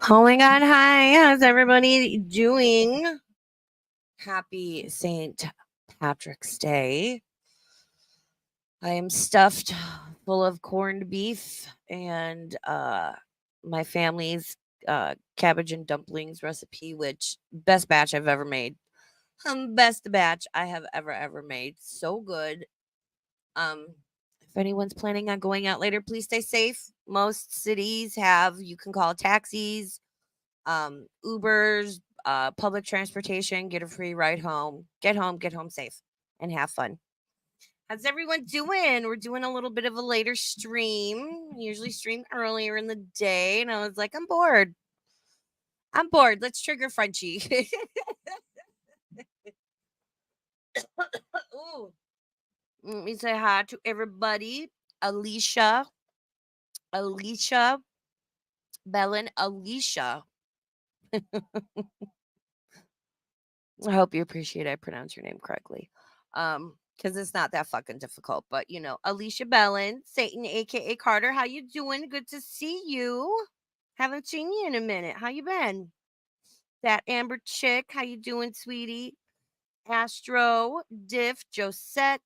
Oh my God, hi. How's everybody doing? Happy St. Patrick's Day. I am stuffed full of corned beef and my family's cabbage and dumplings recipe, which best batch I've ever made. Best batch I have ever made. So good. If anyone's planning on going out later, please stay safe. Most cities have, you can call taxis, Ubers, public transportation, get a free ride home. Get home safe, and have fun. How's everyone doing? We're doing a little bit of a later stream. Usually stream earlier in the day, and I was like, I'm bored. Let's trigger Frenchie. Ooh. Let me say hi to everybody. Alicia, Bellin, Alicia. I hope you appreciate I pronounce your name correctly. Because it's not that fucking difficult. But you know, Alicia Bellin, Satan, aka Carter, how you doing? Good to see you. Haven't seen you in a minute. How you been? That Amber chick, how you doing, sweetie? Astro, Diff, Josette,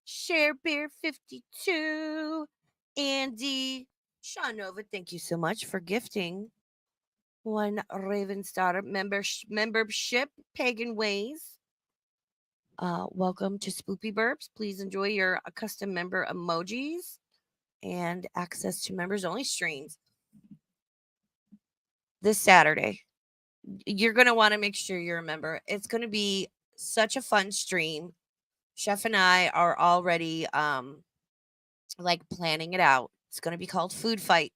Share Beer 52, Andy, Shawnova, thank you so much for gifting one Raven Star membership, Pagan Ways. Welcome to Spoopy Burps. Please enjoy your custom member emojis and access to members only streams this Saturday. You're going to want to make sure you're a member. It's going to be such a fun stream. Chef and I are already like planning it out. It's going to be called Food Fight.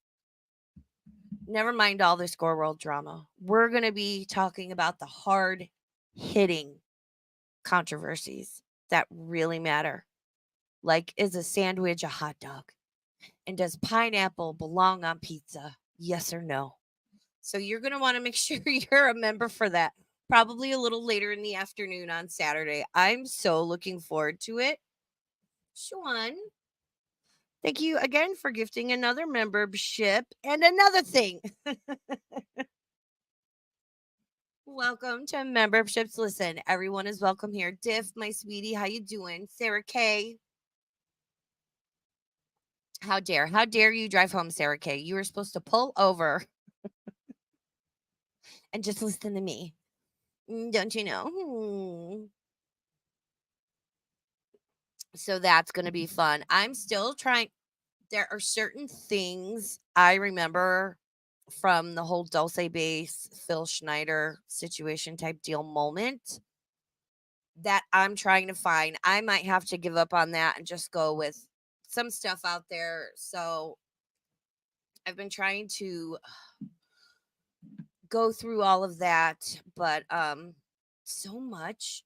Never mind all this Gore World drama. We're going to be talking about the hard hitting controversies that really matter. Like, is a sandwich a hot dog? And does pineapple belong on pizza? Yes or no? So you're going to want to make sure you're a member for that. Probably a little later in the afternoon on Saturday. I'm so looking forward to it. Sean, thank you again for gifting another membership and another thing. Welcome to memberships. Listen, everyone is welcome here. Diff, my sweetie, how you doing? Sarah K. How dare you drive home, Sarah K. You were supposed to pull over and just listen to me. Don't you know? So that's going to be fun. I'm still trying. There are certain things I remember from the whole Dulce Base, Phil Schneider situation type deal moment that I'm trying to find. I might have to give up on that and just go with some stuff out there. So I've been trying to go through all of that, but so much,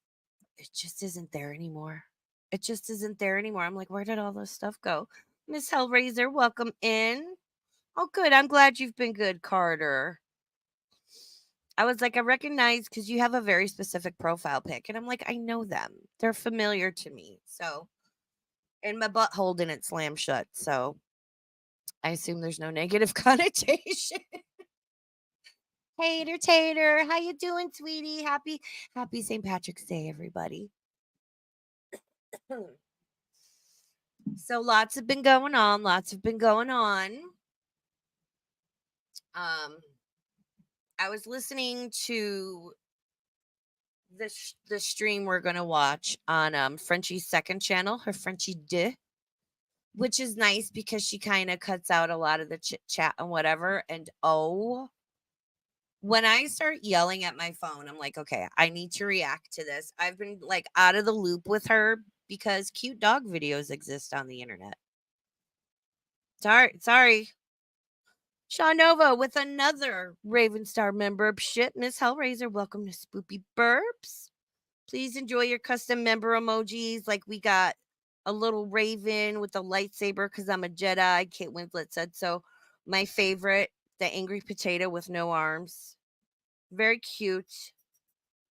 it just isn't there anymore. I'm like, where did all this stuff go? Miss Hellraiser, welcome in. Oh, good. I'm glad you've been good, Carter. I was like, I recognize because you have a very specific profile pic. And I'm like, I know them. They're familiar to me. So, and my butthole didn't slam shut. So I assume there's no negative connotation. Hater Tater, how you doing, sweetie? Happy St. Patrick's Day, everybody. So lots have been going on. I was listening to the stream we're gonna watch on Frenchie's second channel, her Frenchie DEUX, which is nice because she kind of cuts out a lot of the chit chat and whatever. And when I start yelling at my phone, I'm like, okay, I need to react to this. I've been like out of the loop with her because cute dog videos exist on the internet. Sorry. Sean Nova with another Raven Star membership. Miss Hellraiser, welcome to Spoopy Burps. Please enjoy your custom member emojis. Like we got a little raven with a lightsaber because I'm a Jedi. Kate Winslet said so. My favorite, the angry potato with no arms. Very cute.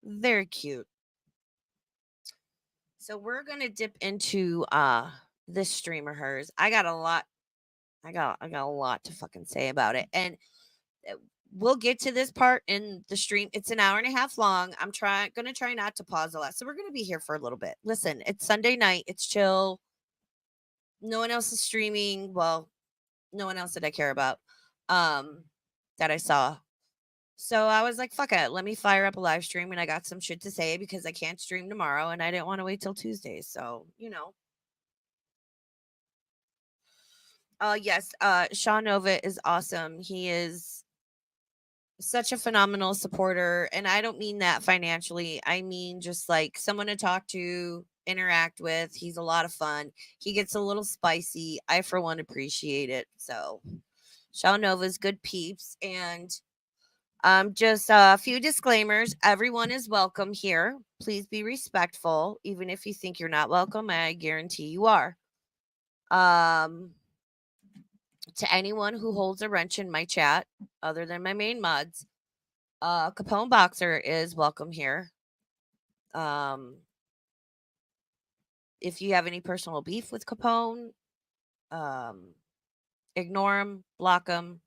Very cute. So we're gonna dip into this stream of hers. I got a lot to fucking say about it. And we'll get to this part in the stream. It's an hour and a half long. I'm gonna try not to pause a lot. So we're gonna be here for a little bit. Listen, it's Sunday night, it's chill. No one else is streaming. Well, no one else that I care about. That I saw. So I was like, fuck it, let me fire up a live stream, and I got some shit to say because I can't stream tomorrow and I didn't want to wait till Tuesday. So, yes, Sean Nova is awesome. He is such a phenomenal supporter, and I don't mean that financially. I mean just like someone to talk to, interact with. He's a lot of fun. He gets a little spicy. I for one appreciate it. So Sean Nova's good peeps. And just a few disclaimers. Everyone is welcome here. Please be respectful. Even if you think you're not welcome, I guarantee you are. To anyone who holds a wrench in my chat, other than my main mods, Capone Boxer is welcome here. If you have any personal beef with Capone, ignore him, block him,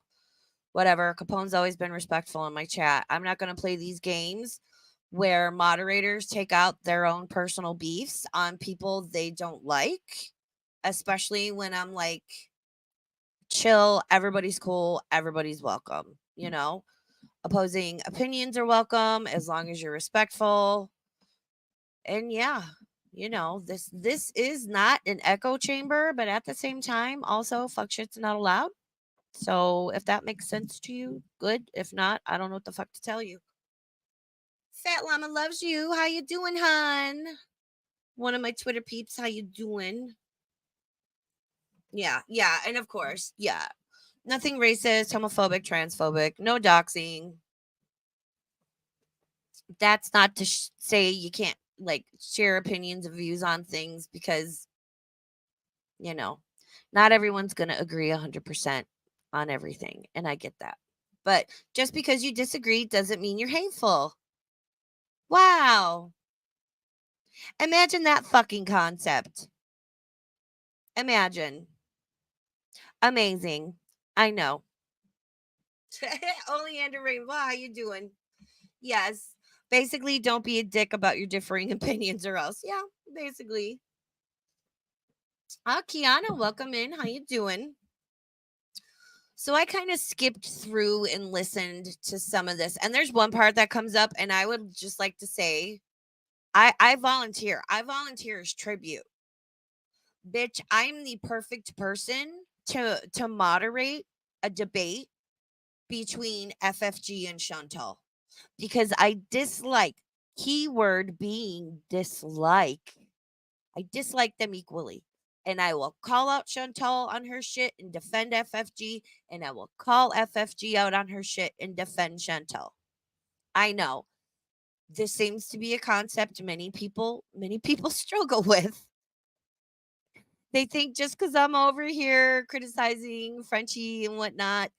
whatever. Capone's always been respectful in my chat. I'm not going to play these games where moderators take out their own personal beefs on people they don't like, especially when I'm like, chill, everybody's cool, everybody's welcome, opposing opinions are welcome as long as you're respectful. And yeah, this is not an echo chamber, but at the same time, also fuck shit's not allowed. So if that makes sense to you, good. If not, I don't know what the fuck to tell you. Fat Llama loves you. How you doing, hon? One of my Twitter peeps. How you doing? Yeah, and of course, yeah. Nothing racist, homophobic, transphobic. No doxing. That's not to say you can't like share opinions and views on things because not everyone's going to agree 100% on everything, and I get that. But just because you disagree doesn't mean you're hateful. Wow. Imagine that fucking concept. Imagine. Amazing. I know. Only Andrew Rainbow. How you doing? Yes. Basically, don't be a dick about your differing opinions or else. Yeah, basically. Kiana, welcome in. How you doing? So I kind of skipped through and listened to some of this. And there's one part that comes up, and I would just like to say, I volunteer. I volunteer as tribute. Bitch, I'm the perfect person to moderate a debate between FFG and Chantal because I dislike, keyword being dislike. I dislike them equally. And I will call out Chantal on her shit and defend FFG, and I will call FFG out on her shit and defend Chantal. I know this seems to be a concept many people struggle with. They think just because I'm over here criticizing Frenchie and whatnot,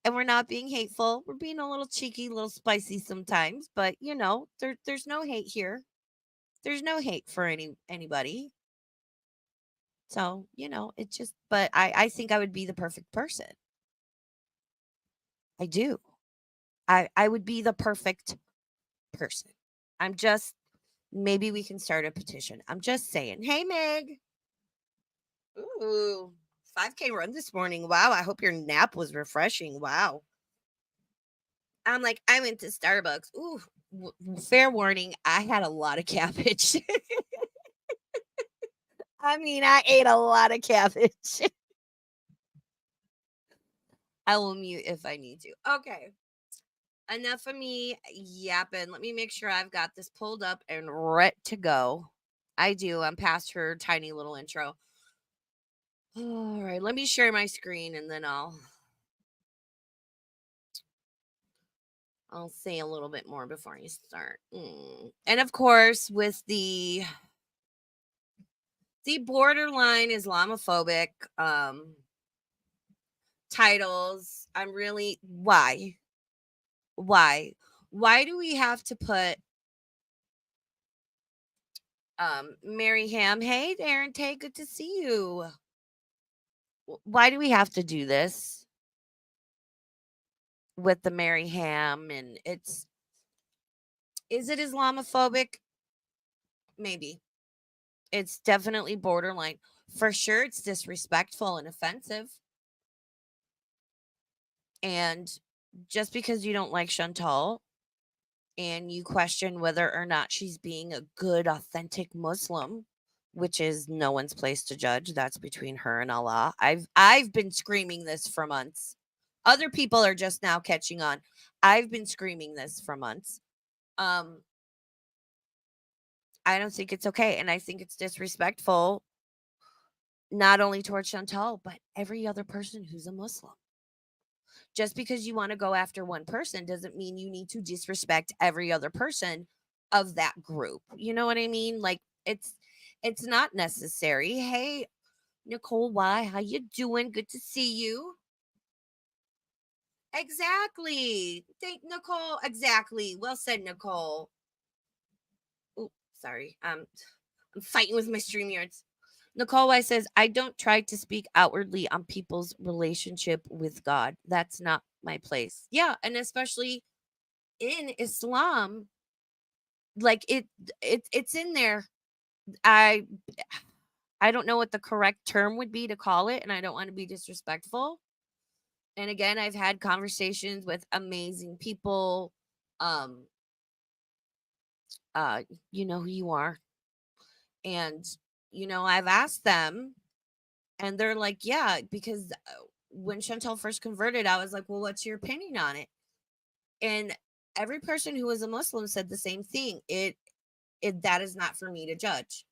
and we're not being hateful, we're being a little cheeky, a little spicy sometimes. But there's no hate here. There's no hate for anybody. So it just. But I think I would be the perfect person. I do. I would be the perfect person. I'm just. Maybe we can start a petition. I'm just saying. Hey, Meg. Ooh, 5K run this morning. Wow. I hope your nap was refreshing. Wow. I'm like, I went to Starbucks. Ooh, fair warning, I had a lot of cabbage. I mean, I ate a lot of cabbage. I will mute if I need to. Okay. Enough of me yapping. Let me make sure I've got this pulled up and ready to go. I do. I'm past her tiny little intro. All right. Let me share my screen and then I'll say a little bit more before I start. And of course, with the borderline Islamophobic titles, I'm really why do we have to put Mary Ham? Hey, Darren Tay, good to see you. Why do we have to do this with the Mary Ham? And is it Islamophobic? Maybe. It's definitely borderline. For sure, it's disrespectful and offensive. And just because you don't like Chantal and you question whether or not she's being a good, authentic Muslim, which is no one's place to judge, that's between her and Allah. I've been screaming this for months. Other people are just now catching on. I've been screaming this for months. I don't think it's okay, and I think it's disrespectful not only towards Chantal, but every other person who's a Muslim. Just because you want to go after one person doesn't mean you need to disrespect every other person of that group. You know what I mean? Like it's not necessary. Hey, Nicole, why? How you doing? Good to see you. Exactly. Thank Nicole. Exactly. Well said, Nicole. Ooh, sorry. I'm fighting with my StreamYards. Nicole Weiss says, I don't try to speak outwardly on people's relationship with God. That's not my place. Yeah, and especially in Islam, like it's in there. I I don't know what the correct term would be to call it, and I don't want to be disrespectful. And again, I've had conversations with amazing people. Um, uh, you know who you are. And, I've asked them and they're like, yeah, because when Chantal first converted, I was like, well, what's your opinion on it? And every person who was a Muslim said the same thing. That is not for me to judge.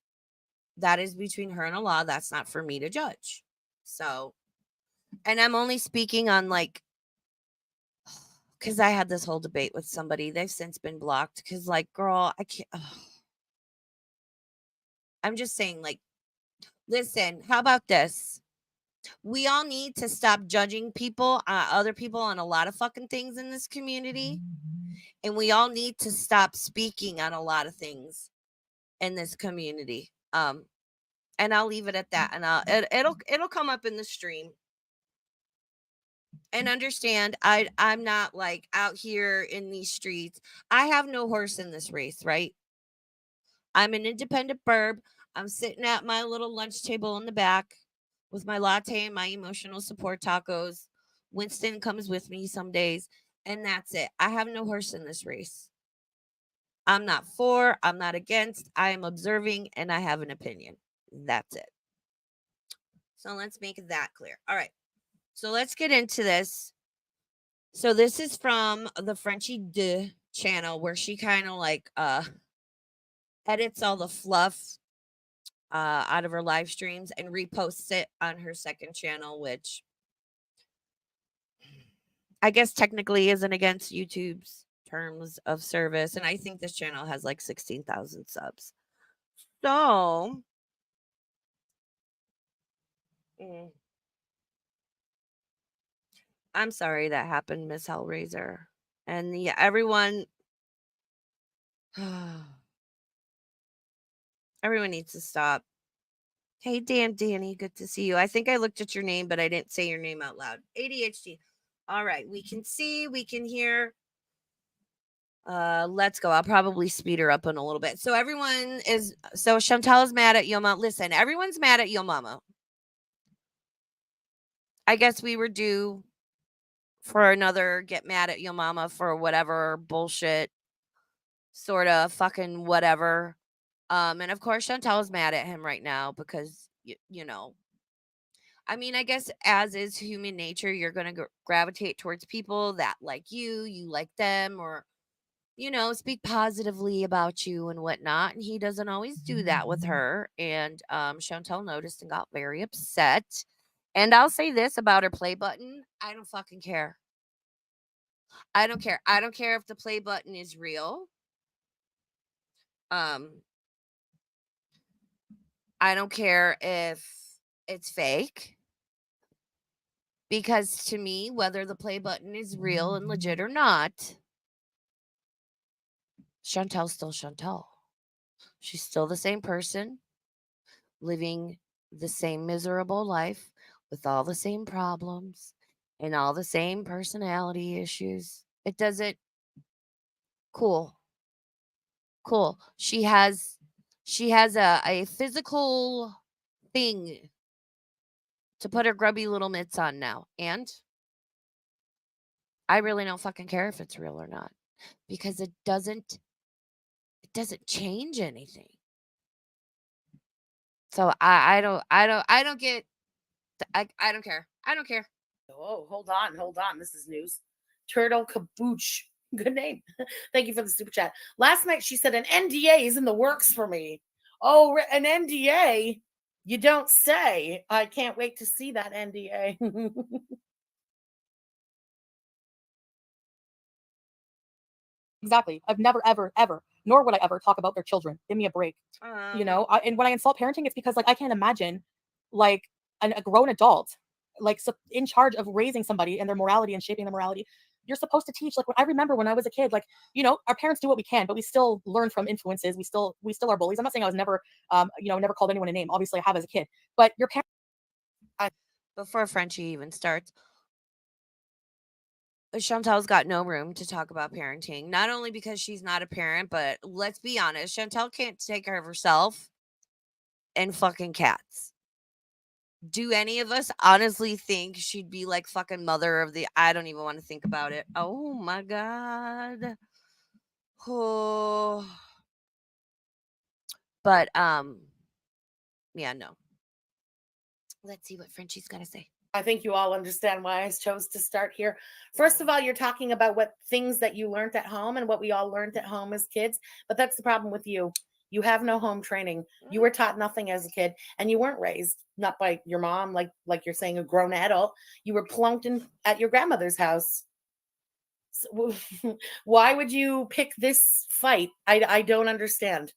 That is between her and Allah. That's not for me to judge. So, and I'm only speaking on like, because I had this whole debate with somebody. They've since been blocked because, like, girl, I can't. I'm just saying, like, listen, how about this? We all need to stop judging people, other people on a lot of fucking things in this community. And we all need to stop speaking on a lot of things in this community. And I'll leave it at that. And it'll come up in the stream. And understand, I'm not like out here in these streets. I have no horse in this race, right? I'm an independent BIRB. I'm sitting at my little lunch table in the back with my latte and my emotional support tacos. Winston comes with me some days, and that's it. I have no horse in this race. I'm not for, I'm not against. I am observing and I have an opinion. That's it. So let's make that clear. All right. So let's get into this. So this is from the Frenchie DEUX channel where she kind of like edits all the fluff out of her live streams and reposts it on her second channel, which I guess technically isn't against YouTube's terms of service. And I think this channel has like 16,000 subs. So, mm, I'm sorry that happened, Miss Hellraiser. And yeah, everyone, everyone needs to stop. Hey, Danny, good to see you. I think I looked at your name, but I didn't say your name out loud. ADHD. All right, we can see, we can hear. Let's go. I'll probably speed her up in a little bit. So Chantal is mad at Yo Mama. Listen, everyone's mad at Yo Mama. I guess we were due for another get mad at Yo Mama for whatever bullshit sort of fucking whatever. And of course, Chantel's mad at him right now because, you know, I mean, I guess as is human nature, you're going to gravitate towards people that like you like them, or, you know, speak positively about you and whatnot. And he doesn't always do that with her. And Chantel noticed and got very upset. And I'll say this about her play button: I don't fucking care. I don't care. I don't care if the play button is real. Um, I don't care if it's fake. Because to me, whether the play button is real and legit or not, Chantel's still Chantel. She's still the same person, living the same miserable life with all the same problems and all the same personality issues. It doesn't cool. Cool. She has a physical thing to put her grubby little mitts on now. And I really don't fucking care if it's real or not, because it doesn't change anything. So I don't get I don't care. I don't care. Oh, hold on. This is news. Turtle Kabooch. Good name. Thank you for the super chat. Last night she said an NDA is in the works for me. Oh, an NDA? You don't say. I can't wait to see that NDA. Exactly. I've never, ever, ever, nor would I ever talk about their children. Give me a break. You know, and when I insult parenting, it's because, like, I can't imagine, like, a grown adult, like, in charge of raising somebody and their morality and shaping their morality. You're supposed to teach. Like, I remember when I was a kid, like, you know, our parents do what we can, but we still learn from influences. We still are bullies. I'm not saying I was never, you know, never called anyone a name. Obviously, I have as a kid. But your parents. Before Frenchie even starts, Chantel's got no room to talk about parenting. Not only because she's not a parent, but let's be honest, Chantel can't take care of herself and fucking cats. Do any of us honestly think she'd be like fucking mother of the I don't even want to think about it. Oh my god. Oh. But yeah, no. Let's see what Frenchie's got to say. I think you all understand why I chose to start here. First of all, you're talking about what things that you learned at home and what we all learned at home as kids. But that's the problem with you. You have no home training. You were taught nothing as a kid, and you weren't raised not by your mom, like you're saying, a grown adult. You were plunked in at your grandmother's house. So, why would you pick this fight? I don't understand.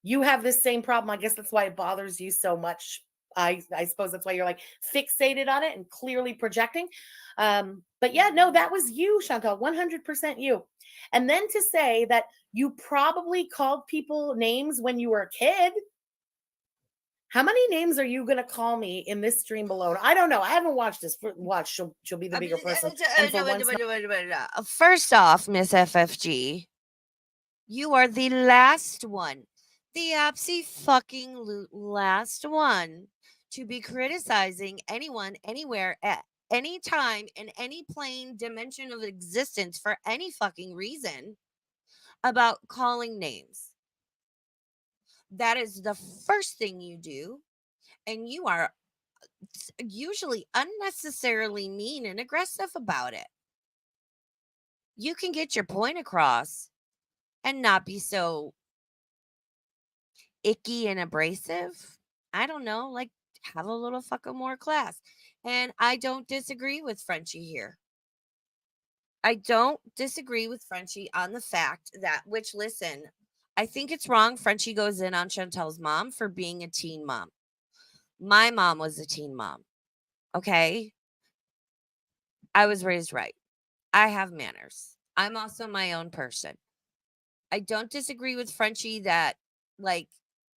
You have this same problem. I guess that's why it bothers you so much. I suppose that's why you're like fixated on it and clearly projecting. But yeah, no, that was you, Chantal, 100% you. And then to say that you probably called people names when you were a kid. How many names are you going to call me in this stream alone? I don't know. I haven't watched this. Watch, she'll be the bigger person. First off, Miss FFG, you are the last one, the absolute fucking last one to be criticizing anyone, anywhere, at any time, in any plane dimension of existence for any fucking reason about calling names. That is the first thing you do, and you are usually unnecessarily mean and aggressive about it. You can get your point across and not be so icky and abrasive. I don't know, like, have a little fucking more class. And I don't disagree with Frenchie here. I don't disagree with Frenchie on the fact that, which, listen, I think it's wrong Frenchie goes in on Chantel's mom for being a teen mom. My mom was a teen mom. Okay? I was raised right. I have manners. I'm also my own person. I don't disagree with Frenchie that, like,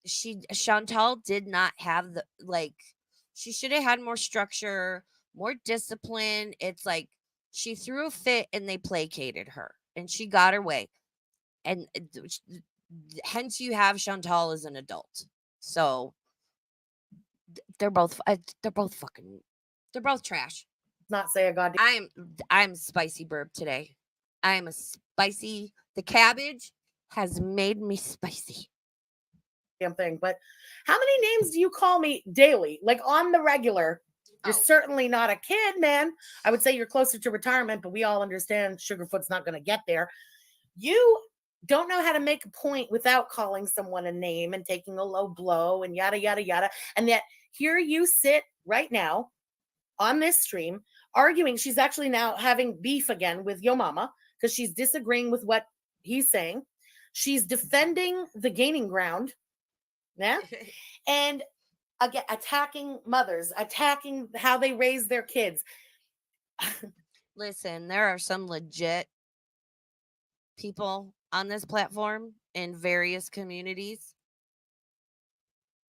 Chantal did not have the, like, she should have had more structure, more discipline. It's like she threw a fit and they placated her and she got her way. And hence you have Chantal as an adult. So they're both fucking, they're both trash. Not say a goddamn. I'm spicy burp today. I am a spicy, the cabbage has made me spicy. Damn thing. But how many names do you call me daily? Like on the regular? You're Oh. certainly not a kid, man. I would say you're closer to retirement, but we all understand Sugarfoot's not going to get there. You don't know how to make a point without calling someone a name and taking a low blow and yada, yada, yada. And yet here you sit right now on this stream arguing. She's actually now having beef again with Yo Mama because she's disagreeing with what he's saying. She's defending the gaining ground. Yeah. And again, attacking mothers, attacking how they raise their kids. Listen, there are some legit people on this platform in various communities,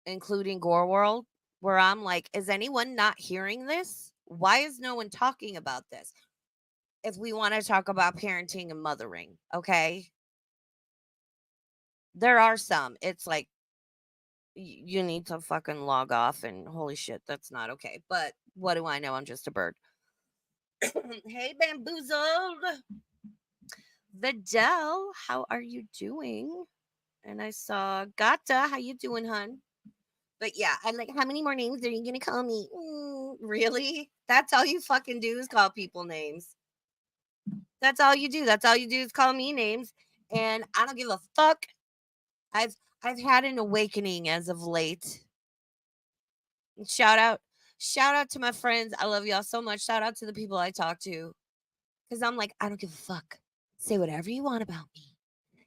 including Gore World, where I'm like, is anyone not hearing this? Why is no one talking about this? If we want to talk about parenting and mothering, okay? There are some. It's like, you need to fucking log off and holy shit, that's not okay. But what do I know? I'm just a bird. Hey, Bamboozled. Vidal, how are you doing? And I saw Gata, how you doing, hun? But yeah, I'm like, how many more names are you gonna call me? Really? That's all you fucking do is call people names. That's all you do. That's all you do is call me names. And I don't give a fuck. I've had an awakening as of late. Shout out to my friends. I love y'all so much. Shout out to the people I talk to. Because I'm like, I don't give a fuck. Say whatever you want about me.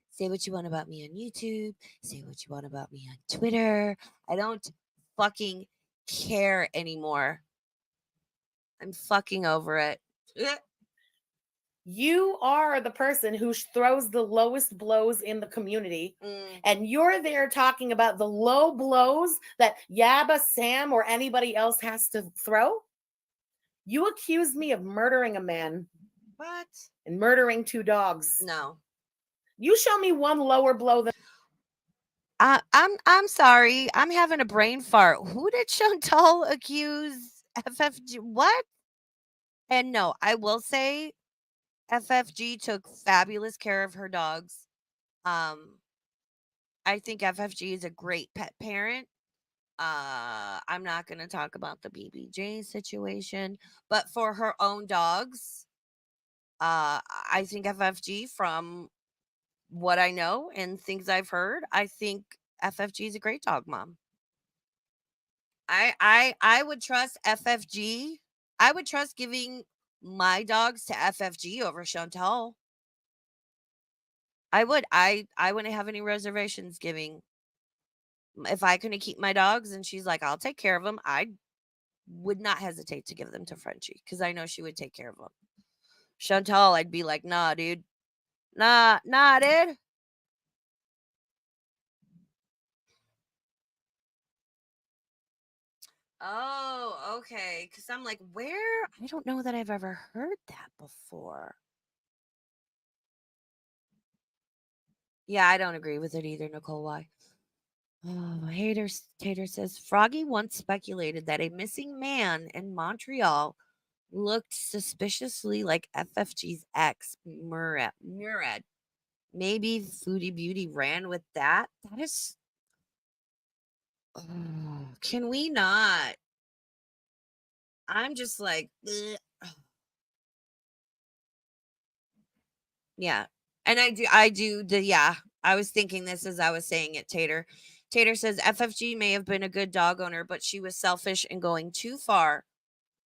Say what you want about me on YouTube. Say what you want about me on Twitter. I don't fucking care anymore. I'm fucking over it. You are the person who throws the lowest blows in the community. And you're there talking about the low blows that Yabba, Sam, or anybody else has to throw. You accused me of murdering a man. What? And murdering 2 dogs. No. You show me one lower blow than I'm sorry. I'm having a brain fart. Who did Chantal accuse FFG? What? And no, I will say FFG took fabulous care of her dogs. I think FFG is a great pet parent. I'm not going to talk about the BBJ situation, but for her own dogs, I think FFG, from what I know and things I've heard, I think FFG is a great dog mom. I would trust FFG. I would trust giving my dogs to FFG over Chantal. I would. I wouldn't have any reservations giving. If I couldn't keep my dogs and she's like, I'll take care of them, I would not hesitate to give them to Frenchie because I know she would take care of them. Chantal, I'd be like, nah, dude. Nah, dude. Oh, okay. Because I'm like, where? I don't know that I've ever heard that before. Yeah, I don't agree with it either, Nicole. Why? Oh, Tater says Froggy once speculated that a missing man in Montreal looked suspiciously like FFG's ex, Murad. Maybe Foodie Beauty ran with that. That is. Oh, can we not? I'm just like, ugh. Yeah. And I was thinking this as I was saying it, Tater. Tater says FFG may have been a good dog owner, but she was selfish and going too far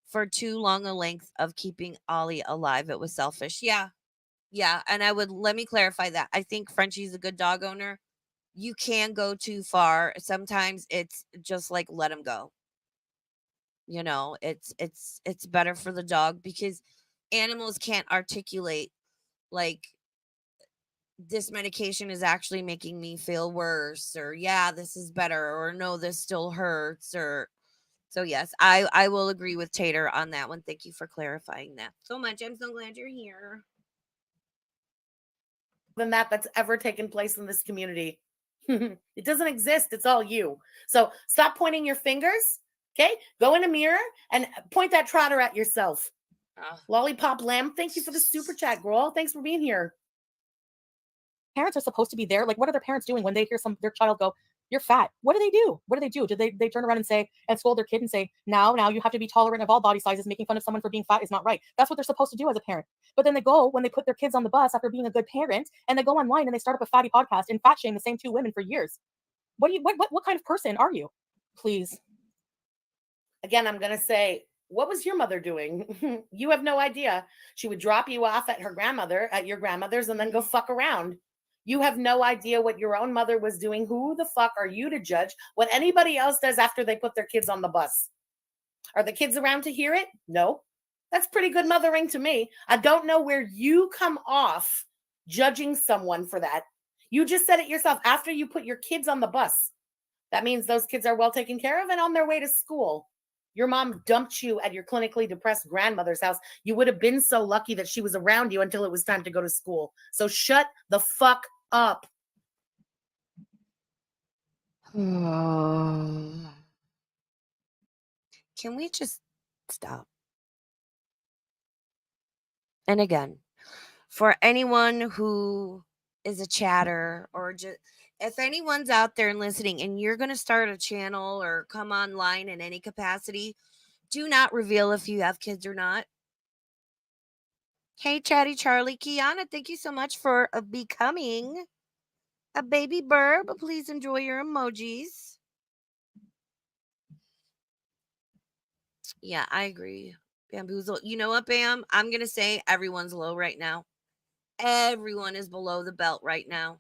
for too long a length of keeping Ollie alive. It was selfish. Yeah. Yeah. And let me clarify that. I think Frenchie's a good dog owner. You can go too far. Sometimes it's just like, let him go. You know, it's better for the dog because animals can't articulate like, this medication is actually making me feel worse, or yeah, this is better, or no, this still hurts, or so yes, I will agree with Tater on that one. Thank you for clarifying that so much. I'm so glad you're here. than that's ever taken place in this community. It doesn't exist. It's all you. So stop pointing your fingers. Okay, go in a mirror and point that trotter at yourself. Lollipop Lamb, thank you for the super chat, girl. Thanks for being here. parents are supposed to be there. Like, what are their parents doing when they hear their child go, "You're fat"? What do they do? What do they do? Do they turn around and say and scold their kid and say, now you have to be tolerant of all body sizes. Making fun of someone for being fat is not right. That's what they're supposed to do as a parent. But then they go, when they put their kids on the bus after being a good parent, and they go online and they start up a fatty podcast and fat shame the same two women for years. What kind of person are you? Please. Again, I'm going to say, what was your mother doing? You have no idea. She would drop you off at your grandmother's, and then go fuck around. You have no idea what your own mother was doing. Who the fuck are you to judge what anybody else does after they put their kids on the bus? Are the kids around to hear it? No. That's pretty good mothering to me. I don't know where you come off judging someone for that. You just said it yourself. After you put your kids on the bus, that means those kids are well taken care of and on their way to school. Your mom dumped you at your clinically depressed grandmother's house. You would have been so lucky that she was around you until it was time to go to school. So shut the fuck up. Can we just stop? And again, for anyone who is a chatter, or just if anyone's out there and listening and you're going to start a channel or come online in any capacity, do not reveal if you have kids or not. Hey, Chatty Charlie, Kiana, thank you so much for becoming a baby BIRB. Please enjoy your emojis. Yeah, I agree. Bamboozle. You know what, Bam? I'm going to say everyone's low right now. Everyone is below the belt right now.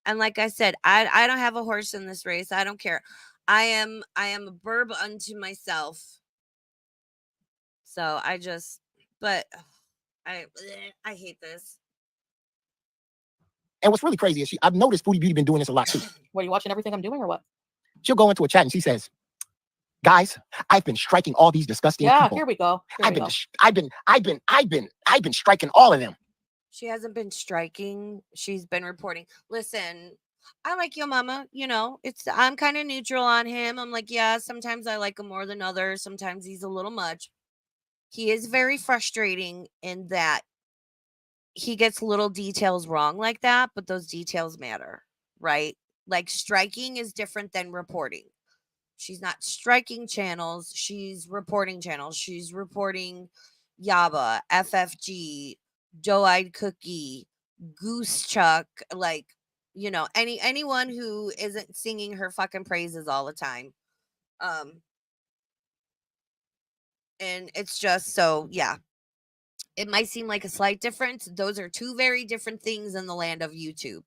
And like I said, I don't have a horse in this race. I don't care. I am a BIRB unto myself. So I hate this. And what's really crazy is I've noticed Foodie Beauty been doing this a lot too. What, are you watching everything I'm doing or what? She'll go into a chat and she says, "Guys, I've been striking all these disgusting people. Here we go. I've been striking all of them." She hasn't been striking. She's been reporting. Listen, I like your mama. You know, I'm kind of neutral on him. I'm like, yeah, sometimes I like him more than others. Sometimes he's a little much. He is very frustrating in that he gets little details wrong like that, but those details matter, right? Like striking is different than reporting. She's not striking channels. She's reporting channels. She's reporting Yaba, FFG, Doe-Eyed Cookie, Goose Chuck, like, you know, anyone who isn't singing her fucking praises all the time. And it's just so, yeah. It might seem like a slight difference. Those are two very different things in the land of YouTube.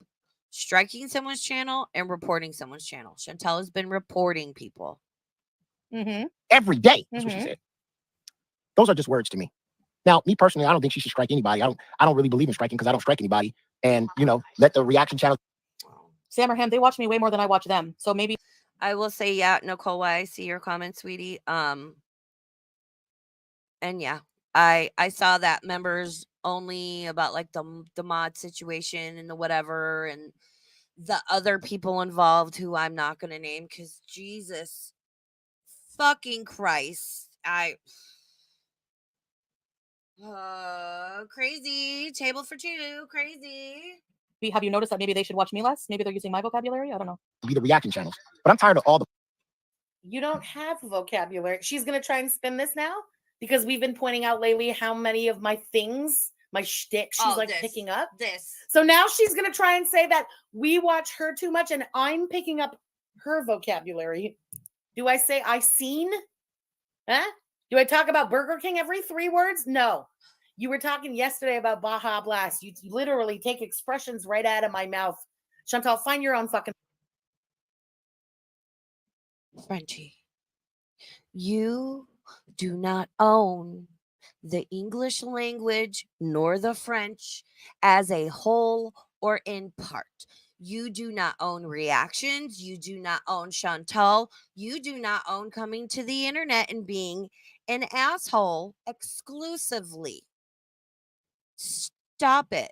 Striking someone's channel and reporting someone's channel. Chantel has been reporting people. Every day. That's what she said. Those are just words to me. Now, me personally, I don't think she should strike anybody. I don't really believe in striking because I don't strike anybody. And, you know, let the reaction channel. Sam or him, they watch me way more than I watch them. So maybe. I will say, yeah, Nicole, I see your comment, sweetie. And yeah, I saw that members only about like the mod situation and the whatever and the other people involved who I'm not going to name because Jesus fucking Christ. Crazy. Table for two. Crazy. Have you noticed that maybe they should watch me less? Maybe they're using my vocabulary? I don't know. Be the reaction channels. But I'm tired of all the. You don't have vocabulary. She's going to try and spin this now because we've been pointing out lately how many of my things, my shtick, she's picking up. So now she's going to try and say that we watch her too much and I'm picking up her vocabulary. Do I say I seen? Huh? Do I talk about Burger King every 3 words? No. You were talking yesterday about Baja Blast. You literally take expressions right out of my mouth. Chantal, find your own fucking. Frenchie, you do not own the English language nor the French as a whole or in part. You do not own reactions. You do not own Chantal. You do not own coming to the internet and being an asshole exclusively. Stop it.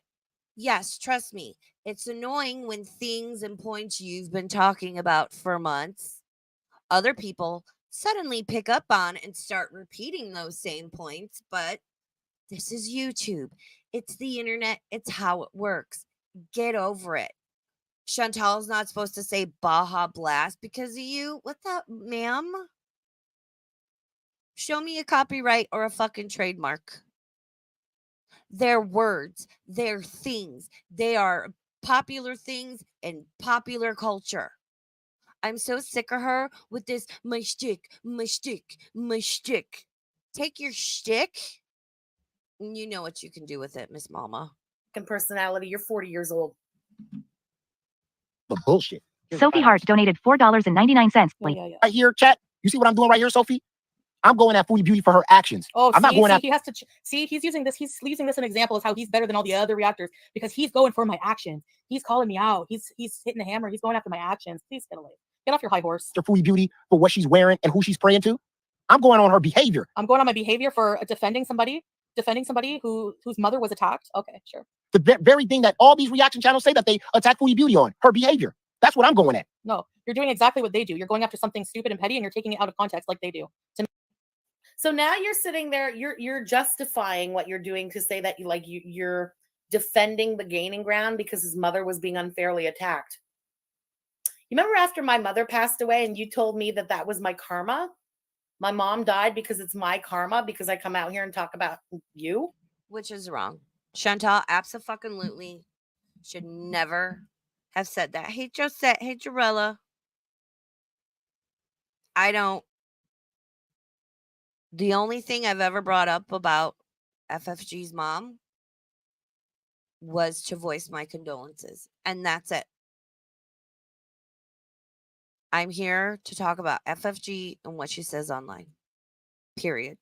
Yes, trust me. It's annoying when things and points you've been talking about for months, other people suddenly pick up on and start repeating those same points. But this is YouTube. It's the internet. It's how it works. Get over it. Chantal's not supposed to say Baja Blast because of you. What the, ma'am? Show me a copyright or a fucking trademark. They're words. They're things. They are popular things in popular culture. I'm so sick of her with this my shtick, my shtick, my shtick. Take your shtick, and you know what you can do with it, Miss Mama. Personality. You're 40 years old. The bullshit. Here's Sophie $5. Hart donated $4.99. Yeah, Link. yeah, yeah. Right here, chat. You see what I'm doing right here, Sophie? I'm going at Foodie Beauty for her actions. Oh, I'm not going see, at. he has to see. He's using this. He's using this as an example as how he's better than all the other reactors because he's going for my actions. He's calling me out. He's hitting the hammer. He's going after my actions. Please get away. Get off your high horse. Foodie Beauty for what she's wearing and who she's praying to. I'm going on her behavior. I'm going on my behavior for defending somebody whose mother was attacked. Okay, sure. The very thing that all these reaction channels say that they attack Foodie Beauty on, her behavior. That's what I'm going at. No, you're doing exactly what they do. You're going after something stupid and petty, and you're taking it out of context like they do. So now you're sitting there, you're justifying what you're doing to say that you're defending the gaining ground because his mother was being unfairly attacked. You remember after my mother passed away and you told me that that was my karma? My mom died because it's my karma because I come out here and talk about you? Which is wrong. Chantal abso-fucking-lutely should never have said that. Hey, Josette. Hey, Jarella. I don't. The only thing I've ever brought up about FFG's mom was to voice my condolences. And that's it. I'm here to talk about FFG and what she says online. Period.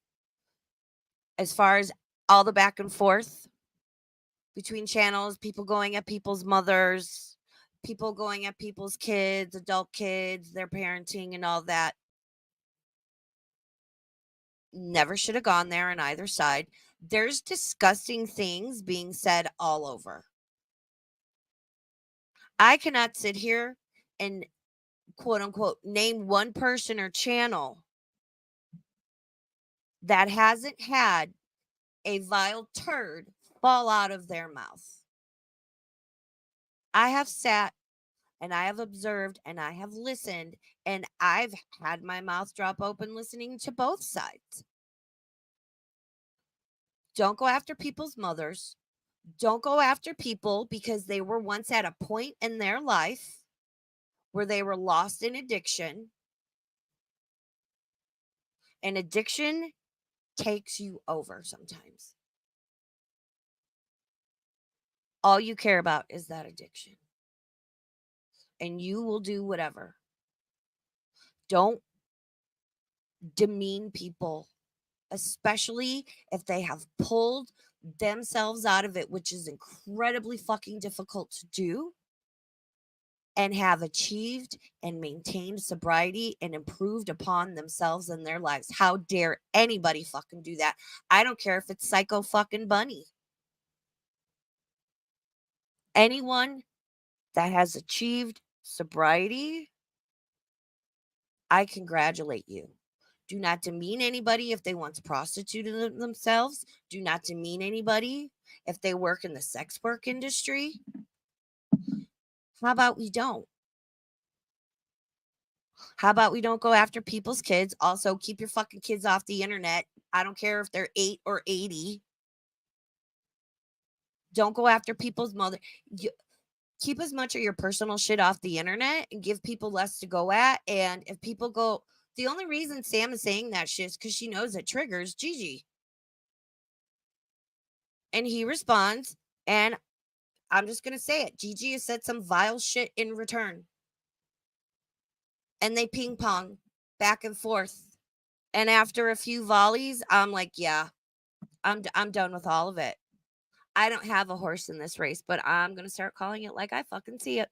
As far as all the back and forth between channels, people going at people's mothers, people going at people's kids, adult kids, their parenting and all that. Never should have gone there on either side. There's disgusting things being said all over. I cannot sit here and quote unquote name one person or channel that hasn't had a vile turd fall out of their mouth. I have sat and I have observed and I have listened and I've had my mouth drop open listening to both sides. Don't go after people's mothers. Don't go after people because they were once at a point in their life where they were lost in addiction. And addiction takes you over sometimes. All you care about is that addiction. And you will do whatever. Don't demean people, especially if they have pulled themselves out of it, which is incredibly fucking difficult to do, and have achieved and maintained sobriety and improved upon themselves and their lives. How dare anybody fucking do that? I don't care if it's Psycho fucking Bunny. Anyone that has achieved sobriety, I congratulate you. Do not demean anybody if they want to prostitute themselves. Do not demean anybody if they work in the sex work industry. How about we don't? How about we don't go after people's kids? Also, keep your fucking kids off the internet. I don't care if they're 8 or 80. Don't go after people's mother. Keep as much of your personal shit off the internet and give people less to go at. And if people go, the only reason Sam is saying that shit is because she knows it triggers Gigi. And he responds, and I'm just going to say it. Gigi has said some vile shit in return. And they ping pong back and forth. And after a few volleys, I'm like, yeah, I'm done with all of it. I don't have a horse in this race, but I'm going to start calling it like I fucking see it.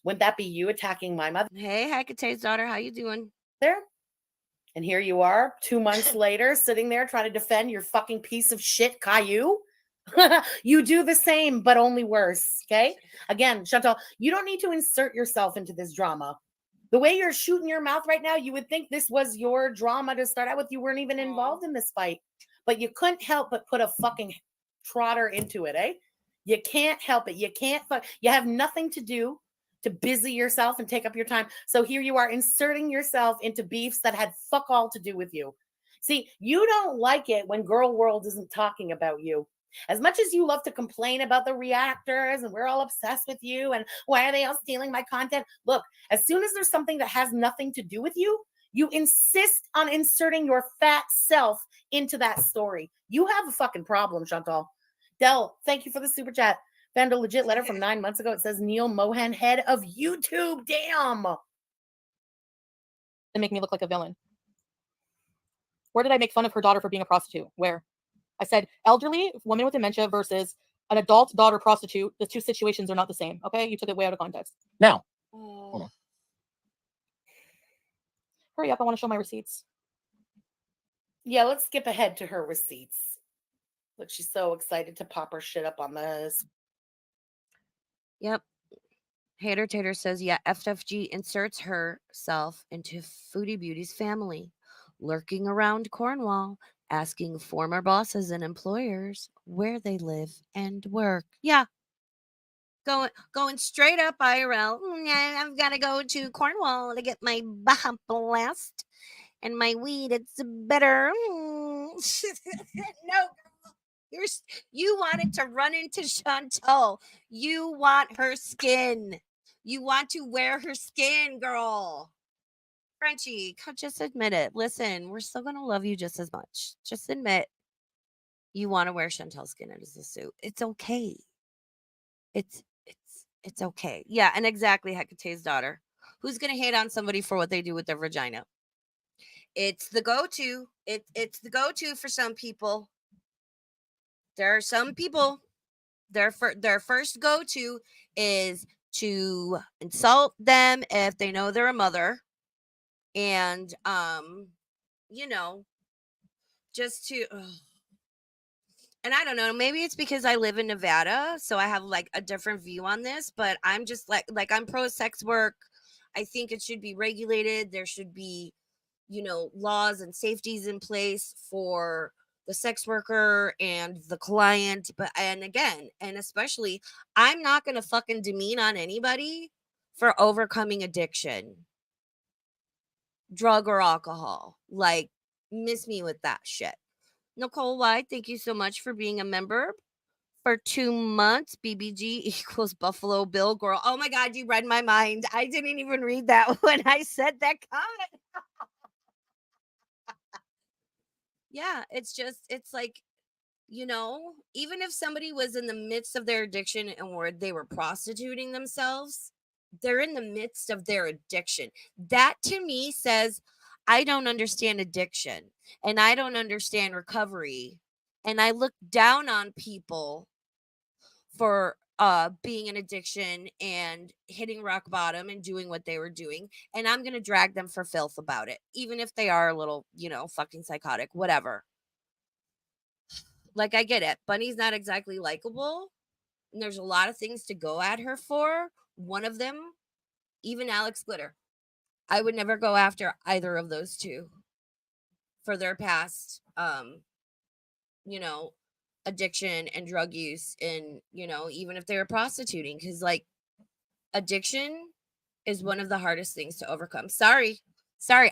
Wouldn't that be you attacking my mother? Hey, Hecate's daughter, how you doing? There. And here you are 2 months later sitting there trying to defend your fucking piece of shit Caillou. You do the same, but only worse. Okay. Again, Chantal, you don't need to insert yourself into this drama. The way you're shooting your mouth right now, you would think this was your drama to start out with. You weren't even involved in this fight, but you couldn't help but put a fucking trotter into it, eh? You can't help it. You can't. You have nothing to do to busy yourself and take up your time. So here you are inserting yourself into beefs that had fuck all to do with you. See, you don't like it when Girl World isn't talking about you. As much as you love to complain about the reactors and we're all obsessed with you and why are they all stealing my content? Look, as soon as there's something that has nothing to do with you, you insist on inserting your fat self into that story. You have a fucking problem, Chantal. Del, thank you for the super chat. Found a legit letter from 9 months ago. It says Neil Mohan, head of YouTube. Damn. And make me look like a villain. Where did I make fun of her daughter for being a prostitute? Where? I said elderly woman with dementia versus an adult daughter prostitute. The two situations are not the same. Okay, you took it way out of context. Now, hurry up! I want to show my receipts. Yeah, let's skip ahead to her receipts. Look, she's so excited to pop her shit up on this. Yep. Hater Tater says, yeah, FFG inserts herself into Foodie Beauty's family, lurking around Cornwall, asking former bosses and employers where they live and work. Yeah. Going straight up IRL. I've got to go to Cornwall to get my Baja Blast and my weed. It's better. No, you wanted to run into Chantal. You want her skin. You want to wear her skin, girl. Frenchie, just admit it. Listen, we're still going to love you just as much. Just admit you want to wear Chantal's skin as a suit. It's okay. It's okay. Yeah, and exactly Hecate's daughter. Who's going to hate on somebody for what they do with their vagina? It's the go-to. It's the go-to for some people. There are some people, their first go-to is to insult them if they know they're a mother. And, just to... And I don't know, maybe it's because I live in Nevada, so I have like a different view on this, but I'm just like I'm pro sex work. I think it should be regulated. There should be, laws and safeties in place for the sex worker and the client. And especially, I'm not going to fucking demean on anybody for overcoming addiction, drug or alcohol. Like, miss me with that shit. Nicole White, thank you so much for being a member for 2 months. BBG equals Buffalo Bill Girl. Oh my God, you read my mind. I didn't even read that when I said that comment. Yeah, it's like, even if somebody was in the midst of their addiction and where they were prostituting themselves, they're in the midst of their addiction. That to me says, I don't understand addiction and I don't understand recovery. And I look down on people for being in addiction and hitting rock bottom and doing what they were doing. And I'm going to drag them for filth about it, even if they are a little, fucking psychotic, whatever. Like, I get it. Bunny's not exactly likable. And there's a lot of things to go at her for. One of them, even Alex Glitter. I would never go after either of those two for their past, addiction and drug use. And, even if they were prostituting, because like addiction is one of the hardest things to overcome. Sorry.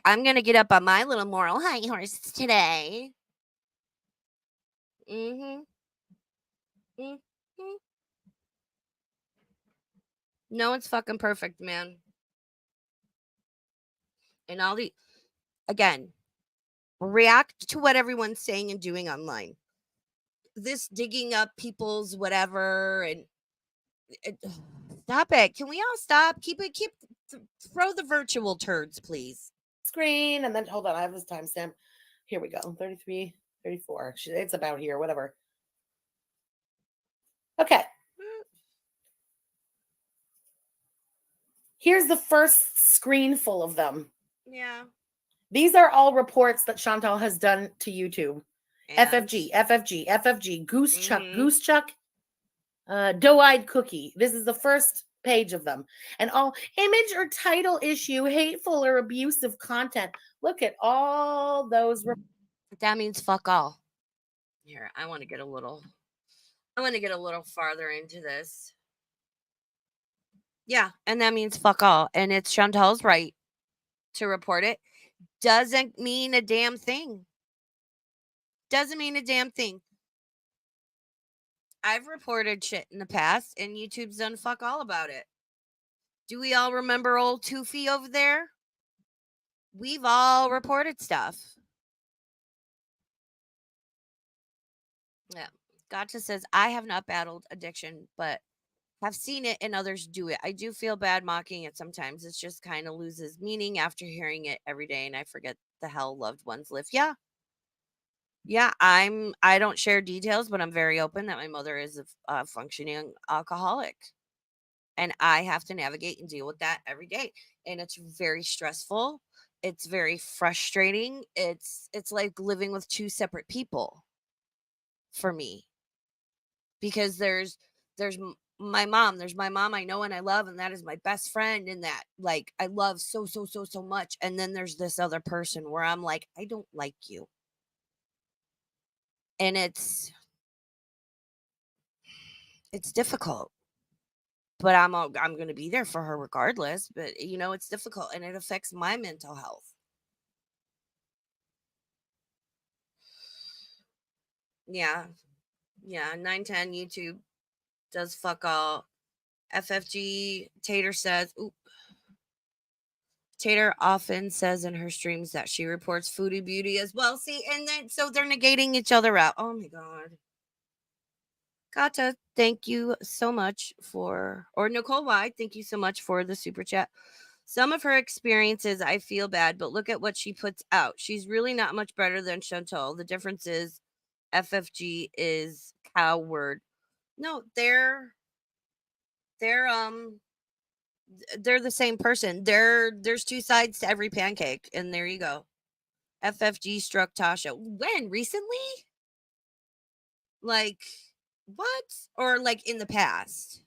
I'm going to get up on my little moral high horse today. No one's fucking perfect, man. And again, react to what everyone's saying and doing online. This digging up people's whatever and stop it. Can we all stop? Throw the virtual turds, please. Screen, and then hold on, I have this timestamp. Here we go. 33, 34. It's about here, whatever. Okay. Here's the first screen full of them. Yeah. These are all reports that Chantal has done to YouTube. And FFG, Goose Chuck, Doe-Eyed Cookie. This is the first page of them. And all image or title issue, hateful or abusive content. Look at all those. That means fuck all. Here, I want to get a little I'm going to get a little farther into this. Yeah, and that means fuck all. And it's Chantal's right to report it. Doesn't mean a damn thing. Doesn't mean a damn thing. I've reported shit in the past, and YouTube's done fuck all about it. Do we all remember old Toofy over there? We've all reported stuff. Yeah. Gotcha says, I have not battled addiction, but have seen it and others do it. I do feel bad mocking it sometimes. It just kind of loses meaning after hearing it every day, and I forget the hell loved ones live. Yeah. Yeah, I don't share details, but I'm very open that my mother is a functioning alcoholic. And I have to navigate and deal with that every day. And it's very stressful. It's very frustrating. It's like living with two separate people for me. Because there's my mom, there's my mom I know and I love, and that is my best friend, and that like I love so much. And then there's this other person where I'm like, I don't like you. And it's difficult. But I'm going to be there for her regardless, but you know, it's difficult and it affects my mental health. Yeah. Yeah, 910 YouTube does fuck all. FFG Tater says, oop. Tater often says in her streams that she reports Foodie Beauty as well. See, and then so they're negating each other out. Oh my god. Kata, thank you so much for, or Nicole Y, thank you so much for the super chat. Some of her experiences, I feel bad, but look at what she puts out. She's really not much better than Chantal. The difference is FFG is coward. No, they're the same person. There's two sides to every pancake, and there you go. FFG struck Tasha. When? Recently? Like what? Or like in the past?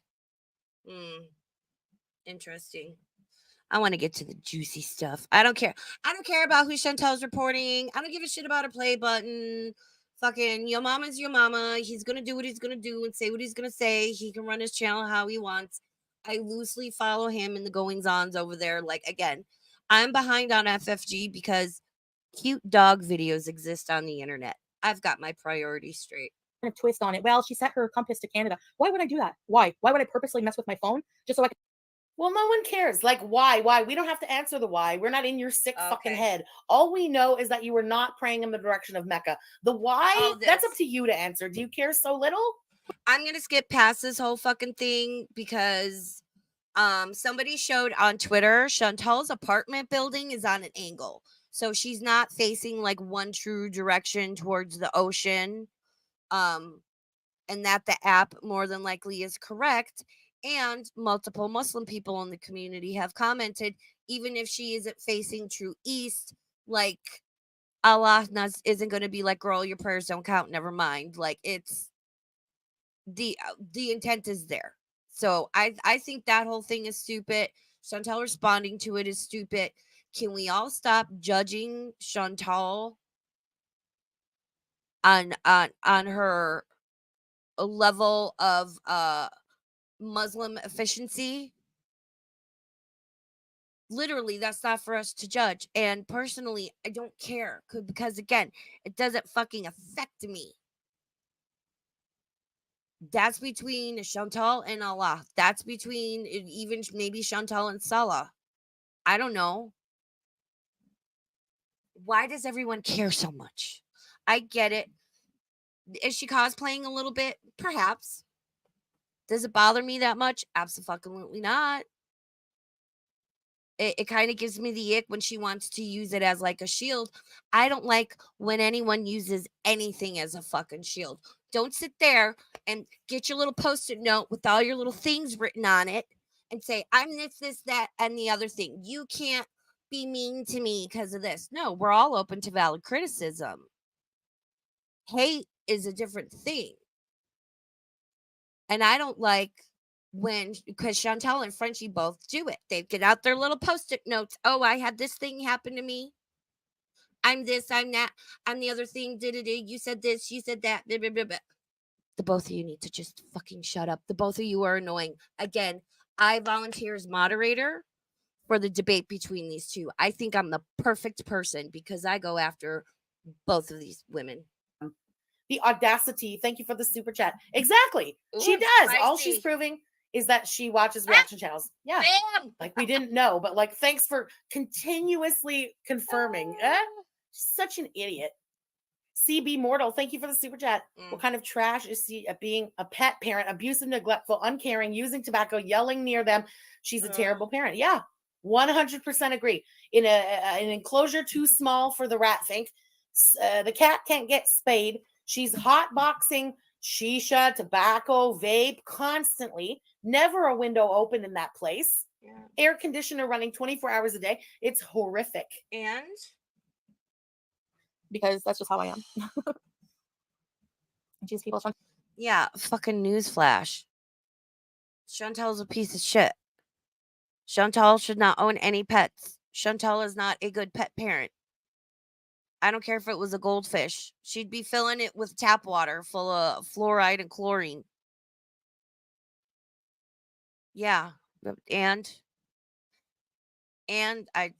Interesting. I want to get to the juicy stuff. I don't care. I don't care about who Chantel's reporting. I don't give a shit about a play button. Fucking your mama's your mama. He's gonna do what he's gonna do and say what he's gonna say. He can run his channel how he wants. I loosely follow him in the goings-ons over there. Like again, I'm behind on FFG because cute dog videos exist on the internet. I've got my priorities straight. A twist on it. Well, she sent her compass to Canada. Why would I do that? Why would I purposely mess with my phone just so I can? Well, no one cares. Like, why? We don't have to answer the why. We're not in your sick fucking head. All we know is that you were not praying in the direction of Mecca. The why, that's up to you to answer. Do you care so little? I'm going to skip past this whole fucking thing because somebody showed on Twitter Chantal's apartment building is on an angle. So she's not facing like one true direction towards the ocean. And that the app more than likely is correct. And multiple Muslim people in the community have commented, even if she isn't facing true east, like Allah isn't going to be like, girl, your prayers don't count. Never mind. Like it's the intent is there. So I think that whole thing is stupid. Chantal responding to it is stupid. Can we all stop judging Chantal on her level of Muslim efficiency? Literally, that's not for us to judge. And personally, I don't care because again, it doesn't fucking affect me. That's between Chantal and Allah. That's between even maybe Chantal and Salah. I don't know. Why does everyone care so much? I get it. Is she cosplaying a little bit? Perhaps. Does it bother me that much? Absolutely not. It kind of gives me the ick when she wants to use it as like a shield. I don't like when anyone uses anything as a fucking shield. Don't sit there and get your little post-it note with all your little things written on it and say, I'm this, that, and the other thing. You can't be mean to me because of this. No, we're all open to valid criticism. Hate is a different thing. And I don't like because Chantal and Frenchie both do it. They get out their little post-it notes. Oh, I had this thing happen to me. I'm this, I'm that, I'm the other thing. You said this, you said that. Blah, blah, blah, blah. The both of you need to just fucking shut up. The both of you are annoying. Again, I volunteer as moderator for the debate between these two. I think I'm the perfect person because I go after both of these women. The audacity. Thank you for the super chat. Exactly. Ooh, she does. All spicy. she's proving is that she watches reaction channels. Yeah. Bam! Like we didn't know, but like thanks for continuously confirming. Such an idiot. CB Mortal, thank you for the super chat. What kind of trash is she at being a pet parent, abusive, neglectful, uncaring, using tobacco, yelling near them? She's a terrible parent. Yeah, 100% agree. In an enclosure too small for the rat fink, the cat can't get spayed. She's hot boxing shisha, tobacco, vape constantly. Never a window open in that place. Yeah. Air conditioner running 24 hours a day. It's horrific. And because that's just how I am. Jeez, people. Yeah, fucking newsflash. Chantel's a piece of shit. Chantel should not own any pets. Chantel is not a good pet parent. I don't care if it was a goldfish. She'd be filling it with tap water full of fluoride and chlorine. Yeah, and I...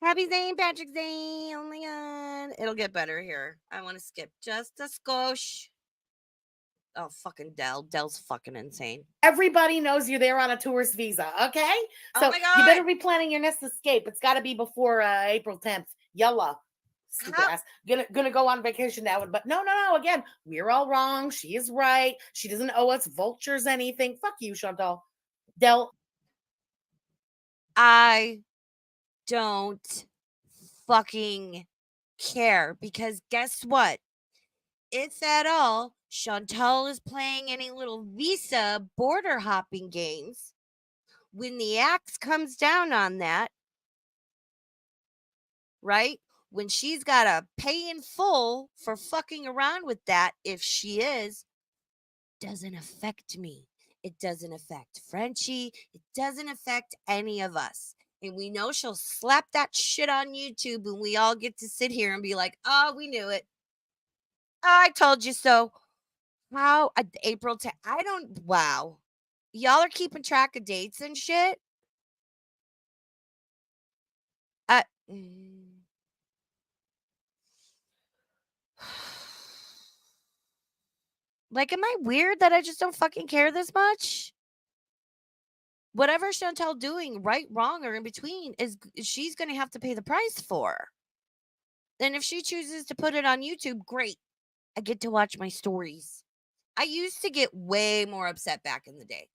Happy St. Patrick's Day. Oh my god. It'll get better here. I want to skip just a skosh. Oh, fucking Dell. Dell's fucking insane. Everybody knows you're there on a tourist visa, okay? So oh my god. You better be planning your next escape. It's got to be before April 10th. Yalla. Stupid ass. Gonna go on vacation now. But no. Again, we're all wrong. She is right. She doesn't owe us vultures anything. Fuck you, Chantal. Dell. I don't fucking care because guess what? If at all, Chantal is playing any little visa border hopping games, when the axe comes down on that, right? When she's got to pay in full for fucking around with that, if she is, doesn't affect me. It doesn't affect Frenchie. It doesn't affect any of us. And we know she'll slap that shit on YouTube and we all get to sit here and be like, oh, we knew it. I told you so. How? April 10th. I don't. Wow. Y'all are keeping track of dates and shit? Like, am I weird that I just don't fucking care this much? Whatever Chantel doing, right, wrong, or in between, is she's going to have to pay the price for. And if she chooses to put it on YouTube, great. I get to watch my stories. I used to get way more upset back in the day.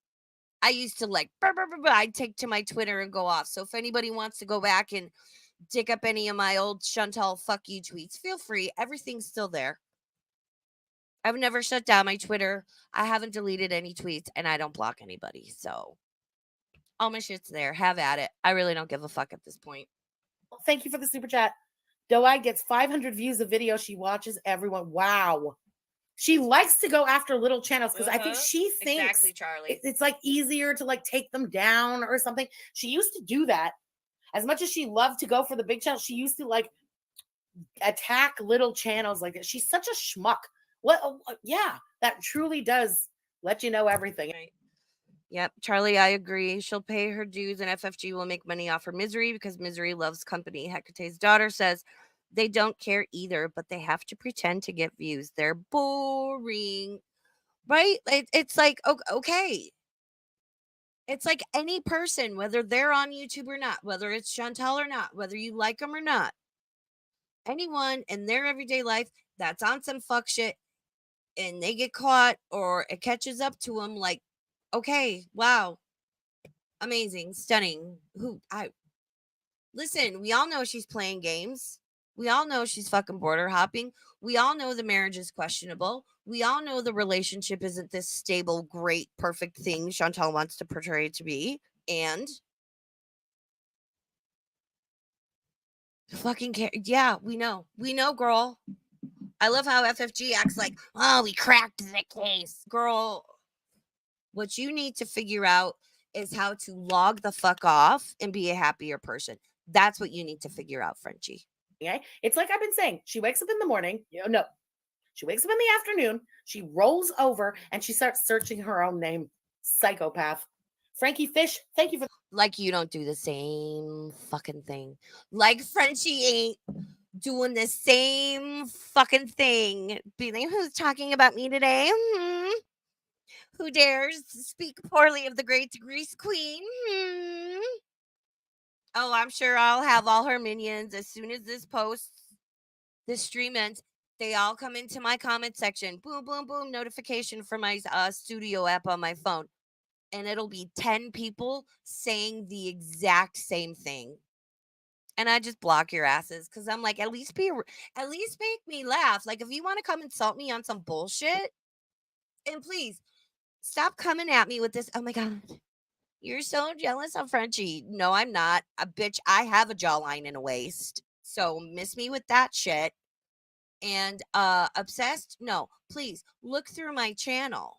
I used to like, I'd take to my Twitter and go off. So if anybody wants to go back and dig up any of my old Chantal fuck you tweets, feel free. Everything's still there. I've never shut down my Twitter. I haven't deleted any tweets and I don't block anybody. So all my shit's there. Have at it. I really don't give a fuck at this point. Thank you for the super chat. DEUX gets 500 views of video she watches everyone. Wow. She likes to go after little channels because I think she thinks exactly, Charlie. It's like easier to like take them down or something. She used to do that. As much as she loved to go for the big channel, she used to like attack little channels like that. She's such a schmuck. What? Yeah, that truly does let you know everything. Right. Yep, Charlie, I agree. She'll pay her dues and FFG will make money off her Misery because Misery loves company. Hecate's daughter says they don't care either, but they have to pretend to get views. They're boring, right? It's like, okay. It's like any person, whether they're on YouTube or not, whether it's Chantal or not, whether you like them or not, anyone in their everyday life that's on some fuck shit and they get caught or it catches up to them, like, okay, wow, amazing, stunning. Listen, we all know she's playing games. We all know she's fucking border hopping. We all know the marriage is questionable. We all know the relationship isn't this stable, great, perfect thing Chantal wants to portray it to be. And fucking care. Yeah, we know. We know, girl. I love how FFG acts like, oh, we cracked the case. Girl, what you need to figure out is how to log the fuck off and be a happier person. That's what you need to figure out, Frenchie. Okay? It's like I've been saying, she wakes up in the morning, no, she wakes up in the afternoon, she rolls over and she starts searching her own name. Psychopath. Frankie Fish, thank you for Like you don't do the same fucking thing. Like Frenchie ain't doing the same fucking thing. Be like, who's talking about me today? Hmm? Who dares speak poorly of the great Grease Queen? Hmm? Oh, I'm sure I'll have all her minions as soon as this stream ends. They all come into my comment section. Boom, boom, boom. Notification from my studio app on my phone. And it'll be 10 people saying the exact same thing. And I just block your asses because I'm like, at least make me laugh. Like, if you want to come insult me on some bullshit, and please stop coming at me with this. Oh my God, you're so jealous of Frenchie. No, I'm not. A bitch, I have a jawline and a waist. So miss me with that shit. And obsessed? No, please look through my channel.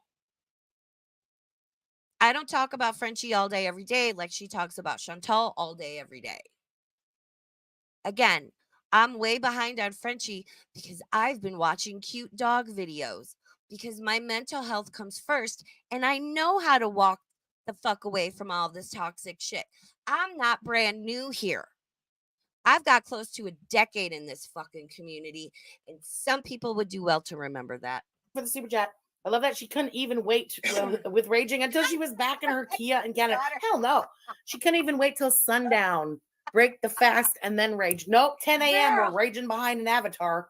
I don't talk about Frenchie all day, every day, like she talks about Chantal all day, every day. Again, I'm way behind on Frenchie because I've been watching cute dog videos because my mental health comes first and I know how to walk the fuck away from all this toxic shit. I'm not brand new here. I've got close to a decade in this fucking community, and some people would do well to remember that. the super chat. I love that she couldn't even wait with raging until she was back in her Kia in Canada. Hell no. She couldn't even wait till sundown, break the fast, and then rage. Nope, 10 a.m. We're raging behind an avatar.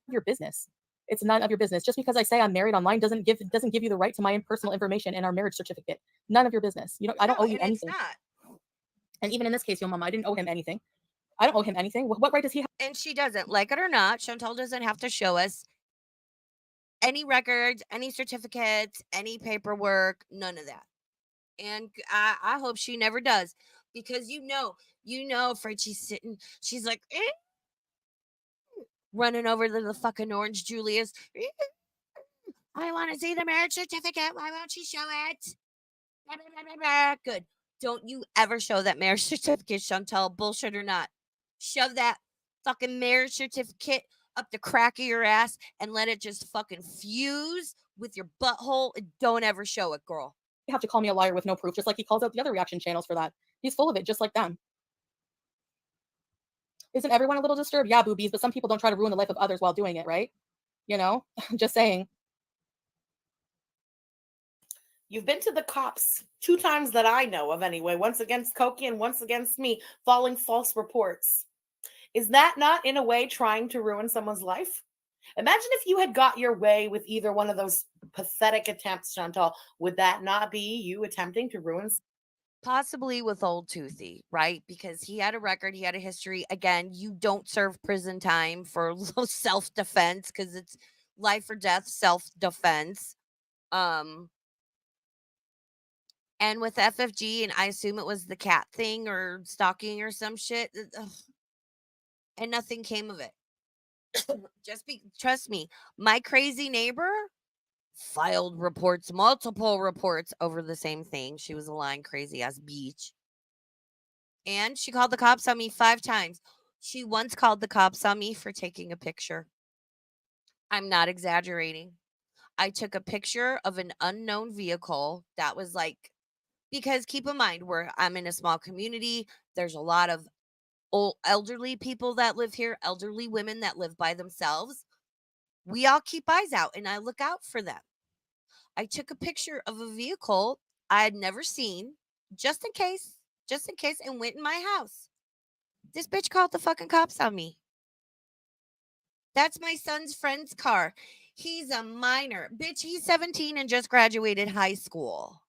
Your business. It's none of your business. Just because I say I'm married online doesn't give you the right to my personal information and our marriage certificate. None of your business. I don't owe you anything. And even in this case, your mama, I didn't owe him anything. I don't owe him anything. What right does he have? And she doesn't. Like it or not, Chantal doesn't have to show us any records, any certificates, any paperwork, none of that. And I hope she never does, because Frenchie's sitting, she's like running over to the fucking Orange Julius. I want to see the marriage certificate. Why won't she show it? Good. Don't you ever show that marriage certificate, Chantal, bullshit or not. Shove that fucking marriage certificate up the crack of your ass and let it just fucking fuse with your butthole and don't ever show it, girl. You have to call me a liar with no proof, just like he calls out the other reaction channels for that. He's full of it, just like them. Isn't everyone a little disturbed? Yeah, boobies, but some people don't try to ruin the life of others while doing it, right? Just saying. You've been to the cops 2 times that I know of anyway, once against Koki and once against me, following false reports. Is that not, in a way, trying to ruin someone's life? Imagine if you had got your way with either one of those pathetic attempts, Chantal. Would that not be you attempting to ruin? Possibly with old Toothy, right? Because he had a record, he had a history. Again, you don't serve prison time for self-defense because it's life or death self-defense. And with FFG, and I assume it was the cat thing or stalking or some shit, and nothing came of it. Trust me, my crazy neighbor filed multiple reports over the same thing. She was a lying crazy ass bitch. And she called the cops on me 5 times. She once called the cops on me for taking a picture. I'm not exaggerating. I took a picture of an unknown vehicle that was like, because keep in mind, I'm in a small community. There's a lot of old elderly people that live here, elderly women that live by themselves. We all keep eyes out and I look out for them. I took a picture of a vehicle I had never seen, just in case, and went in my house. This bitch called the fucking cops on me. That's my son's friend's car. He's a minor. Bitch, he's 17 and just graduated high school.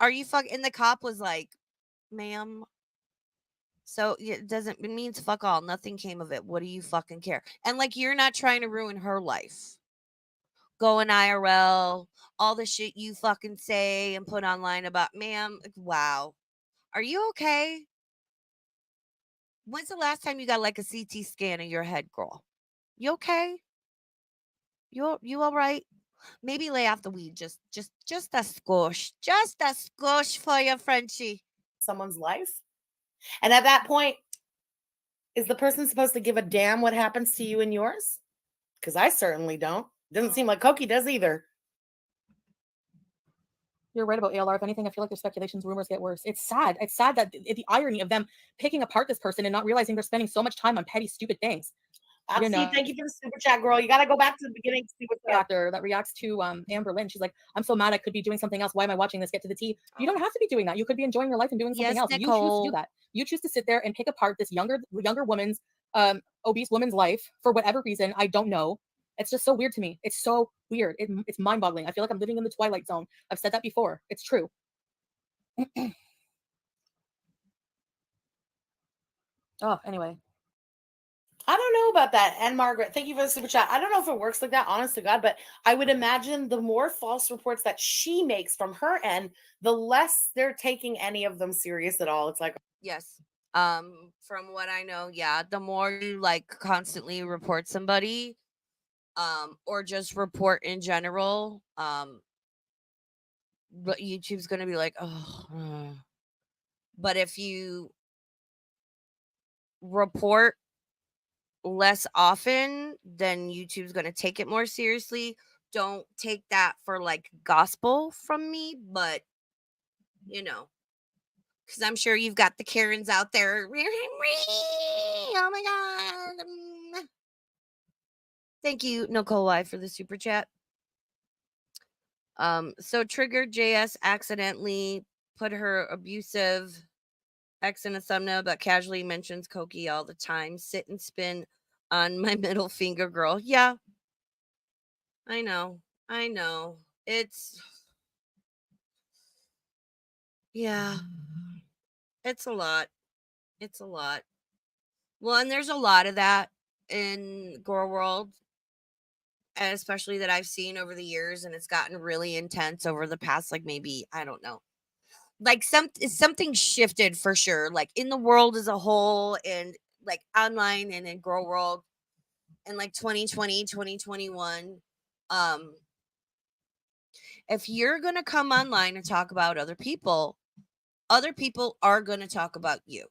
Are you fucking? And the cop was like, ma'am. So it means fuck all. Nothing came of it. What do you fucking care? And like, you're not trying to ruin her life. Going IRL, all the shit you fucking say and put online about, ma'am. Wow. Are you okay? When's the last time you got like a CT scan of your head, girl? You okay? You all right? Maybe lay off the weed. Just a squish. Just a squish for you, Frenchie. Someone's life. And at that point, Is the person supposed to give a damn what happens to you and yours? Because I certainly don't. Doesn't seem like Koki does either. You're right about ALR. If anything, I feel like the speculations, rumors get worse. It's sad. It's sad that the irony of them picking apart this person and not realizing they're spending so much time on petty, stupid things. You know, thank you for the super chat, girl. You got to go back to the beginning to see what's up. Actor that reacts to Amber Lynn. She's like, I'm so mad I could be doing something else. Why am I watching this? Get to the tea. You don't have to be doing that. You could be enjoying your life and doing something else. Nicole. You choose to do that. You choose to sit there and pick apart this younger woman's obese woman's life for whatever reason. I don't know. It's just so weird to me. It's so weird. It's mind-boggling. I feel like I'm living in the Twilight Zone. I've said that before. It's true. Oh, anyway. I don't know about that. And Margaret, thank you for the super chat. I don't know if it works like that, honest to God, but I would imagine the more false reports that she makes from her end, the less they're taking any of them serious at all. It's like, yes. From what I know, yeah, the more you like constantly report somebody, or just report in general, but YouTube's gonna be like, oh. But if you report less often, then YouTube's gonna take it more seriously. Don't take that for like gospel from me, but you know, because I'm sure you've got the Karens out there. Oh my god! Thank you, Nicole Y, for the super chat. So Triggered JS accidentally put her abusive ex in a thumbnail, but casually mentions Koki all the time. Sit and spin on my middle finger, girl. Yeah, I know. It's yeah, it's a lot. Well, and there's a lot of that in Gore World, and especially that I've seen over the years, and it's gotten really intense over the past, like, maybe, I don't know. Like something shifted for sure, like in the world as a whole, and like online and in Girl World, in like 2020, 2021. If you're gonna come online and talk about other people are gonna talk about you.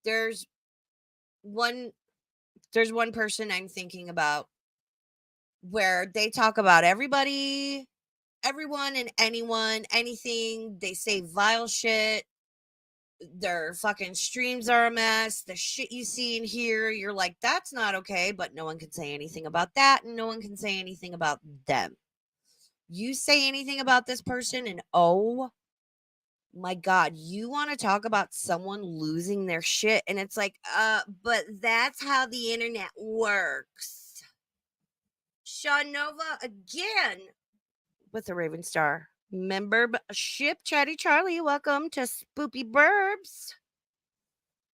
There's one person I'm thinking about where they talk about everybody, everyone and anyone, anything. They say vile shit. Their fucking streams are a mess. The shit you see and hear, you're like, that's not okay, but no one can say anything about that, and no one can say anything about them. You say anything about this person, and oh my god, you want to talk about someone losing their shit, and it's like, but that's how the internet works. Sean Nova again with a Raven Star membership. Chatty Charlie, welcome to Spoopy Burbs.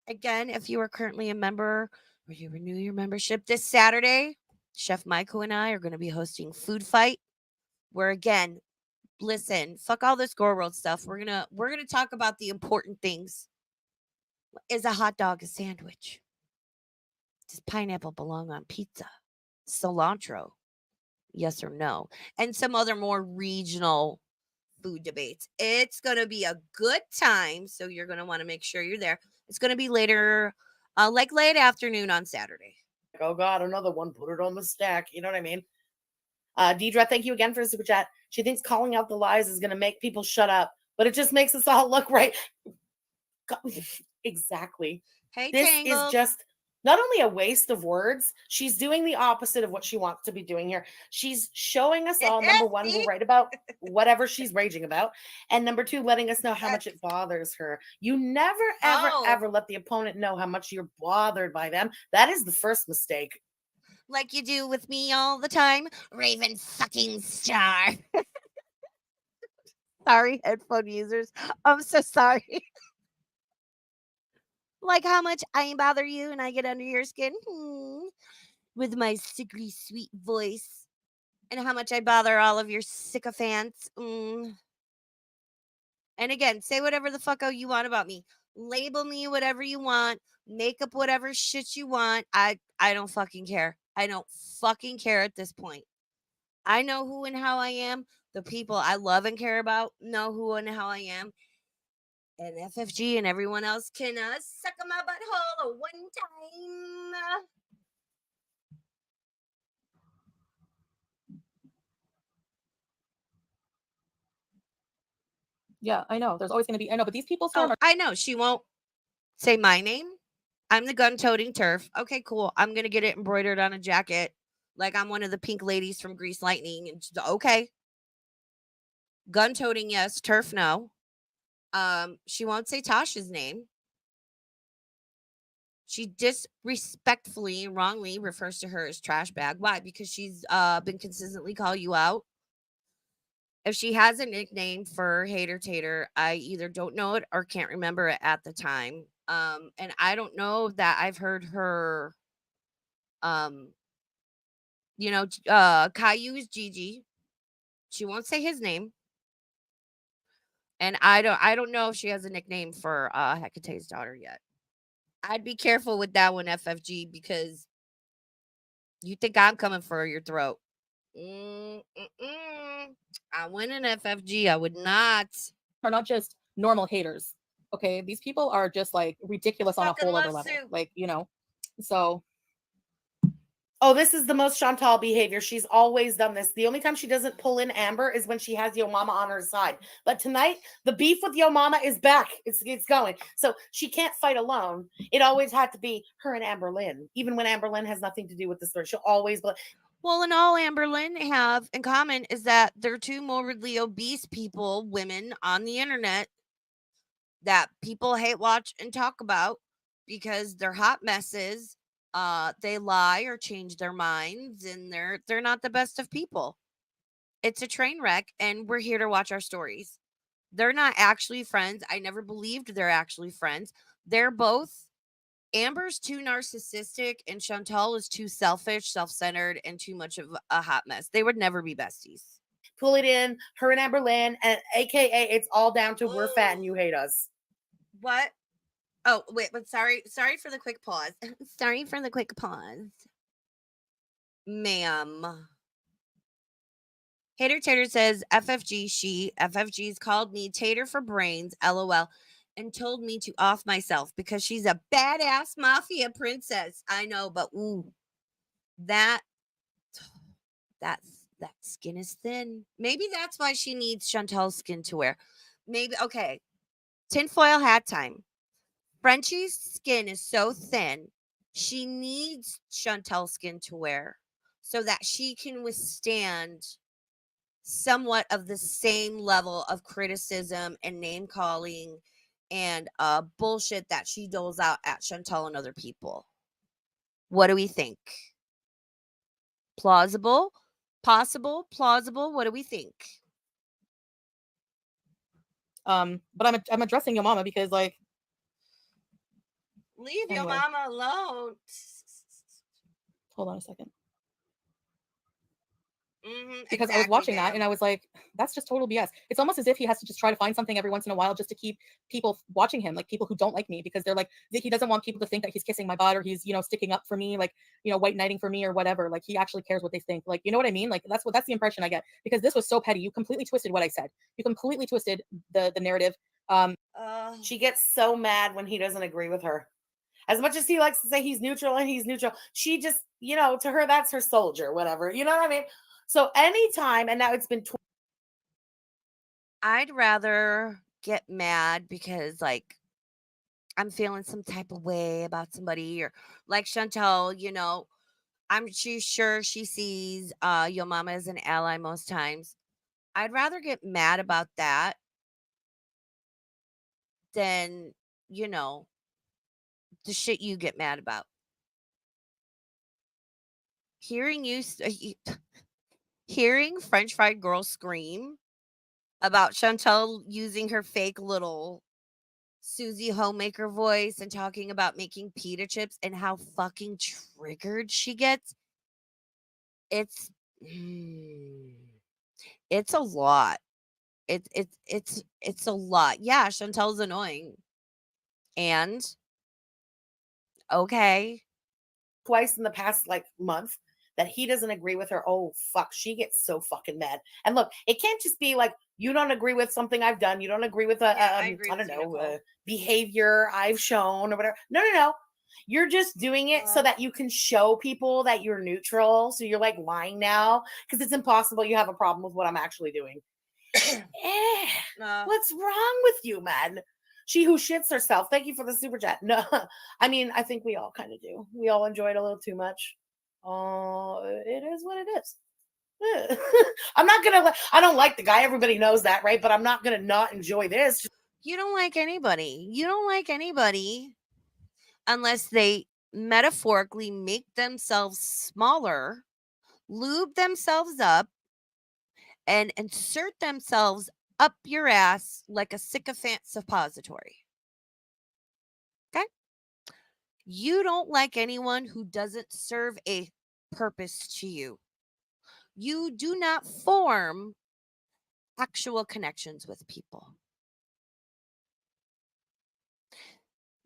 Again, if you are currently a member or you renew your membership this Saturday, Chef Michael and I are going to be hosting Food Fight, where again, listen, fuck all this Gore World stuff. We're gonna talk about the important things. Is a hot dog a sandwich? Does pineapple belong on pizza? Cilantro? Yes or no? And some other more regional food debates. It's gonna be a good time, so you're gonna want to make sure you're there. It's gonna be later, like late afternoon on Saturday. oh god, another one, put it on the stack. You know what I mean? Deidre, thank you again for the super chat. She thinks calling out the lies is going to make people shut up, but it just makes us all look right. Exactly. Hey, this Tangled. is just not only a waste of words, she's doing the opposite of what she wants to be doing here. She's showing us all, number one, we'll write about whatever she's raging about, and number two, letting us know how much it bothers her. You never, ever let the opponent know how much you're bothered by them. That is the first mistake. Like you do with me all the time, Raven fucking Star. Sorry, headphone users. I'm so sorry. Like how much I bother you and I get under your skin with my sickly sweet voice, and how much I bother all of your sycophants. And again, say whatever the fuck you want about me. Label me whatever you want. Make up whatever shit you want. I don't fucking care. I don't fucking care at this point. I know who and how I am. The people I love and care about know who and how I am. And FFG and everyone else can suck on my butthole one time. Yeah, I know. There's always going to be. I know, but these people still I know she won't say my name. I'm the gun-toting turf. Okay, cool. I'm gonna get it embroidered on a jacket, like I'm one of the pink ladies from Grease Lightning. And okay, gun-toting yes, turf no. She won't say Tasha's name. She disrespectfully and wrongly refers to her as trash bag. Why? Because she's been consistently call you out. If she has a nickname for Hater Tater, I either don't know it or can't remember it at the time. And I don't know that I've heard her Caillou is Gigi. She won't say his name. And I don't know if she has a nickname for Hecate's daughter yet. I'd be careful with that one, FFG, because you think I'm coming for your throat. I win an FFG. I would not. are not just normal haters. Okay, these people are just like ridiculous on a Fucking whole other love level. soup. Like, you know, so Oh, this is the most Chantal behavior. She's always done this. The only time she doesn't pull in Amber is when she has Yo Mama on her side. But tonight, the beef with Yo Mama is back. It's going. So she can't fight alone. It always had to be her and Amber Lynn, even when Amber Lynn has nothing to do with the story. She'll always. Well, and all Amber Lynn have in common is that they're two morbidly obese people, women on the internet that people hate, watch, and talk about because they're hot messes. They lie or change their minds, and they're not the best of people. It's a train wreck, and we're here to watch our stories. They're not actually friends. I never believed they're actually friends. They're both Amber's too narcissistic, and Chantal is too selfish, self-centered, and too much of a hot mess. They would never be besties. Pull it in, her and Amber Lynn, and AKA it's all down to we're fat and you hate us. What? Oh, wait, but sorry for the quick pause. Sorry for the quick pause. Ma'am. Hater Tater says, FFG's called me Tater for brains, LOL, and told me to off myself because she's a badass mafia princess. I know, but ooh, that skin is thin. Maybe that's why she needs Chantal's skin to wear. Maybe, okay, tinfoil hat time. Frenchie's skin is so thin, she needs Chantel's skin to wear so that she can withstand somewhat of the same level of criticism and name calling and bullshit that she doles out at Chantal and other people. What do we think? Plausible? Possible? Plausible? What do we think? but I'm addressing Yo Mama because like Leave Anyway. your mama alone. hold on a second. Mhm, Because I was exactly, watching that ma'am. and I was like, that's just total BS. It's almost as if he has to just try to find something every once in a while just to keep people watching him, like people who don't like me, because they're like, he doesn't want people to think that he's kissing my butt or he's, you know, sticking up for me, like, you know, white knighting for me or whatever. Like he actually cares what they think. Like, you know what I mean? Like that's the impression I get, because this was so petty. You completely twisted what I said. You completely twisted the narrative. She gets so mad when he doesn't agree with her. As much as he likes to say he's neutral, she just, you know, to her, that's her soldier, whatever. You know what I mean? So anytime, and now it's been I'd rather get mad because, like, I'm feeling some type of way about somebody, or like Chantal, you know, she's sure she sees your mama as an ally most times. I'd rather get mad about that than, you know, the shit you get mad about. Hearing hearing French fried girl scream about Chantal using her fake little Susie homemaker voice and talking about making pita chips and how fucking triggered she gets. It's it's a lot. It's a lot. Yeah, Chantel's annoying. And okay. twice in the past like month that he doesn't agree with her, oh fuck, she gets so fucking mad. And look, it can't just be like, you don't agree with something I've done, you don't agree with I don't know, behavior I've shown or whatever. No. You're just doing it so that you can show people that you're neutral. So you're like lying now because it's impossible you have a problem with what I'm actually doing. What's wrong with you, man? She who shits herself. Thank you for the super chat. No, I mean, I think we all kind of do. We all enjoy it a little too much. It is what it is. I'm not gonna. I don't like the guy. Everybody knows that, right? But I'm not gonna not enjoy this. You don't like anybody. You don't like anybody unless they metaphorically make themselves smaller, lube themselves up, and insert themselves up your ass like a sycophant suppository. Okay? You don't like anyone who doesn't serve a purpose to you. You do not form actual connections with people.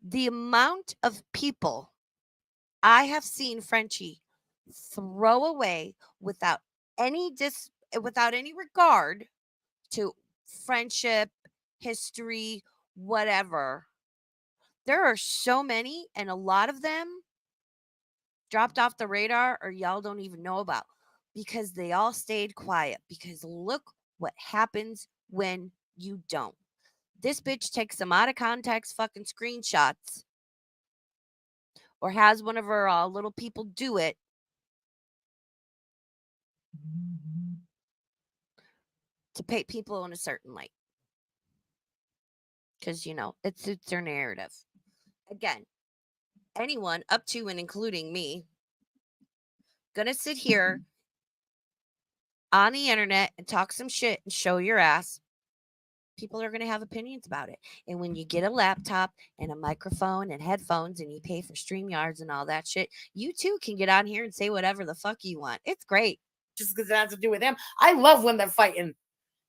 The amount of people I have seen Frenchie throw away without any regard to friendship, history, whatever. There are so many, and a lot of them dropped off the radar or y'all don't even know about because they all stayed quiet. Because look what happens when you don't. This bitch takes some out of context fucking screenshots or has one of her little people do it to paint people in a certain light. Because, it suits their narrative. Again, anyone up to and including me gonna sit here on the internet and talk some shit and show your ass. People are going to have opinions about it. And when you get a laptop and a microphone and headphones and you pay for StreamYards and all that shit, you too can get on here and say whatever the fuck you want. It's great. Just because it has to do with them. I love when they're fighting.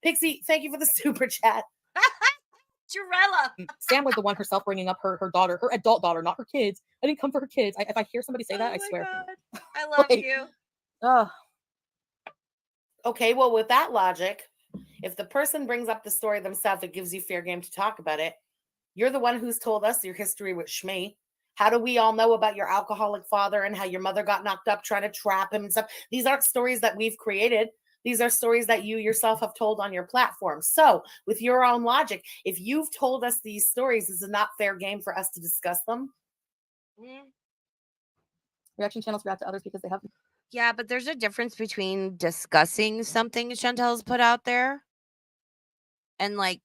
Pixie, thank you for the super chat. Jarella. Sam was the one herself bringing up her daughter, her adult daughter, not her kids. I didn't come for her kids. If I hear somebody say that, I swear. God. I love you. Okay, well, with that logic, if the person brings up the story themselves, it gives you fair game to talk about it. You're the one who's told us your history with Shmee. How do we all know about your alcoholic father and how your mother got knocked up trying to trap him and stuff? These aren't stories that we've created. These are stories that you yourself have told on your platform. So with your own logic, if you've told us these stories, is it not fair game for us to discuss them? Reaction channels react to others because they have. Yeah, but there's a difference between discussing something Chantel's put out there and like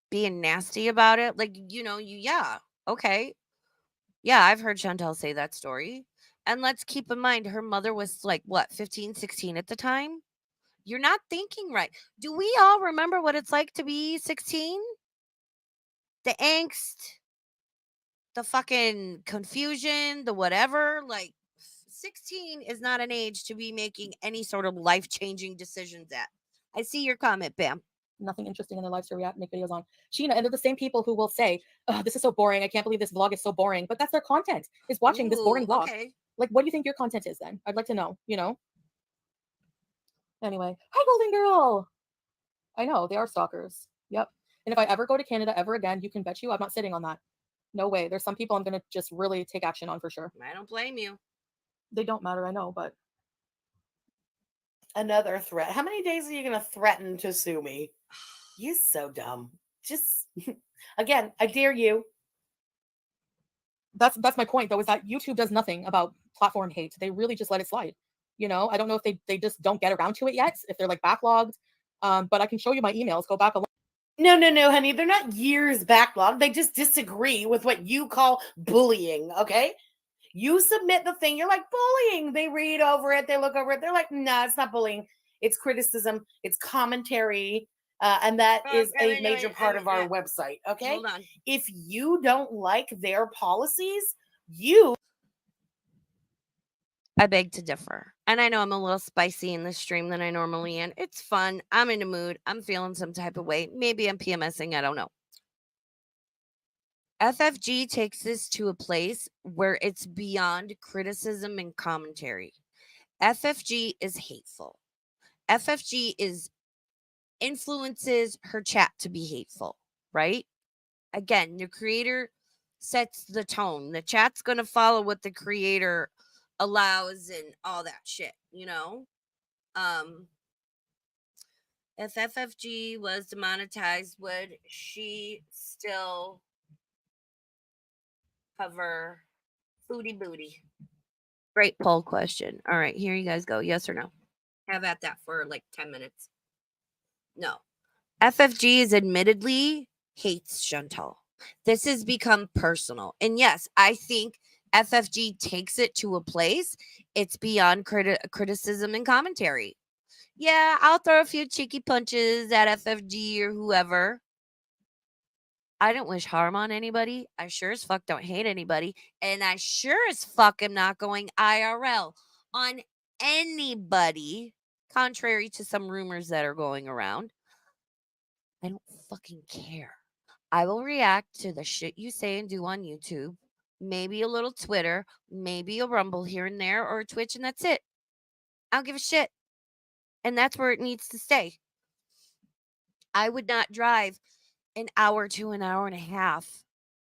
being nasty about it. Like, okay. Yeah, I've heard Chantel say that story. And let's keep in mind, her mother was like, what, 15, 16 at the time? You're not thinking right. Do we all remember what it's like to be 16? The angst, the fucking confusion, the whatever. Like, 16 is not an age to be making any sort of life-changing decisions at. I see your comment, Bam. Nothing interesting in their lives to make videos on. Sheena, and they're the same people who will say, oh, this is so boring. I can't believe this vlog is so boring. But that's their content, is watching this boring vlog. Okay. Like, what do you think your content is then? I'd like to know, Anyway, hi, Golden Girl. I know, they are stalkers. Yep. And if I ever go to Canada ever again, you can bet you I'm not sitting on that. No way. There's some people I'm going to just really take action on for sure. I don't blame you. They don't matter, I know, but. Another threat. How many days are you going to threaten to sue me? You're so dumb. Just, again, I dare you. That's my point, though, is that YouTube does nothing about platform hate. They really just let it slide. I don't know if they just don't get around to it yet, if they're like backlogged. But I can show you my emails. Go back a No, honey. They're not years backlogged. They just disagree with what you call bullying, okay? You submit the thing. You're like, bullying. They read over it. They look over it. They're like, no, it's not bullying. It's criticism. It's commentary. And that is a major part of our website, okay? Hold on. If you don't like their policies, I beg to differ. And I know I'm a little spicy in this stream than I normally am. It's fun. I'm in a mood. I'm feeling some type of way. Maybe I'm PMSing. I don't know. FFG takes this to a place where it's beyond criticism and commentary. FFG is hateful. FFG influences her chat to be hateful, right? Again, the creator sets the tone. The chat's going to follow what the creator allows and all that shit, you know? If FFG was demonetized, would she still cover Foodie Booty? Great poll question. All right, here you guys go. Yes or no? Have at that for like 10 minutes. No. FFG is admittedly hates Chantal. This has become personal. And yes, I think FFG takes it to a place it's beyond criticism and commentary. Yeah, I'll throw a few cheeky punches at FFG or whoever. I don't wish harm on anybody. I sure as fuck don't hate anybody. And I sure as fuck am not going IRL on anybody, contrary to some rumors that are going around. I don't fucking care. I will react to the shit you say and do on YouTube, maybe a little Twitter, maybe a Rumble here and there, or a Twitch, and that's it. I don't give a shit. And that's where it needs to stay. I would not drive an hour to an hour and a half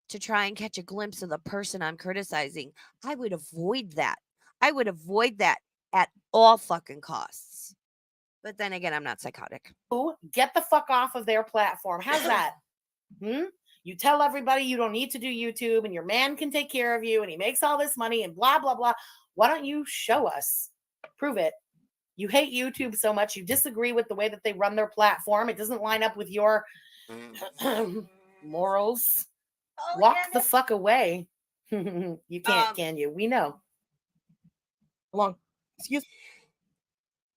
to try and catch a glimpse of the person I'm criticizing. I would avoid that. I would avoid that at all fucking costs. But then again, I'm not psychotic. Get the fuck off of their platform. How's that? You tell everybody you don't need to do YouTube and your man can take care of you and he makes all this money and blah, blah, blah. Why don't you show us? Prove it. You hate YouTube so much. You disagree with the way that they run their platform. It doesn't line up with your morals. Walk the fuck away. You can't, can you? We know. Excuse.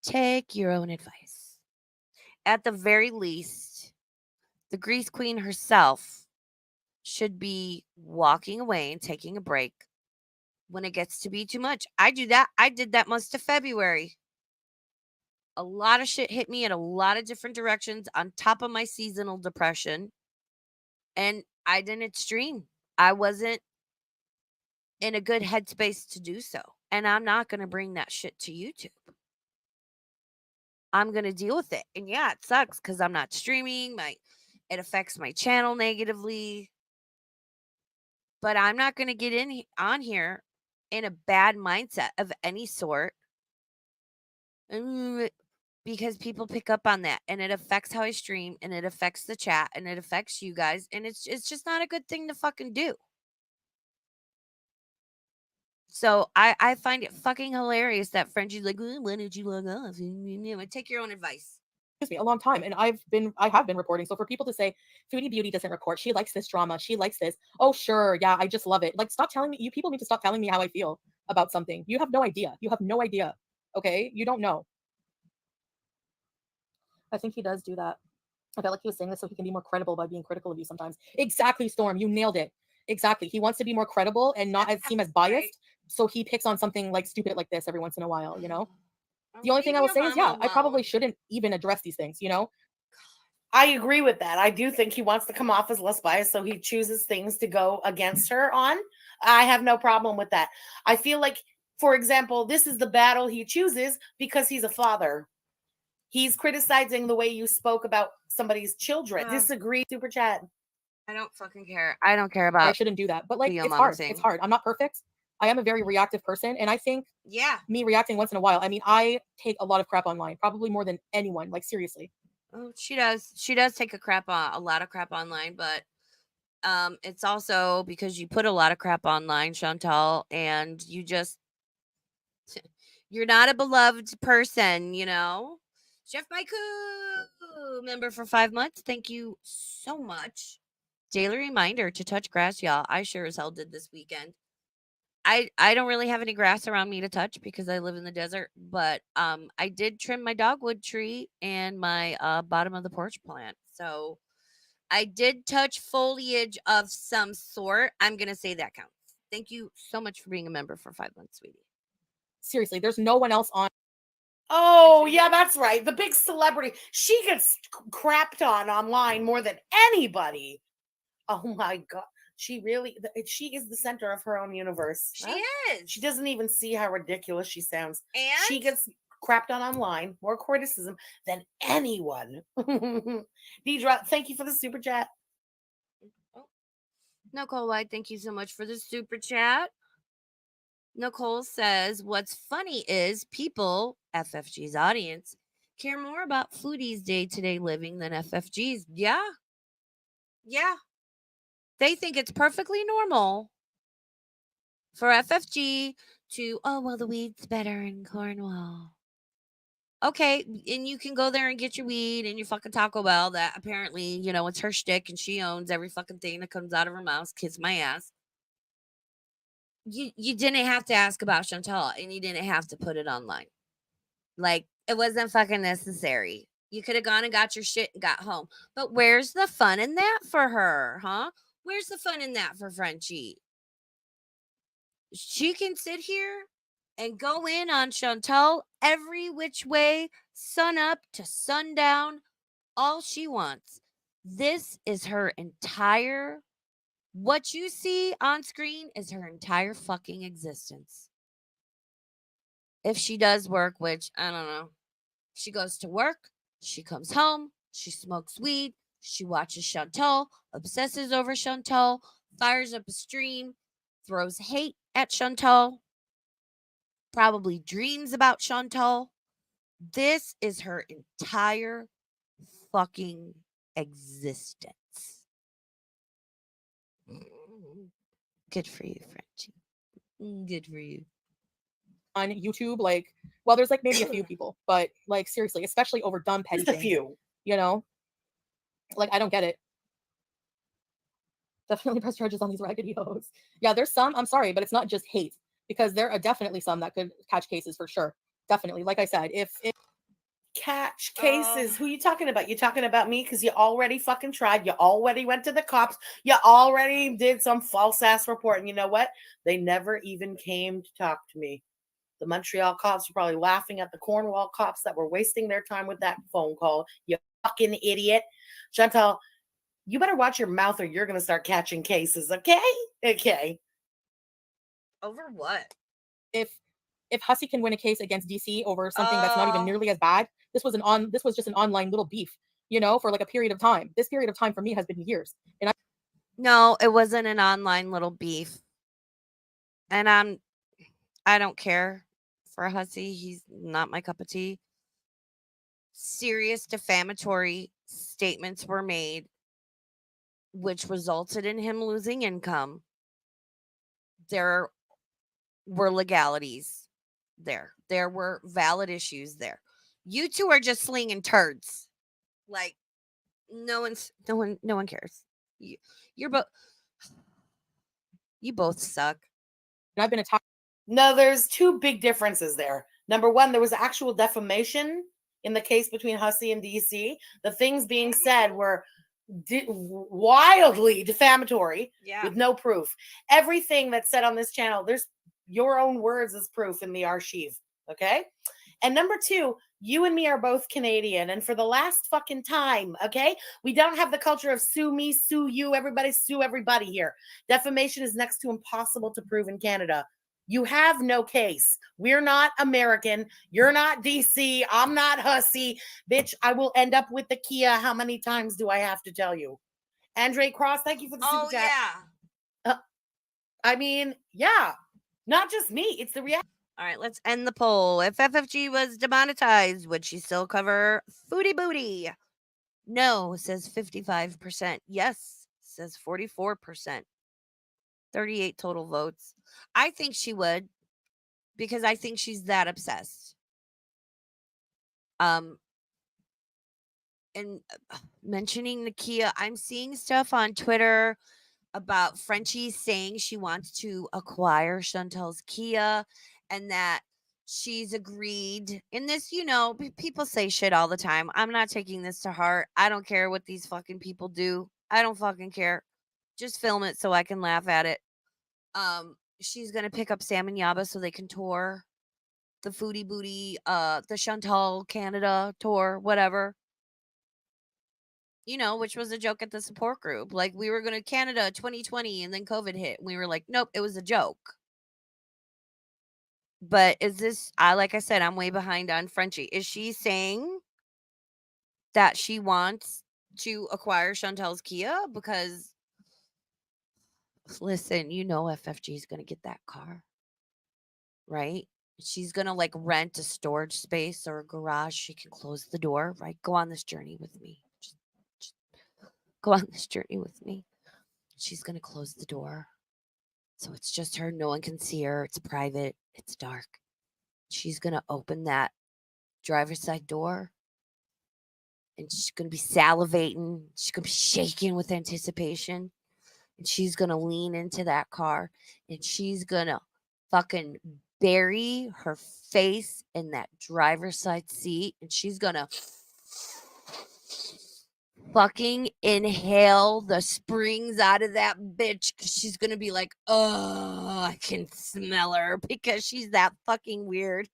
Take your own advice. At the very least, the Grease Queen herself should be walking away and taking a break when it gets to be too much. I do that. I did that most of February. A lot of shit hit me in a lot of different directions on top of my seasonal depression. And I didn't stream. I wasn't in a good headspace to do so. And I'm not going to bring that shit to YouTube. I'm going to deal with it. And yeah, it sucks because I'm not streaming. It affects my channel negatively. But I'm not going to get on here in a bad mindset of any sort. Because people pick up on that and it affects how I stream and it affects the chat and it affects you guys. And it's just not a good thing to fucking do. So I find it fucking hilarious that Frenchie's like, why don't you log off? Take your own advice. Excuse me, a long time. And I have been reporting. So for people to say Foodie Beauty doesn't report, she likes this drama, she likes this. Oh, sure. Yeah, I just love it. Like, stop telling me. You people need to stop telling me how I feel about something. You have no idea. You have no idea. Okay? You don't know. I think he does do that. I felt like he was saying this so he can be more credible by being critical of you sometimes. Exactly, Storm. You nailed it. Exactly. He wants to be more credible and not seem as biased. Right. So he picks on something like stupid like this every once in a while, you know? The only thing I will say is, yeah, I probably shouldn't even address these things, you know? I agree with that. I do think he wants to come off as less biased, so he chooses things to go against her on. I have no problem with that. I feel like, for example, this is the battle he chooses because he's a father. He's criticizing the way you spoke about somebody's children. Disagree, super chat. I don't fucking care. I don't care about. I shouldn't do that. But like, it's hard. It's hard. I'm not perfect. I am a very reactive person. And I think me reacting once in a while, I mean, I take a lot of crap online, probably more than anyone. Like, seriously. Oh, she does. She does take a lot of crap online, but it's also because you put a lot of crap online, Chantal, and you're not a beloved person, you know? Chef Maiku, member for 5 months. Thank you so much. Daily reminder to touch grass, y'all. I sure as hell did this weekend. I don't really have any grass around me to touch because I live in the desert, but I did trim my dogwood tree and my bottom of the porch plant. So I did touch foliage of some sort. I'm going to say that counts. Thank you so much for being a member for 5 months, sweetie. Seriously, there's no one else on. Oh, yeah, that's right. The big celebrity. She gets crapped on online more than anybody. Oh, my God. She really, she is the center of her own universe. She is. She doesn't even see how ridiculous she sounds. And she gets crapped on online, more criticism than anyone. Deidre, thank you for the super chat. Nicole White, thank you so much for the super chat. Nicole says, what's funny is people, FFG's audience, care more about foodies' day-to-day living than FFG's. Yeah. Yeah. They think it's perfectly normal for FFG to, oh, well, the weed's better in Cornwall. Okay, and you can go there and get your weed and your fucking Taco Bell that apparently, it's her shtick and she owns every fucking thing that comes out of her mouth. Kiss my ass. You didn't have to ask about Chantal and you didn't have to put it online. Like, it wasn't fucking necessary. You could have gone and got your shit and got home. But where's the fun in that for her, huh? Where's the fun in that for Frenchie? She can sit here and go in on Chantal every which way, sun up to sundown, all she wants. This is her entire, what you see on screen is her entire fucking existence. If she does work, which I don't know, she goes to work, she comes home, she smokes weed, she watches Chantal, obsesses over Chantal, fires up a stream, throws hate at Chantal, probably dreams about Chantal. This is her entire fucking existence. Good for you, Frenchie. Good for you. On YouTube, like, well, there's like maybe a few people, but like seriously, especially over dumb petty Just a things, few. Like, I don't get it. Definitely press charges on these raggedy hoes. Yeah, there's some, I'm sorry, but it's not just hate, because there are definitely some that could catch cases for sure. Definitely. Like I said, if catch cases. Who you talking about? You talking about me? Because you already fucking tried. You already went to the cops. You already did some false ass report. And you know what? They never even came to talk to me. The Montreal cops were probably laughing at the Cornwall cops that were wasting their time with that phone call. You fucking idiot. Chantal, you better watch your mouth or you're going to start catching cases, okay? Okay. Over what? If Hussey can win a case against DC over something that's not even nearly as bad, this was just an online little beef, for like a period of time. This period of time for me has been years. And no, it wasn't an online little beef. And I don't care for Hussey. He's not my cup of tea. Serious defamatory statements were made, which resulted in him losing income. There were legalities there. There were valid issues there. You two are just slinging turds. Like, no one cares. You both suck. I've been attacked. No, there's two big differences there. Number one, there was actual defamation in the case between Hussey and DC. The things being said were wildly defamatory with no proof. Everything that's said on this channel, there's your own words as proof in the archive. Okay. And number two, you and me are both Canadian. And for the last fucking time, okay, we don't have the culture of sue me, sue you, everybody sue everybody here. Defamation is next to impossible to prove in Canada. You have no case. We're not American. You're not DC. I'm not Hussey. Bitch, I will end up with the Kia. How many times do I have to tell you? Andre Cross, thank you for the super chat. Yeah. I mean, yeah. Not just me. It's the reality. All right, let's end the poll. If FFG was demonetized, would she still cover Foodie Booty? No, says 55%. Yes, says 44%. 38 total votes. I think she would, because I think she's that obsessed. And mentioning Nakia, I'm seeing stuff on Twitter about Frenchie saying she wants to acquire Chantal's Kia and that she's agreed. In this, people say shit all the time. I'm not taking this to heart. I don't care what these fucking people do. I don't fucking care. Just film it so I can laugh at it. She's gonna pick up Sam and Yaba so they can tour the Foodie Booty, the Chantal Canada tour, whatever. you know, which was a joke at the support group. Like, we were going to Canada 2020 and then COVID hit. And we were like, nope, it was a joke. But is this, like I said, I'm way behind on Frenchie. Is she saying that she wants to acquire Chantel's Kia? Because, listen, you know, FFG is going to get that car, right? She's going to like rent a storage space or a garage. She can close the door, right? Go on this journey with me. Just go on this journey with me. She's going to close the door. So it's just her. No one can see her. It's private. It's dark. She's going to open that driver's side door and she's going to be salivating. She's going to be shaking with anticipation. And she's going to lean into that car and she's going to fucking bury her face in that driver's side seat and she's going to fucking inhale the springs out of that bitch because she's going to be like, oh, I can smell her because she's that fucking weird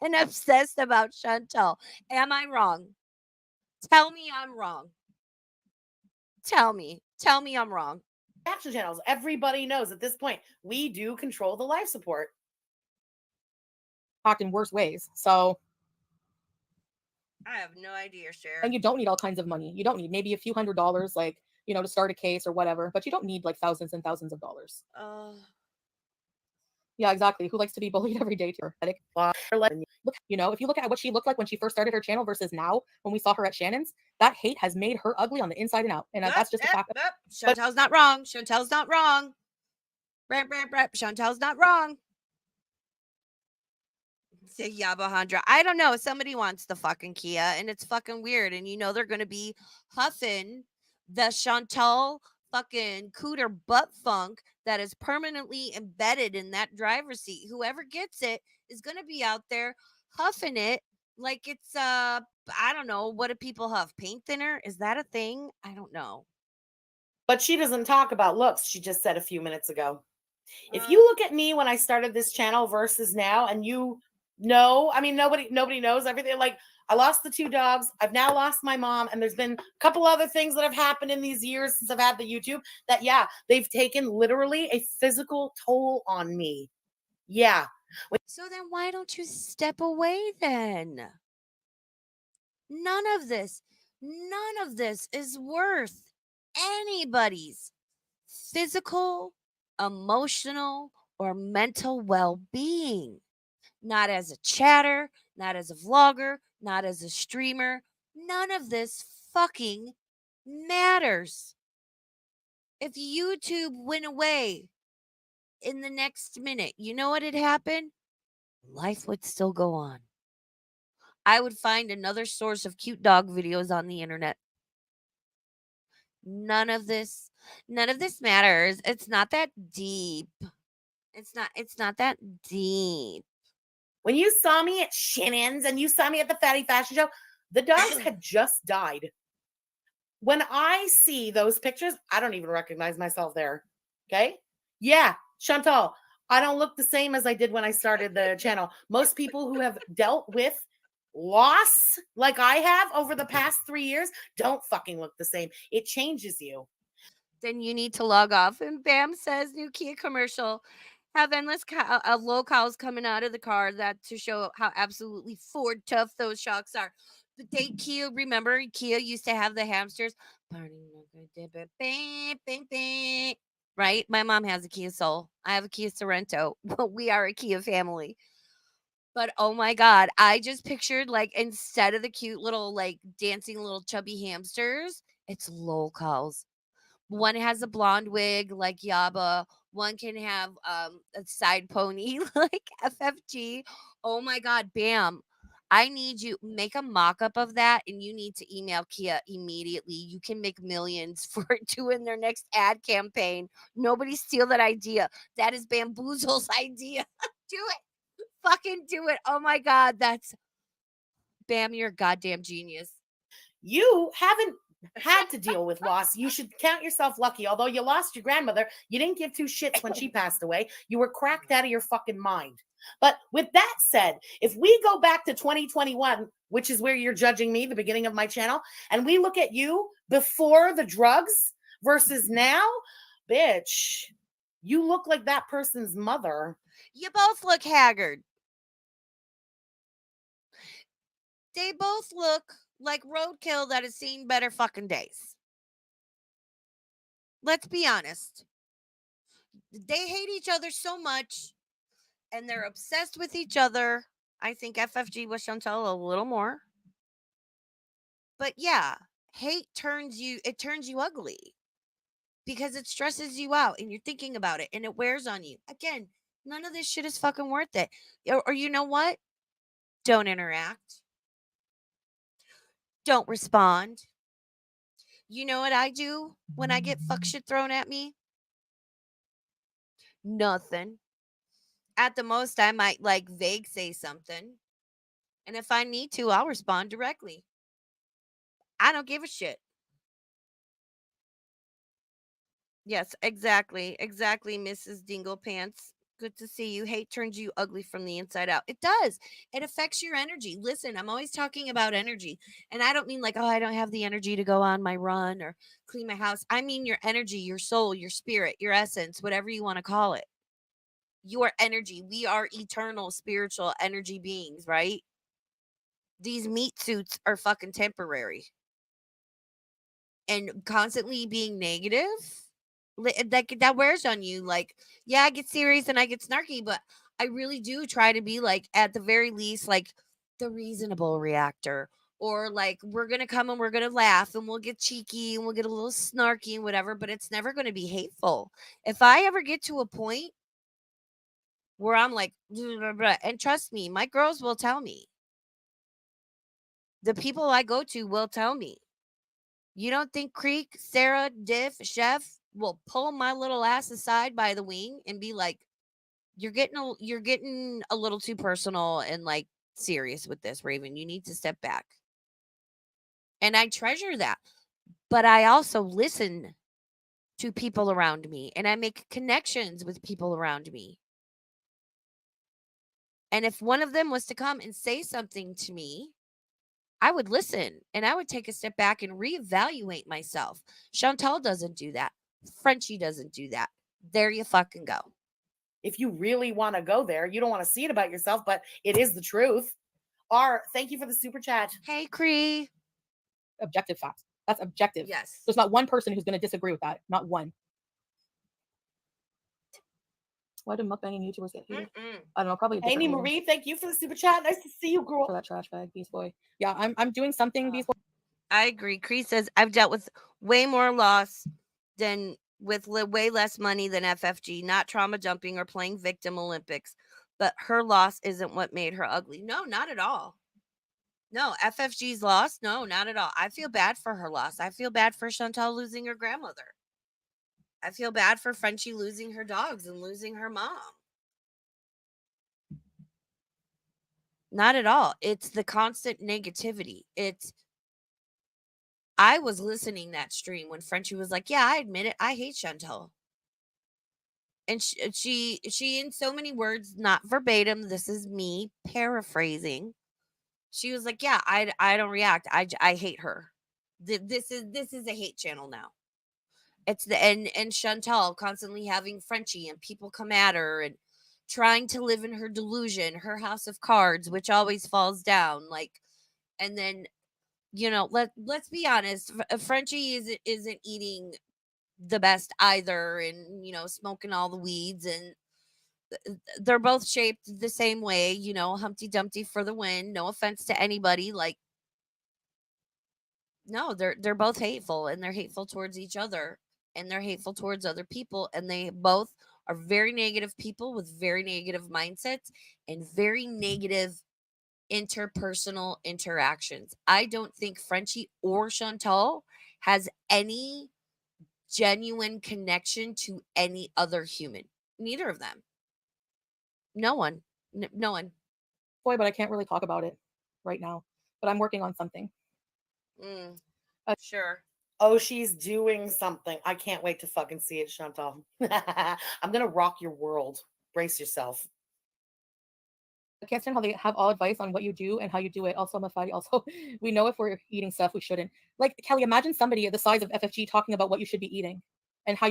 and obsessed about Chantel. Am I wrong? Tell me I'm wrong. Tell me I'm wrong. Action channels. Everybody knows at this point, we do control the life support. Talked in worse ways. So I have no idea, Sharon. and you don't need all kinds of money. You don't need maybe a few $100s, like, you know, to start a case or whatever, but you don't need like thousands and thousands of dollars. Yeah, exactly. Who likes to be bullied every day? Look, you know, if you look at what she looked like when she first started her channel versus now when we saw her at Shannon's, that hate has made her ugly on the inside and out. And that's just a fact. Chantel's not wrong. Chantel's not wrong. Chantel's not wrong. Say Yabahandra. I don't know. Somebody wants the fucking Kia and it's fucking weird. And you know they're going to be huffing the Chantel fucking cooter butt funk that is permanently embedded in that driver's seat. Whoever gets it is going to be out there huffing it like it's I don't know, what do people huff? Paint thinner? Is that a thing? I don't know. But she doesn't talk about looks. She just said a few minutes ago. If you look at me when I started this channel versus now, and you know, I mean, nobody knows everything. Like, I lost the 2 dogs. I've now lost my mom. And there's been a couple other things that have happened in these years since I've had the YouTube that, yeah, they've taken literally a physical toll on me. Yeah. So then why don't you step away then? None of this is worth anybody's physical, emotional, or mental well-being. Not as a chatter, not as a vlogger, not as a streamer. None of this fucking matters. If YouTube went away in the next minute, you know what had happened? Life would still go on. I would find another source of cute dog videos on the internet. None of this matters. It's not that deep. It's not that deep. When you saw me at Shannon's and you saw me at the Fatty Fashion Show, the dogs had just died. When I see those pictures, I don't even recognize myself there. Okay? Yeah, Chantal, I don't look the same as I did when I started the channel. Most people who have dealt with loss like I have over the past 3 years don't fucking look the same. It changes you. Then you need to log off. And Bam says, new Kia commercial. Have endless low cows coming out of the car that to show how absolutely Ford tough those shocks are. But Kia, remember Kia used to have the hamsters. Right? My mom has a Kia Soul. I have a Kia Sorento. We are a Kia family. But oh my God, I just pictured like instead of the cute little like dancing little chubby hamsters, it's low cows. One has a blonde wig like Yaba. One can have a side pony like FFG. Oh my God, Bam. I need you make a mock-up of that and you need to email Kia immediately. You can make millions for doing their next ad campaign. Nobody steal that idea. That is Bamboozle's idea. Do it. Fucking do it. Oh my God, that's Bam, you're a goddamn genius. You haven't had to deal with loss. You should count yourself lucky. Although you lost your grandmother, you didn't give 2 shits when she passed away. You were cracked out of your fucking mind. But with that said, if we go back to 2021, which is where you're judging me, the beginning of my channel, and we look at you before the drugs versus now, bitch, you look like that person's mother. You both look haggard. They both look like roadkill that has seen better fucking days. Let's be honest. They hate each other so much and they're obsessed with each other. I think FFG with Chantel a little more. But yeah, hate turns you ugly because it stresses you out and you're thinking about it and it wears on you. Again, none of this shit is fucking worth it. Or you know what? Don't interact. Don't respond. You know what I do when I get fuck shit thrown at me? Nothing. At the most, I might like vague say something. And if I need to, I'll respond directly. I don't give a shit. Yes, exactly. Exactly, Mrs. Dingle Pants. Good to see you. Hate turns you ugly from the inside out. It does. It affects your energy. Listen, I'm always talking about energy. And I don't mean like, oh, I don't have the energy to go on my run or clean my house. I mean your energy, your soul, your spirit, your essence, whatever you want to call it. Your energy. We are eternal spiritual energy beings, right? These meat suits are fucking temporary. And constantly being negative, that wears on you. Like, yeah, I get serious and I get snarky, but I really do try to be like, at the very least, like the reasonable reactor. Or like, we're gonna come and we're gonna laugh and we'll get cheeky and we'll get a little snarky and whatever, but it's never gonna be hateful. If I ever get to a point where I'm like, blah, blah, blah, and trust me, my girls will tell me. The people I go to will tell me. You don't think Creek, Sarah, Diff, Chef will pull my little ass aside by the wing and be like, you're getting a little too personal and like serious with this, Raven. You need to step back. And I treasure that. But I also listen to people around me and I make connections with people around me. And if one of them was to come and say something to me, I would listen and I would take a step back and reevaluate myself. Chantal doesn't do that. Frenchie doesn't do that. There you fucking go. If you really want to go there, you don't want to see it about yourself, but it is the truth. R, thank you for the super chat. Hey, Cree. Objective facts. That's objective. Yes. There's not one person who's going to disagree with that. Not one. Why do mukbanging YouTubers get hated? I don't know. Probably. Amy Marie, thank you for the super chat. Nice to see you, girl. For that trash bag, Beast Boy. Yeah, I'm doing something, Beast Boy. I agree. Cree says I've dealt with way more loss than with way less money than FFG. Not trauma dumping or playing victim Olympics, but her loss isn't what made her ugly. No, not at all. No, FFG's loss. No, not at all. I feel bad for her loss. I feel bad for Chantal losing her grandmother. I feel bad for Frenchie losing her dogs and losing her mom. Not at all. It's the constant negativity. I was listening that stream when Frenchie was like, yeah, I admit it. I hate Chantal. And she in so many words, not verbatim, this is me paraphrasing. She was like, yeah, I don't react. I hate her. This is a hate channel now. It's and Chantal constantly having Frenchie and people come at her and trying to live in her delusion, her house of cards, which always falls down. Like, and then, you know, let's be honest, Frenchie isn't eating the best either, and you know, smoking all the weeds, and they're both shaped the same way, you know, Humpty Dumpty for the win. No offense to anybody, like, no, they're both hateful, and they're hateful towards each other, and they're hateful towards other people, and they both are very negative people with very negative mindsets and very negative interpersonal interactions. I don't think Frenchie or Chantal has any genuine connection to any other human. Neither of them. No one. No one. Boy, but I can't really talk about it right now. But I'm working on something. Sure. Oh, she's doing something. I can't wait to fucking see it, Chantal. I'm going to rock your world. Brace yourself. I can't stand how they have all advice on what you do and how you do it. Also, I'm a fatty. Also, we know if we're eating stuff we shouldn't. Like, Kelly, imagine somebody the size of FFG talking about what you should be eating and how.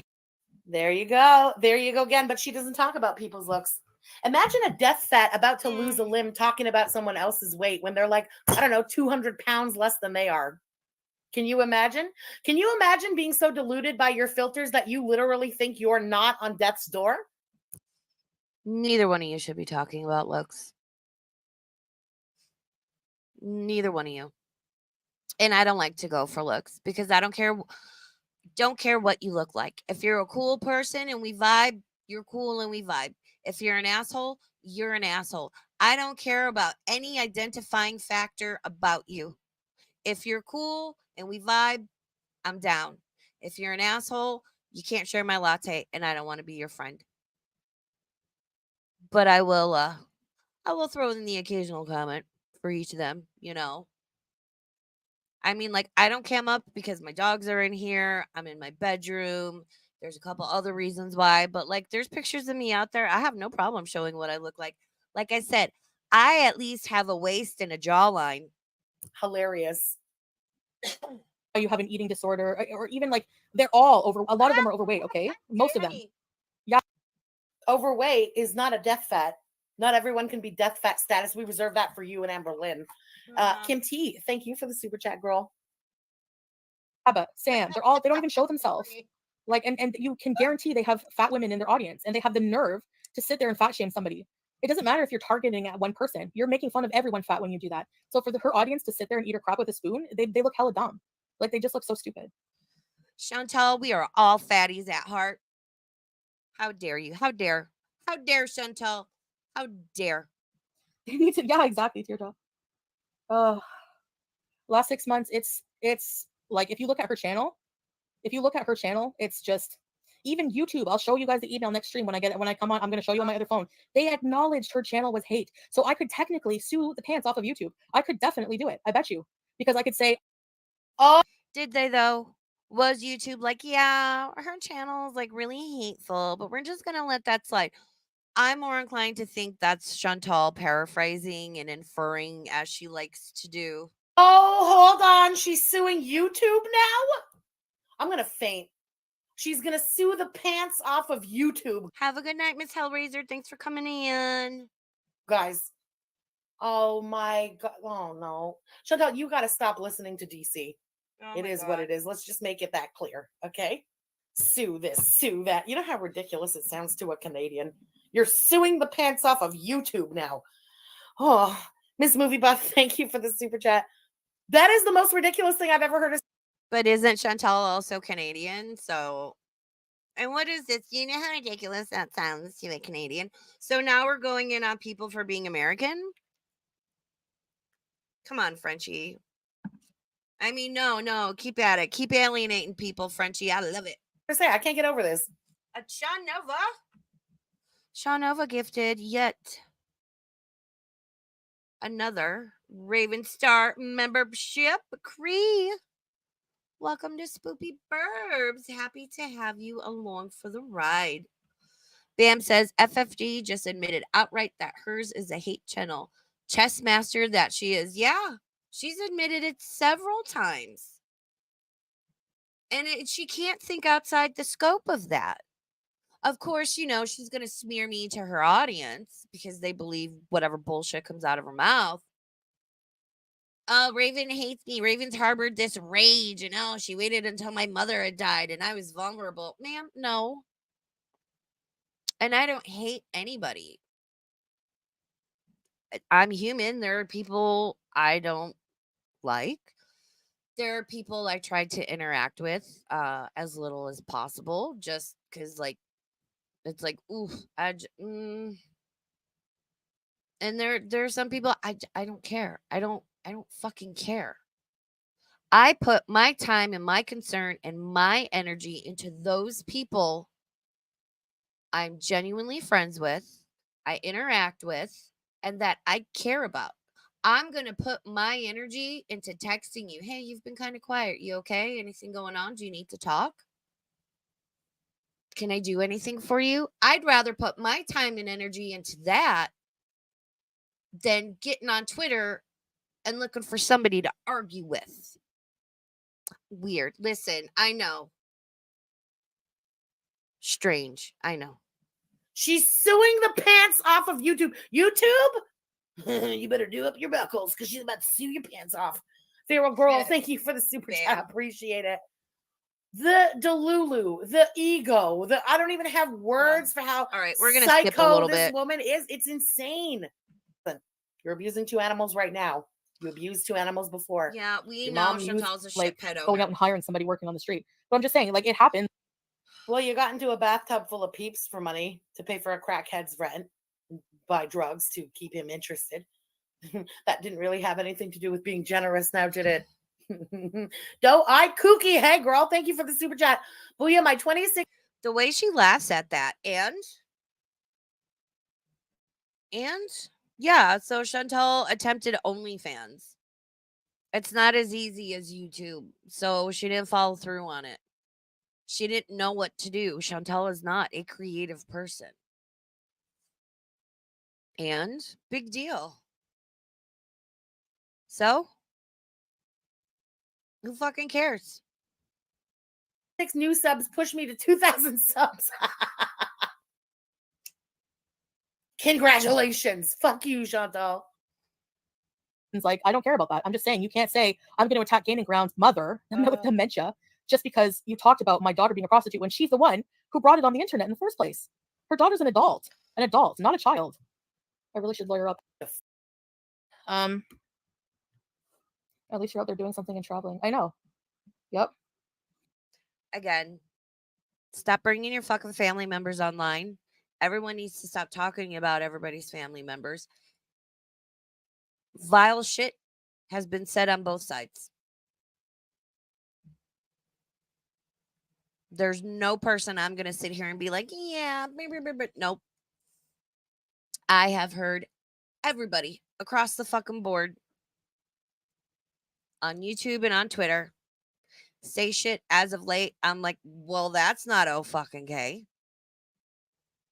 There you go. There you go again. But she doesn't talk about people's looks. Imagine a death fat about to lose a limb talking about someone else's weight when they're like, I don't know, 200 pounds less than they are. Can you imagine? Can you imagine being so deluded by your filters that you literally think you're not on death's door? Neither one of you should be talking about looks. Neither one of you. And I don't like to go for looks because I don't care what you look like. If you're a cool person and we vibe, you're cool and we vibe. If you're an asshole, you're an asshole. I don't care about any identifying factor about you. If you're cool and we vibe, I'm down. If you're an asshole, you can't share my latte and I don't want to be your friend. But I will throw in the occasional comment for each of them, you know. I mean, like, I don't cam up because my dogs are in here. I'm in my bedroom. There's a couple other reasons why, but like, there's pictures of me out there. I have no problem showing what I look like. Like I said, I at least have a waist and a jawline. Hilarious. You have an eating disorder, or even like they're all over. A lot of them are overweight. Okay, most of them. Yeah. Overweight is not a death fat. Not everyone can be death fat status. We reserve that for you and Amber Lynn. Kim T, thank you for the super chat, girl. But Sam, they don't even show themselves. Like, and you can guarantee they have fat women in their audience, and they have the nerve to sit there and fat shame somebody. It doesn't matter if you're targeting at one person. You're making fun of everyone fat when you do that. So for her audience to sit there and eat her crap with a spoon, they look hella dumb. Like, they just look so stupid. Chantal, we are all fatties at heart. How dare you? How dare? How dare, Chantal? How dare? They need to, yeah, exactly, Teardrop. Last 6 months, it's like, if you look at her channel, it's just, even YouTube, I'll show you guys the email next stream when I come on. I'm going to show you on my other phone. They acknowledged her channel was hate. So I could technically sue the pants off of YouTube. I could definitely do it. I bet you. Because I could say, oh, did they though? Was YouTube like, yeah, her channel is like really hateful, but we're just going to let that slide? I'm more inclined to think that's Chantal paraphrasing and inferring as she likes to do. Oh, hold on. She's suing YouTube now? I'm going to faint. She's going to sue the pants off of YouTube. Have a good night, Miss Hellraiser. Thanks for coming in. Guys. Oh, my God. Oh, no. Chantal, you got to stop listening to DC. It is what it is. Let's just make it that clear, okay? Sue this, sue that. You know how ridiculous it sounds to a Canadian? You're suing the pants off of YouTube now. Oh, Miss Movie Buff, thank you for the super chat. That is the most ridiculous thing I've ever heard. But isn't Chantal also Canadian? So, and what is this? You know how ridiculous that sounds to a Canadian? So now we're going in on people for being American? Come on, Frenchie. I mean, no, keep at it. Keep alienating people, Frenchie. I love it. I can't get over this. Sean Nova gifted yet another Raven Star membership. Cree, welcome to Spoopy Burbs. Happy to have you along for the ride. Bam says FFD just admitted outright that hers is a hate channel. Chess master that she is. Yeah, she's admitted it several times. And she can't think outside the scope of that. Of course, you know, she's going to smear me to her audience because they believe whatever bullshit comes out of her mouth. Raven hates me. Raven's harbored this rage. And she waited until my mother had died and I was vulnerable. Ma'am, no. And I don't hate anybody. I'm human. There are people I don't like. There are people I try to interact with as little as possible just because, like, it's like, oof, and there are some people I don't care. I don't fucking care. I put my time and my concern and my energy into those people I'm genuinely friends with, I interact with, and that I care about. I'm going to put my energy into texting you. Hey, you've been kind of quiet. You okay? Anything going on? Do you need to talk? Can I do anything for you? I'd rather put my time and energy into that than getting on Twitter and looking for somebody to argue with. Weird. Listen, I know. Strange. I know. She's suing the pants off of YouTube. YouTube? You better do up your buckles because she's about to sue your pants off. Feral Girl, thank you for the super chat. Bam. Appreciate it. The Delulu, the ego, I don't even have words for how All right, we're gonna psycho skip a little this bit. woman is. It's insane. But you're abusing 2 animals right now. You abused 2 animals before. Yeah, we Your know mom used, Chantal's a like shit pedo. going out and hiring somebody working on the street. But I'm just saying, like, it happens. Well, you got into a bathtub full of peeps for money to pay for a crackhead's rent, buy drugs to keep him interested. That didn't really have anything to do with being generous now, did it? Doe-eyed kooky. Hey, girl, thank you for the super chat. Booyah, my 26. The way she laughs at that, and yeah, so Chantal attempted OnlyFans. It's not as easy as YouTube, so she didn't follow through on it. She didn't know what to do. Chantal is not a creative person. And big deal. So, who fucking cares? 6 new subs push me to 2,000 subs. Congratulations. Fuck you, Chantal. Like, I don't care about that. I'm just saying, you can't say, I'm going to attack Gaining Ground's mother with dementia just because you talked about my daughter being a prostitute when she's the one who brought it on the internet in the first place. Her daughter's an adult, not a child. I really should lawyer up. At least you're out there doing something and traveling. I know. Yep. Again, stop bringing your fucking family members online. Everyone needs to stop talking about everybody's family members. Vile shit has been said on both sides. There's no person I'm going to sit here and be like, yeah, nope. I have heard everybody across the fucking board on YouTube and on Twitter say shit as of late. I'm like, well, that's not fucking okay.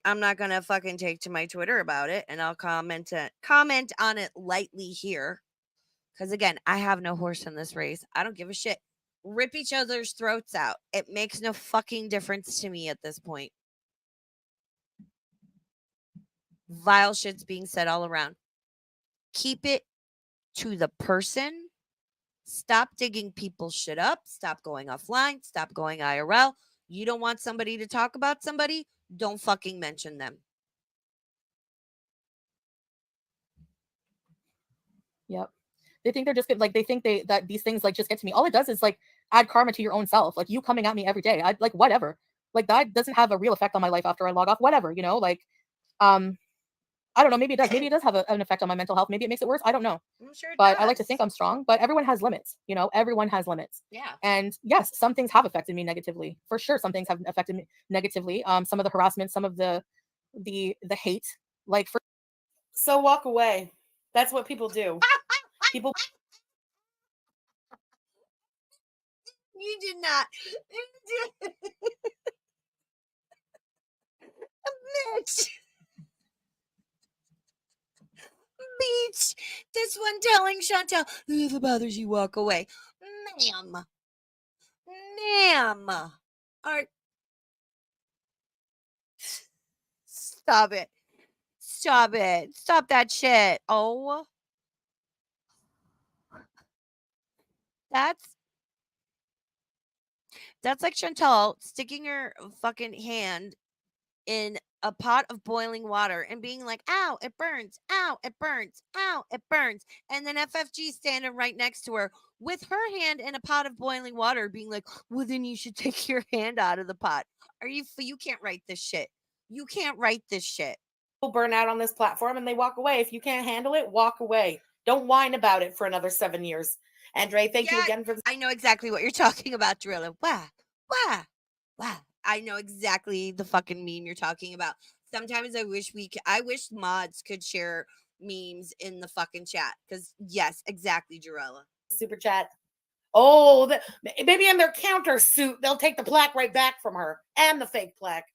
I'm not going to fucking take to my Twitter about it, and I'll comment on it lightly here. Because again, I have no horse in this race. I don't give a shit. Rip each other's throats out. It makes no fucking difference to me at this point. Vile shit's being said all around. Keep it to the person. Stop digging people's shit up. Stop going offline. Stop going IRL. You don't want somebody to talk about somebody? Don't fucking mention them. Yep. They think they're just good. Like, they think that these things like just get to me. All it does is like add karma to your own self. Like, you coming at me every day. I like, whatever. Like, that doesn't have a real effect on my life after I log off. Whatever, you know, like, I don't know. Maybe it does. Maybe it does have an effect on my mental health. Maybe it makes it worse. I don't know. I'm sure it But does. I like to think I'm strong. But everyone has limits. You know, everyone has limits. Yeah. And yes, some things have affected me negatively. For sure, some things have affected me negatively. Some of the harassment, some of the hate. Like, for So walk away. That's what people do. People. You did not. Bitch. Bitch. This one telling Chantal, if it bothers you, walk away. Ma'am. Art. Stop it. Stop it. Stop that shit. Oh. That's like Chantal sticking her fucking hand in a pot of boiling water and being like, ow, it burns, ow, it burns, ow, it burns. And then FFG standing right next to her with her hand in a pot of boiling water being like, well, then you should take your hand out of the pot. You can't write this shit. You can't write this shit. People burn out on this platform and they walk away. If you can't handle it, walk away. Don't whine about it for another 7 years. Andre, thank you again for the. I know exactly what you're talking about, Drilla. Wow. I know exactly the fucking meme you're talking about. Sometimes I wish mods could share memes in the fucking chat. Because yes, exactly, Jarella. Super chat. Oh, maybe in their counter suit, they'll take the plaque right back from her and the fake plaque.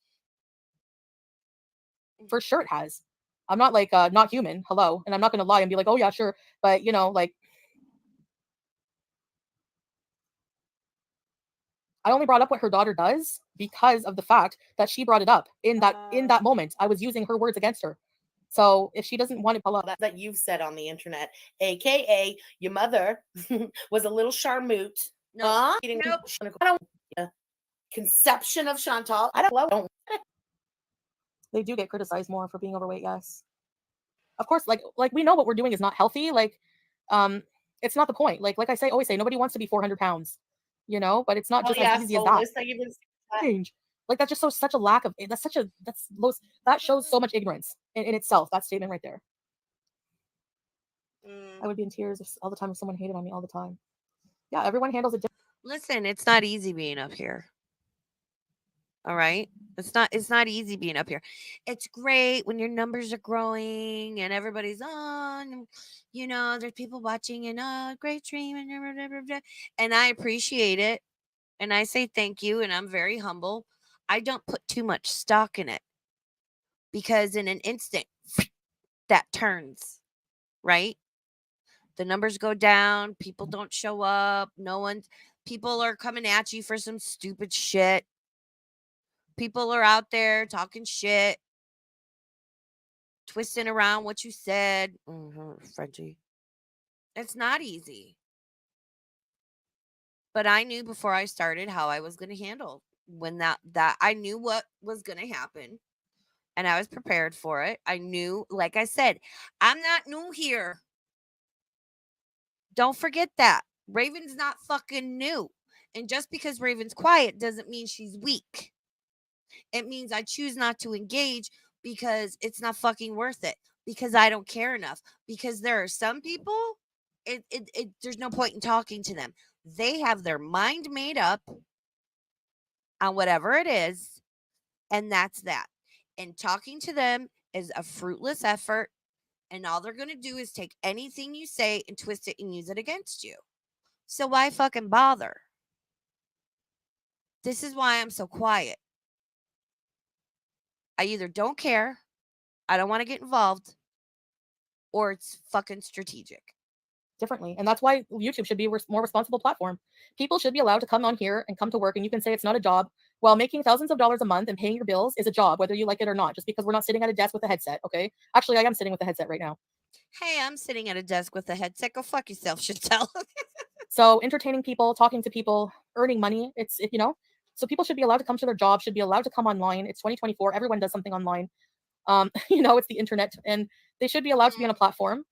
sure it has. I'm not like not human. Hello. And I'm not gonna lie and be like, oh yeah, sure. But you know, like I only brought up what her daughter does because of the fact that she brought it up in that moment. I was using her words against her. So if she doesn't want to that you've said on the internet, aka your mother was a little charmute. No, Nope. I don't conception of Chantal. I don't. They do get criticized more for being overweight, yes. Of course, like we know what we're doing is not healthy. Like, it's not the point. Like I say, always say, nobody wants to be 400 pounds, you know. But it's not just as easy as that. Change. Like that's just such a lack of. That shows so much ignorance in itself. That statement right there. I would be in tears all the time if someone hated on me all the time. Yeah, everyone handles it differently. Listen, it's not easy being up here. All right. It's not easy being up here. It's great when your numbers are growing and everybody's on, you know, there's people watching and great stream and blah, blah, blah, and I appreciate it. And I say thank you and I'm very humble. I don't put too much stock in it because in an instant that turns, right? The numbers go down, people don't show up, people are coming at you for some stupid shit. People are out there talking shit, twisting around what you said. Frenchie. It's not easy. But I knew before I started how I was going to handle when that I knew what was going to happen and I was prepared for it. I knew, like I said, I'm not new here. Don't forget that. Raven's not fucking new. And just because Raven's quiet doesn't mean she's weak. It means I choose not to engage because it's not fucking worth it. Because I don't care enough. Because there are some people, there's no point in talking to them. They have their mind made up on whatever it is, and that's that. And talking to them is a fruitless effort, and all they're going to do is take anything you say and twist it and use it against you. So why fucking bother? This is why I'm so quiet. I either don't care, I don't want to get involved, or it's fucking strategic. Differently. And that's why YouTube should be a more responsible platform. People should be allowed to come on here and come to work, and you can say it's not a job. Well, making thousands of dollars a month and paying your bills is a job, whether you like it or not, just because we're not sitting at a desk with a headset, okay? Actually, I am sitting with a headset right now. Hey, I'm sitting at a desk with a headset. Go fuck yourself, Chantel. So entertaining people, talking to people, earning money, you know, so people should be allowed to come to their job, should be allowed to come online. It's 2024. Everyone does something online. You know, it's the internet, and they should be allowed to be on a platform.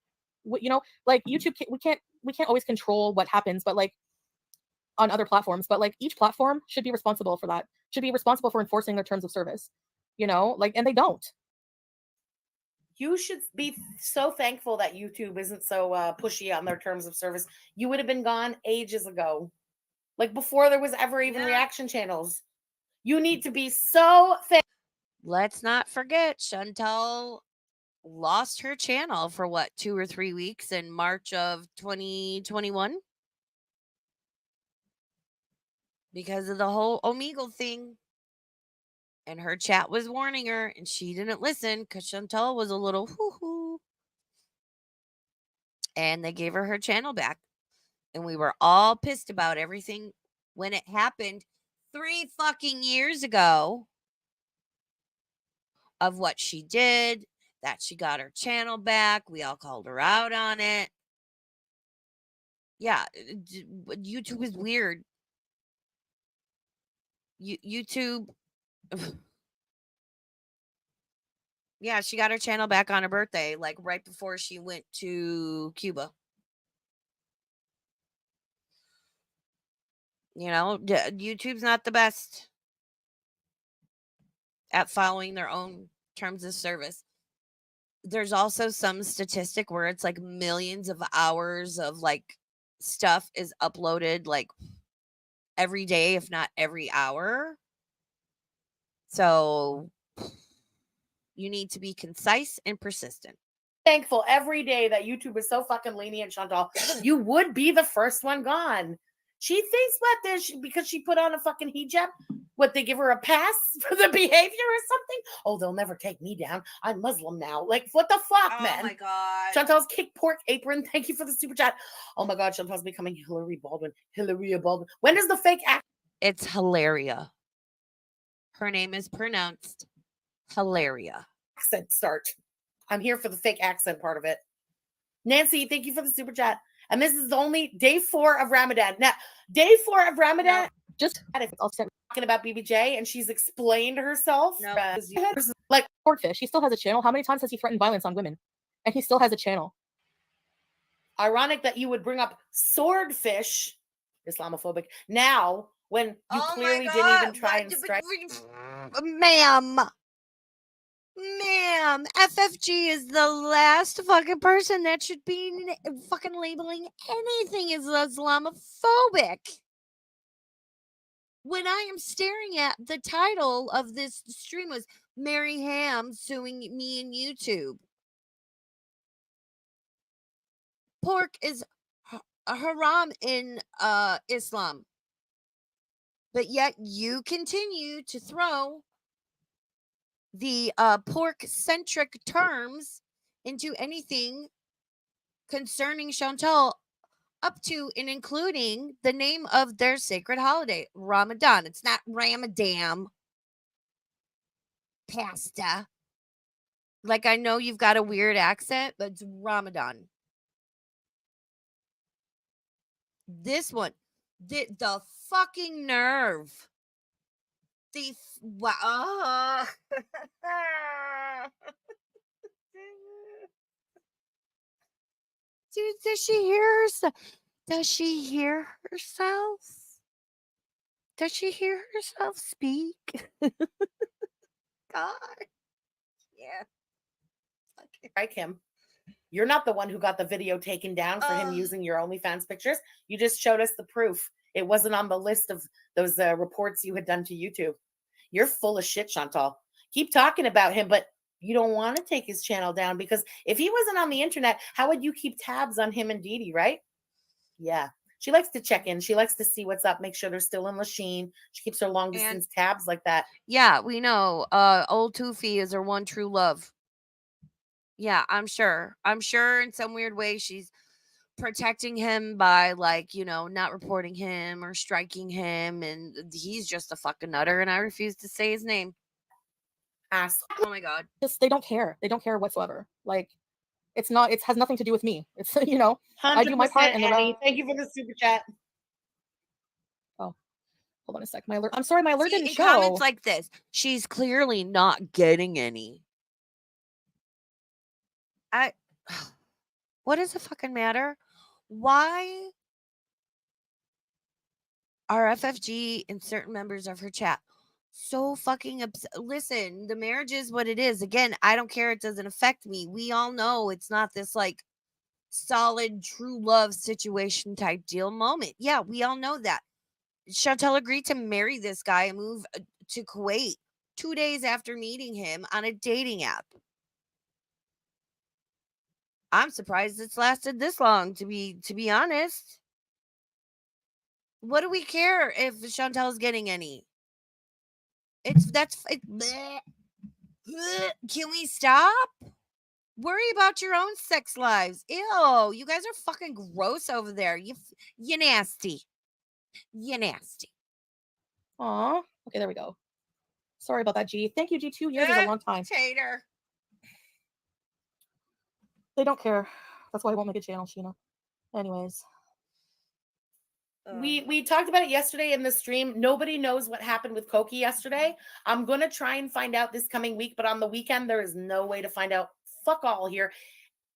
You know, like YouTube, we can't always control what happens, but like on other platforms, but like each platform should be responsible for that, should be responsible for enforcing their terms of service, you know, like, and they don't. You should be so thankful that YouTube isn't so pushy on their terms of service. You would have been gone ages ago, like before there was ever even reaction channels. You need to be so thankful. Let's not forget, Chantal lost her channel for what, 2 or 3 weeks in March of 2021 because of the whole Omegle thing. And her chat was warning her, and she didn't listen because Chantal was a little hoo-hoo. And they gave her channel back. And we were all pissed about everything when it happened 3 fucking years ago of what she did, that she got her channel back. We all called her out on it. Yeah, YouTube is weird. YouTube. Yeah, she got her channel back on her birthday, like right before she went to Cuba. You know, YouTube's not the best at following their own terms of service. There's also some statistic where it's like millions of hours of like stuff is uploaded like every day, if not every hour. So you need to be concise and persistent. Thankful every day that YouTube is so fucking lenient, Chantal. You would be the first one gone. She thinks what this because she put on a fucking hijab. What, they give her a pass for the behavior or something? Oh, they'll never take me down. I'm Muslim now. Like, what the fuck, man? Oh my god. Chantal's kick pork apron. Thank you for the super chat. Oh my god, Chantal's becoming Hillary Baldwin. Hillary Baldwin. When does the fake It's Hilaria. Her name is pronounced Hilaria. accent start? I'm here for the fake accent part of it. Nancy, thank you for the super chat. And this is only day 4 of Ramadan. Now, day 4 of Ramadan. Just Talking about BBJ, and she's explained herself. No. Like Swordfish, he still has a channel. How many times has he threatened violence on women? And he still has a channel. ironic that you would bring up swordfish, Islamophobic, now when you clearly didn't even try and strike. Ma'am, FFG is the last fucking person that should be fucking labeling anything as Islamophobic. When I am staring at the title of this stream was Mary Ham suing me in YouTube. Pork is haram in Islam. But yet you continue to throw the pork-centric terms into anything concerning Chantal, up to and including the name of their sacred holiday, Ramadan. It's not Ramadan pasta. Like, I know you've got a weird accent, but it's Ramadan. This one, the fucking nerve. Wow. Dude, does she hear herself? Does she hear herself? Does she hear herself speak? God. Yeah. Okay. Strike him. You're not the one who got the video taken down for him using your OnlyFans pictures. You just showed us the proof. It wasn't on the list of those reports you had done to YouTube. You're full of shit, Chantal. Keep talking about him, but you don't want to take his channel down, because if he wasn't on the internet, how would you keep tabs on him and Dee Dee, right? Yeah. She likes to check in. She likes to see what's up, make sure they're still in Lachine. She keeps her long distance tabs like that. Yeah, we know. Old Toofy is her one true love. Yeah, I'm sure. I'm sure in some weird way she's protecting him by, like, you know, not reporting him or striking him, and he's just a fucking nutter, and I refuse to say his name. Ass. Oh my god. Just, they don't care. They don't care whatsoever. Like, it's not, it has nothing to do with me. It's, you know, I do my part, and Annie, thank you for the super chat. Oh, hold on a sec. My alert. I'm sorry, my alert didn't show. Comments like this: she's clearly not getting any. What does it fucking matter? Why are FFG and certain members of her chat so fucking upset? Listen, the marriage is what it is. Again, I don't care. It doesn't affect me. We all know it's not this like solid true love situation type deal moment. Yeah, we all know that. Chantal agreed to marry this guy and move to Kuwait 2 days after meeting him on a dating app. I'm surprised it's lasted this long, to be honest. What do we care if Chantal's getting any? Bleh. Can we stop? Worry about your own sex lives. Ew, you guys are fucking gross over there. You nasty. You nasty. Aw. Okay, there we go. Sorry about that, G. Thank you, G. 2 years is a long time. Tater. They don't care. That's why I won't make a channel, Sheena. Anyways. We talked about it yesterday in the stream. Nobody knows what happened with Koki yesterday. I'm going to try and find out this coming week, but on the weekend, there is no way to find out. Fuck all here.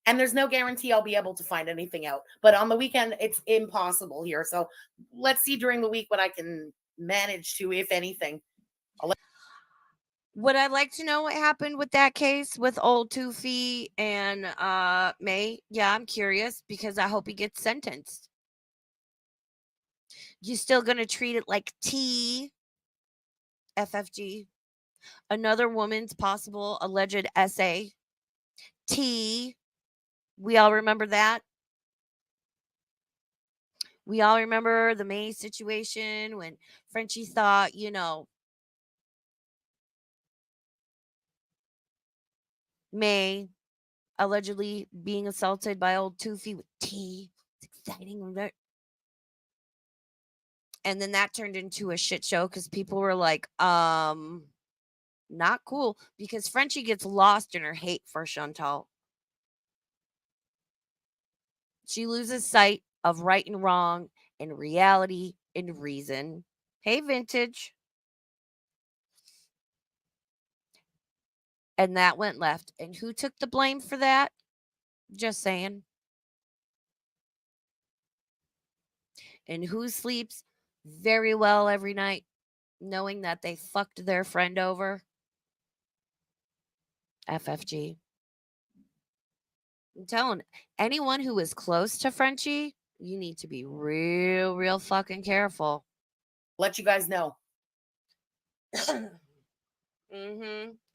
And there's no guarantee I'll be able to find anything out. But on the weekend, it's impossible here. So let's see during the week what I can manage to, if anything. Would I like to know what happened with that case with old Toofy and May? Yeah, I'm curious, because I hope he gets sentenced. You still gonna treat it like tea, FFG? Another woman's possible alleged essay. Tea. We all remember that. We all remember the May situation when Frenchie thought, you know, May allegedly being assaulted by old Toofy with T. It's exciting. And then that turned into a shit show because people were like, not cool, because Frenchie gets lost in her hate for Chantal. She loses sight of right and wrong and reality and reason. Hey, Vintage. And that went left. And who took the blame for that? Just saying. And who sleeps very well every night knowing that they fucked their friend over? FFG. I'm telling anyone who is close to Frenchie, you need to be real fucking careful. Let you guys know.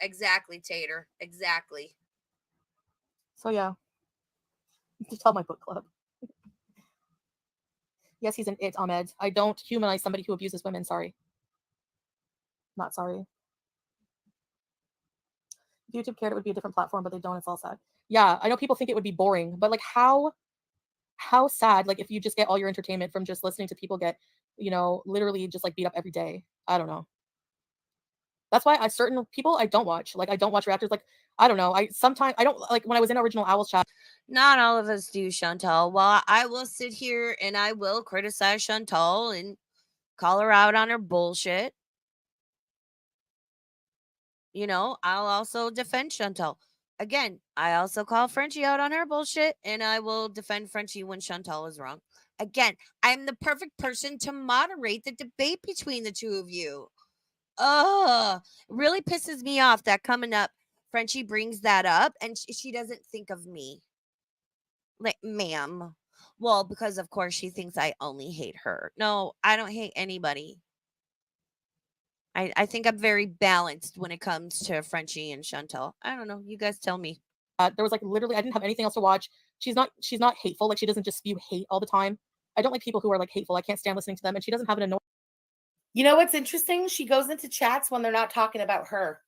Exactly, Tater. Exactly. So yeah. Just tell my book club. Yes, he's an it, Ahmed. I don't humanize somebody who abuses women. Sorry. Not sorry. If YouTube cared, it would be a different platform, but they don't. It's all sad. Yeah, I know people think it would be boring, but like how sad, like if you just get all your entertainment from just listening to people get, you know, literally just like beat up every day. I don't know. That's why certain people I don't watch. Like I don't watch reactors. Like I don't know. I sometimes I don't like when I was in Original Owls chat. Not all of us do, Chantal. Well, I will sit here and I will criticize Chantal and call her out on her bullshit. You know, I'll also defend Chantal. Again, I also call Frenchie out on her bullshit, and I will defend Frenchie when Chantal is wrong. Again, I'm the perfect person to moderate the debate between the two of you. Ugh, really pisses me off that coming up, Frenchie brings that up, and she doesn't think of me. Like, ma'am. Well, because of course she thinks I only hate her. No, I don't hate anybody. I think I'm very balanced when it comes to Frenchie and Chantal. I don't know. You guys tell me. There was like literally I didn't have anything else to watch. She's not hateful. Like she doesn't just spew hate all the time. I don't like people who are like hateful. I can't stand listening to them. And she doesn't have an annoying. You know what's interesting? She goes into chats when they're not talking about her.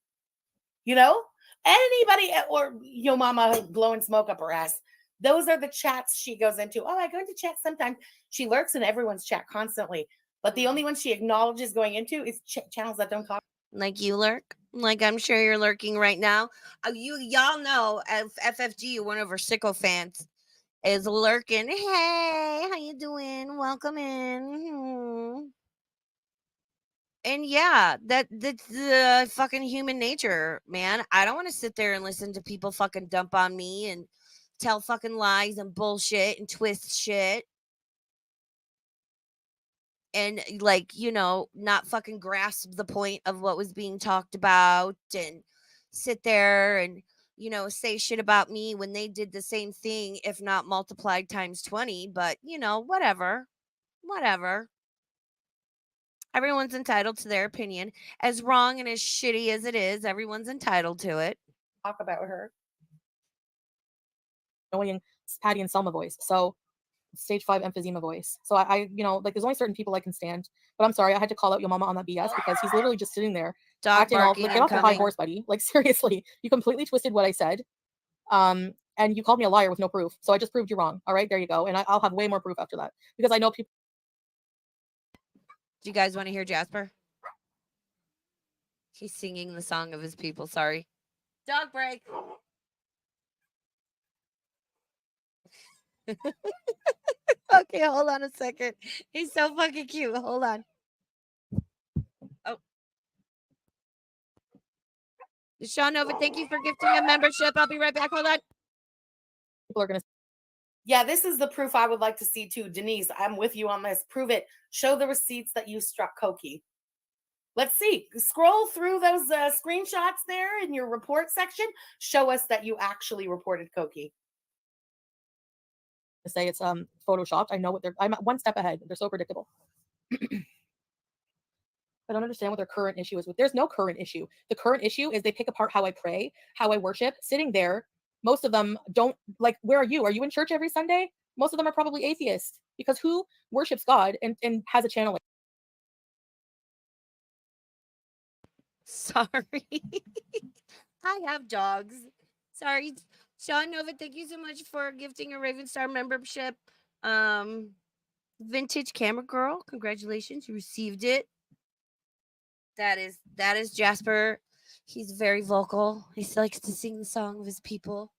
You know, anybody or yo mama blowing smoke up her ass. Those are the chats she goes into. Oh, I go into chat sometimes. She lurks in everyone's chat constantly. But the only one she acknowledges going into is channels that don't talk. Like you lurk? Like I'm sure you're lurking right now. Y'all know FFG, one of our sicko fans, is lurking. Hey, how you doing? Welcome in. And yeah, that's fucking human nature, man. I don't want to sit there and listen to people fucking dump on me and tell fucking lies and bullshit and twist shit. And like, you know, not fucking grasp the point of what was being talked about and sit there and, you know, say shit about me when they did the same thing, if not multiplied times 20. But, you know, whatever. Everyone's entitled to their opinion. As wrong and as shitty as it is, everyone's entitled to it. Talk about her. Annoying Patty and Selma voice. So stage 5 emphysema voice. So I you know, like there's only certain people I can stand. But I'm sorry, I had to call out your mama on that BS because he's literally just sitting there acting all like, get off your high horse, buddy. Like seriously, you completely twisted what I said. And you called me a liar with no proof. So I just proved you wrong. All right, there you go. And I'll have way more proof after that because I know people. Do you guys want to hear Jasper? He's singing the song of his people. Sorry. Dog break. Okay, hold on a second. He's so fucking cute. Hold on. Oh. Sean Nova, thank you for gifting a membership. I'll be right back. Hold on. People are going to. Yeah, this is the proof I would like to see too. Denise, I'm with you on this. Prove it. Show the receipts that you struck Koki. Let's see. Scroll through those screenshots there in your report section. Show us that you actually reported Koki. Say it's photoshopped. I know what I'm one step ahead. They're so predictable. I don't understand what their current issue is with. There's no current issue. The current issue is they pick apart how I pray, how I worship, sitting there. Most of them don't like, where are you? Are you in church every Sunday? Most of them are probably atheists because who worships God and has a channel? Like Sorry. I have dogs. Sorry, Sean Nova. Thank you so much for gifting a Raven Star membership. Vintage Camera Girl, congratulations, you received it. That is Jasper. He's very vocal. He likes to sing the song of his people.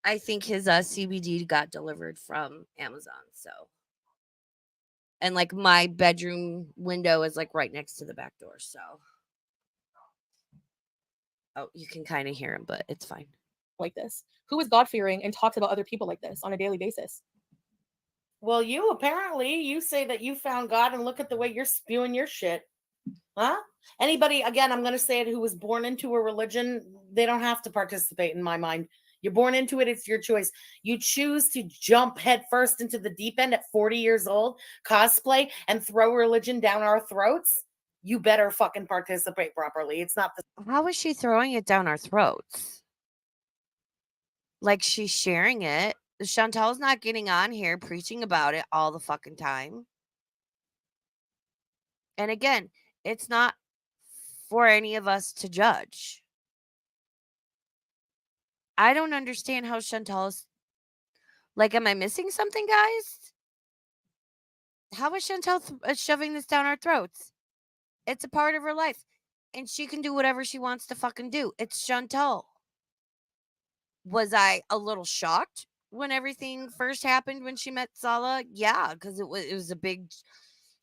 I think his CBD got delivered from Amazon. So, and like my bedroom window is like right next to the back door. So, oh, you can kind of hear him, but it's fine. Like this, who is God-fearing and talks about other people like this on a daily basis? Well, you say that you found God, and look at the way you're spewing your shit. Huh? Anybody, again, I'm going to say it, who was born into a religion, they don't have to participate in my mind. You're born into it. It's your choice. You choose to jump head first into the deep end at 40 years old, cosplay, and throw religion down our throats. You better fucking participate properly. It's not the. How is she throwing it down our throats? Like she's sharing it. Chantel's not getting on here preaching about it all the fucking time. And again, it's not for any of us to judge. I don't understand how Chantel is. Like, am I missing something, guys? How is Chantel shoving this down our throats? It's a part of her life. And she can do whatever she wants to fucking do. It's Chantel. Was I a little shocked when everything first happened when she met Sala? Yeah, because it was a big.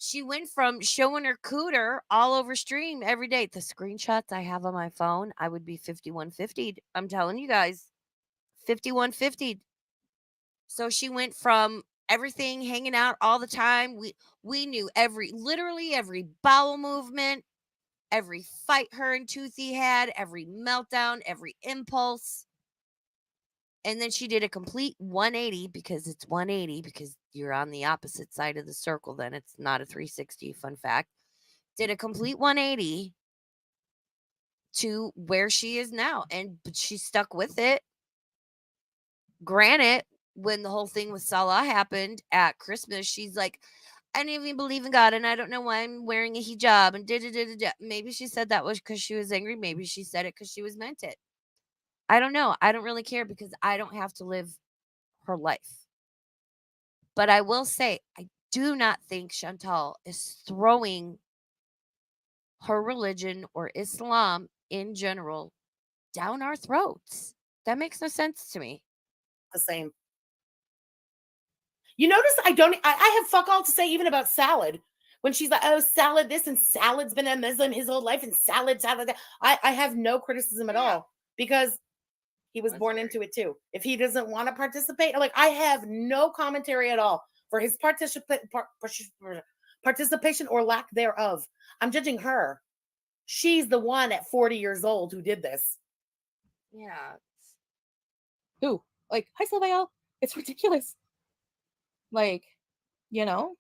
She went from showing her cooter all over stream every day. The screenshots I have on my phone, I would be 5150'd. I'm telling you guys, 5150'd. So she went from everything hanging out all the time. We knew literally every bowel movement, every fight her and Toothy had, every meltdown, every impulse. And then she did a complete 180 because it's 180 because you're on the opposite side of the circle. Then it's not a 360. Fun fact. Did a complete 180 to where she is now. But she stuck with it. Granted, when the whole thing with Salah happened at Christmas, she's like, I didn't even believe in God and I don't know why I'm wearing a hijab and da-da-da-da-da. Maybe she said that was because she was angry. Maybe she said it because she was meant it. I don't know. I don't really care because I don't have to live her life. But I will say, I do not think Chantal is throwing her religion or Islam in general down our throats. That makes no sense to me. The same. You notice I have fuck all to say even about salad. When she's like, oh, salad this and salad's been a Muslim his whole life and salad that. I have no criticism at all because he was born into it too. If he doesn't want to participate, like I have no commentary at all for his participation or lack thereof. I'm judging her. She's the one at 40 years old who did this. Yeah. Who? Like, hi, Sylvia. It's ridiculous. Like, you know?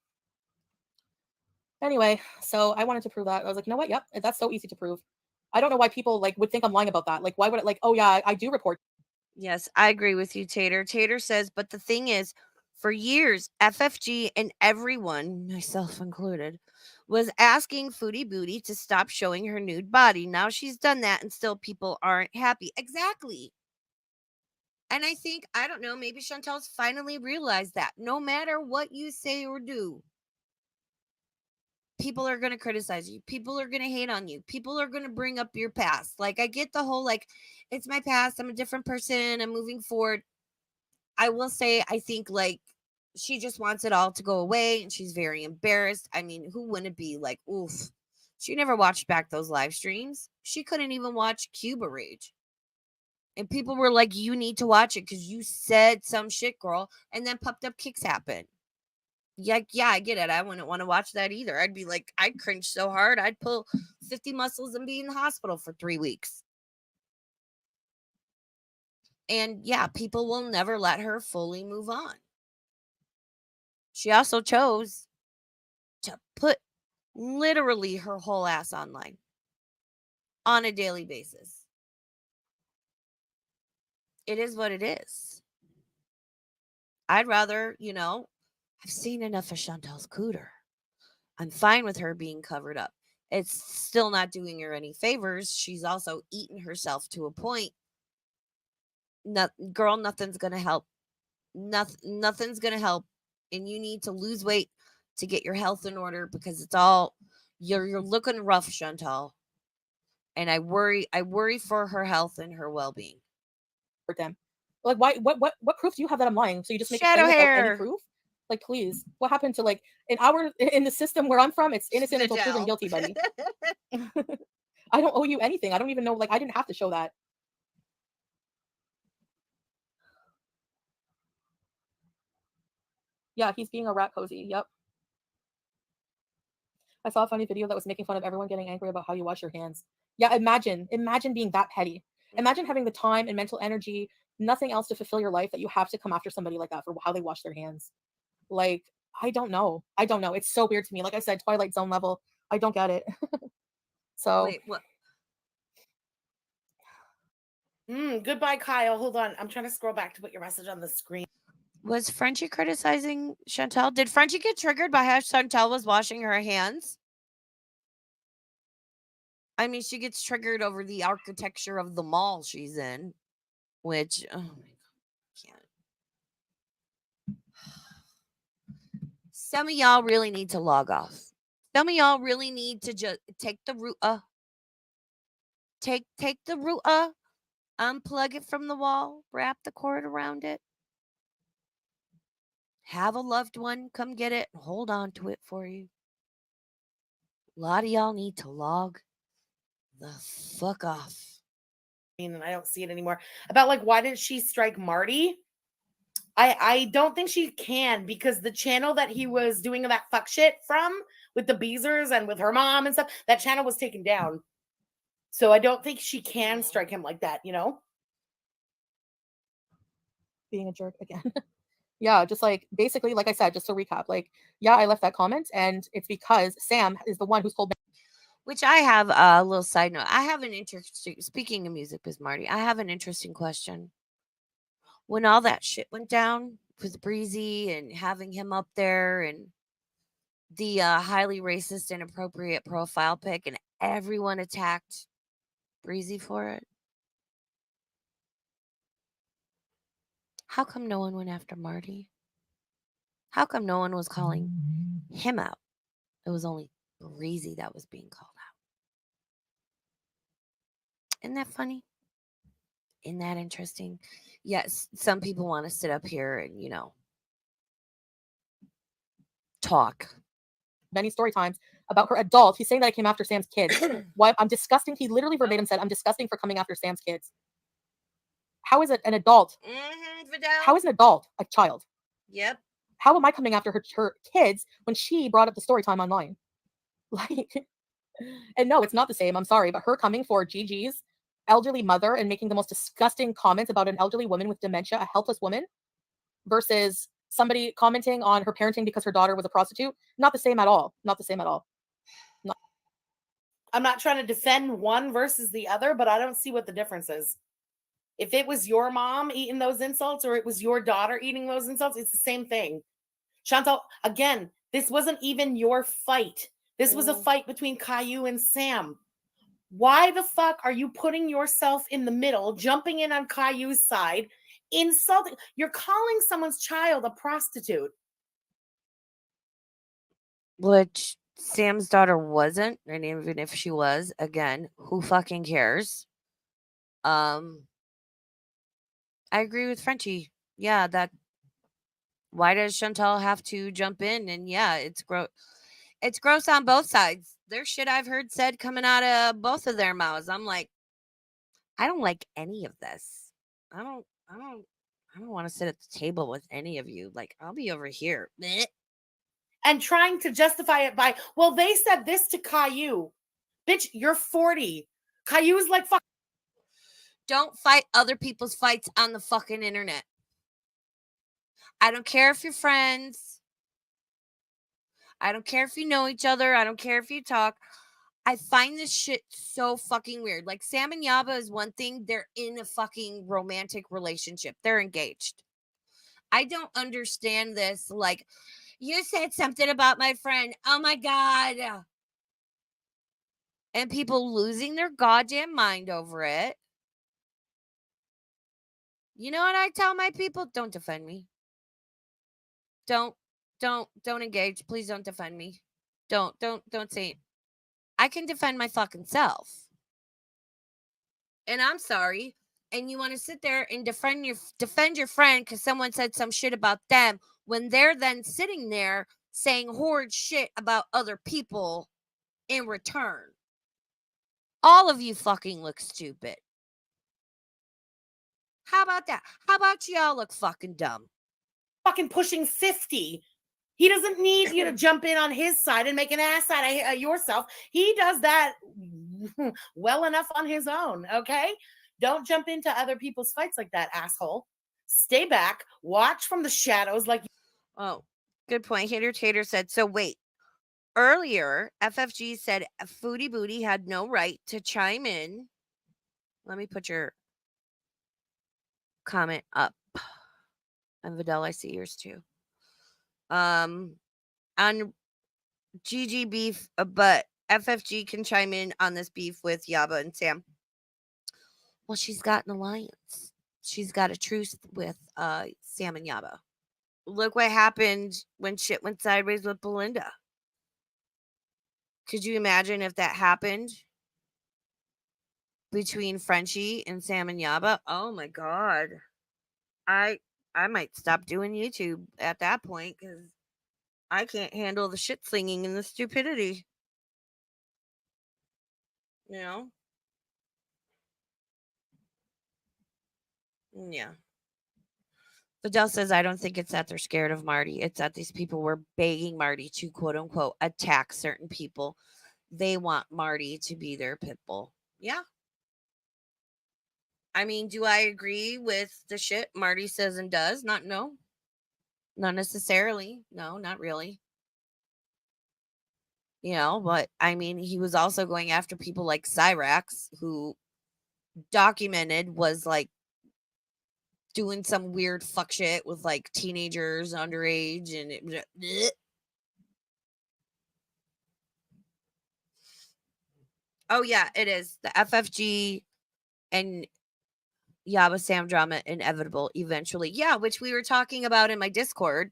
Anyway, so I wanted to prove that. I was like, you know what? Yep, that's so easy to prove. I don't know why people like would think I'm lying about that. Like, why would it like, oh yeah, I do report. Yes, I agree with you, Tater. Tater says, but the thing is, for years, FFG and everyone, myself included, was asking Foodie Booty to stop showing her nude body. Now she's done that and still people aren't happy. Exactly. And I think, I don't know, maybe Chantel's finally realized that no matter what you say or do, people are going to criticize you. People are going to hate on you. People are going to bring up your past. Like, I get the whole, like, it's my past. I'm a different person. I'm moving forward. I will say, I think, like, she just wants it all to go away and she's very embarrassed. I mean, who wouldn't be like, oof? She never watched back those live streams. She couldn't even watch Cuba Rage. And people were like, you need to watch it because you said some shit, girl. And then Pumped Up Kicks happened. Yeah, I get it. I wouldn't want to watch that either. I'd be like, I'd cringe so hard. I'd pull 50 muscles and be in the hospital for 3 weeks. And yeah, people will never let her fully move on. She also chose to put literally her whole ass online on a daily basis. It is what it is. I'd rather, I've seen enough of Chantel's cooter. I'm fine with her being covered up. It's still not doing her any favors. She's also eaten herself to a point girl, nothing's gonna help. Nothing's gonna help, and you need to lose weight to get your health in order because it's all you're looking rough, Chantal. And I worry for her health and her well-being. For them, like, why? What proof do you have that I'm lying? So you just make a Shadow claim without any hair. proof? Like, please, what happened to, like, in the system where I'm from? It's innocent until proven guilty, buddy. I don't owe you anything. I don't even know. Like, I didn't have to show that. Yeah, he's being a rat cozy. Yep. I saw a funny video that was making fun of everyone getting angry about how you wash your hands. Yeah, imagine being that petty. Imagine having the time and mental energy, nothing else to fulfill your life, that you have to come after somebody like that for how they wash their hands. Like, I don't know. It's so weird to me. Like I said, Twilight Zone level. I don't get it. So Wait, what? Goodbye, Kyle. Hold on. I'm trying to scroll back to put your message on the screen. Was Frenchie criticizing Chantal? Did Frenchie get triggered by how Chantal was washing her hands? I mean, she gets triggered over the architecture of the mall she's in, which, oh my God, can't. Some of y'all really need to log off. Some of y'all really need to just take the root, take the root, unplug it from the wall, wrap the cord around it. Have a loved one come get it and hold on to it for you. A lot of y'all need to log the fuck off. And I don't see it anymore. About, like, why did she strike Marty? I don't think she can, because the channel that he was doing that fuck shit from with the Beezers and with her mom and stuff, that channel was taken down. So I don't think she can strike him like that, you know? being a jerk again. Yeah, just like, basically, like I said, just to recap, like, yeah, I left that comment, and it's because Sam is the one who's told me. Which I have a little side note. I have an interesting, speaking of music with Marty, I have an interesting question. When all that shit went down with Breezy and having him up there and the highly racist, inappropriate profile pic, and everyone attacked Breezy for it, how come no one went after Marty? How come no one was calling him out? It was only Breezy that was being called out. Isn't that funny? Isn't that interesting? Yes, some people want to sit up here and, talk. Many story times about her adult. He's saying that I came after Sam's kids. Why? I'm disgusting. He literally verbatim said, I'm disgusting for coming after Sam's kids. How is it an adult? How is an adult a child? Yep. How am I coming after her kids when she brought up the story time online? Like, and no, it's not the same. I'm sorry, but her coming for Gigi's elderly mother and making the most disgusting comments about an elderly woman with dementia, a helpless woman, versus somebody commenting on her parenting because her daughter was a prostitute. Not the same at all. Not the same at all. I'm not trying to defend one versus the other, but I don't see what the difference is. If it was your mom eating those insults or it was your daughter eating those insults, it's the same thing. Chantal, again, this wasn't even your fight. This was a fight between Caillou and Sam. Why the fuck are you putting yourself in the middle, jumping in on Caillou's side, insulting? You're calling someone's child a prostitute. Which Sam's daughter wasn't, and even if she was, again, who fucking cares? I agree with Frenchie. Yeah, that. Why does Chantal have to jump in? And yeah, it's gross. It's gross on both sides. There's shit I've heard said coming out of both of their mouths. I'm like, I don't like any of this. I don't want to sit at the table with any of you. Like, I'll be over here. Blech. And trying to justify it by, well, they said this to Caillou. Bitch, you're 40. Caillou's like, fuck. Don't fight other people's fights on the fucking internet. I don't care if you're friends. I don't care if you know each other. I don't care if you talk. I find this shit so fucking weird. Like, Sam and Yaba is one thing. They're in a fucking romantic relationship. They're engaged. I don't understand this. Like, you said something about my friend. Oh my God. And people losing their goddamn mind over it. You know what I tell my people? Don't defend me. Don't engage. Please don't defend me. Don't say it. I can defend my fucking self. And I'm sorry. And you want to sit there and defend your friend because someone said some shit about them when they're then sitting there saying horrid shit about other people in return. All of you fucking look stupid. How about that? How about y'all look fucking dumb? Fucking pushing 50. He doesn't need you to jump in on his side and make an ass out of yourself. He does that well enough on his own, okay? Don't jump into other people's fights like that, asshole. Stay back. Watch from the shadows like... Oh, good point. Hater Tater said, so wait. Earlier, FFG said Foodie Booty had no right to chime in. Let me put your comment up. And Vidal, I see yours too. On GG beef, but FFG can chime in on this beef with Yaba and Sam. Well, she's got an alliance. She's got a truce with Sam and Yaba. Look what happened when shit went sideways with Belinda. Could you imagine if that happened between Frenchie and Sam and Yaba? Oh my god. I might stop doing YouTube at that point because I can't handle the shit slinging and the stupidity. You know? Yeah. Fidel says, I don't think it's that they're scared of Marty. It's that these people were begging Marty to, quote unquote, attack certain people. They want Marty to be their pit bull. Yeah. I mean, do I agree with the shit Marty says and does? No. Not necessarily. No, not really. You know, but I mean, he was also going after people like Cyrax, who documented was like doing some weird fuck shit with like teenagers underage and bleh. Oh yeah, it is the FFG and Yaba Sam drama inevitable eventually. Yeah, which we were talking about in my Discord.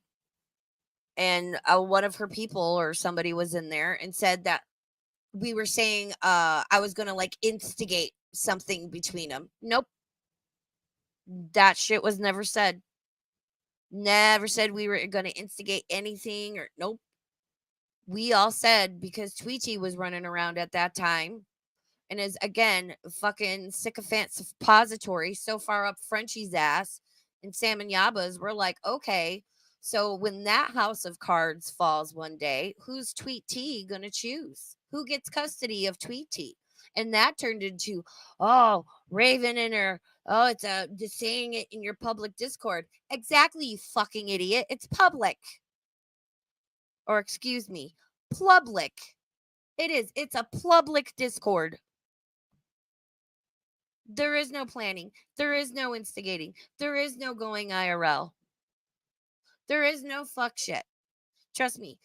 And one of her people or somebody was in there and said that we were saying I was going to like instigate something between them. Nope. That shit was never said. Never said we were going to instigate anything or nope. We all said because Tweety was running around at that time and is again fucking sycophant suppository so far up Frenchie's ass and Sam and Yaba's, we're like, okay, so when that house of cards falls one day, who's Tweety gonna choose? Who gets custody of Tweety? And that turned into, oh, Raven and her, oh, it's just saying it in your public Discord. Exactly, you fucking idiot. It's public. Or excuse me, public. It is. It's a public Discord. There is no planning. There is no instigating. There is no going IRL. There is no fuck shit. Trust me.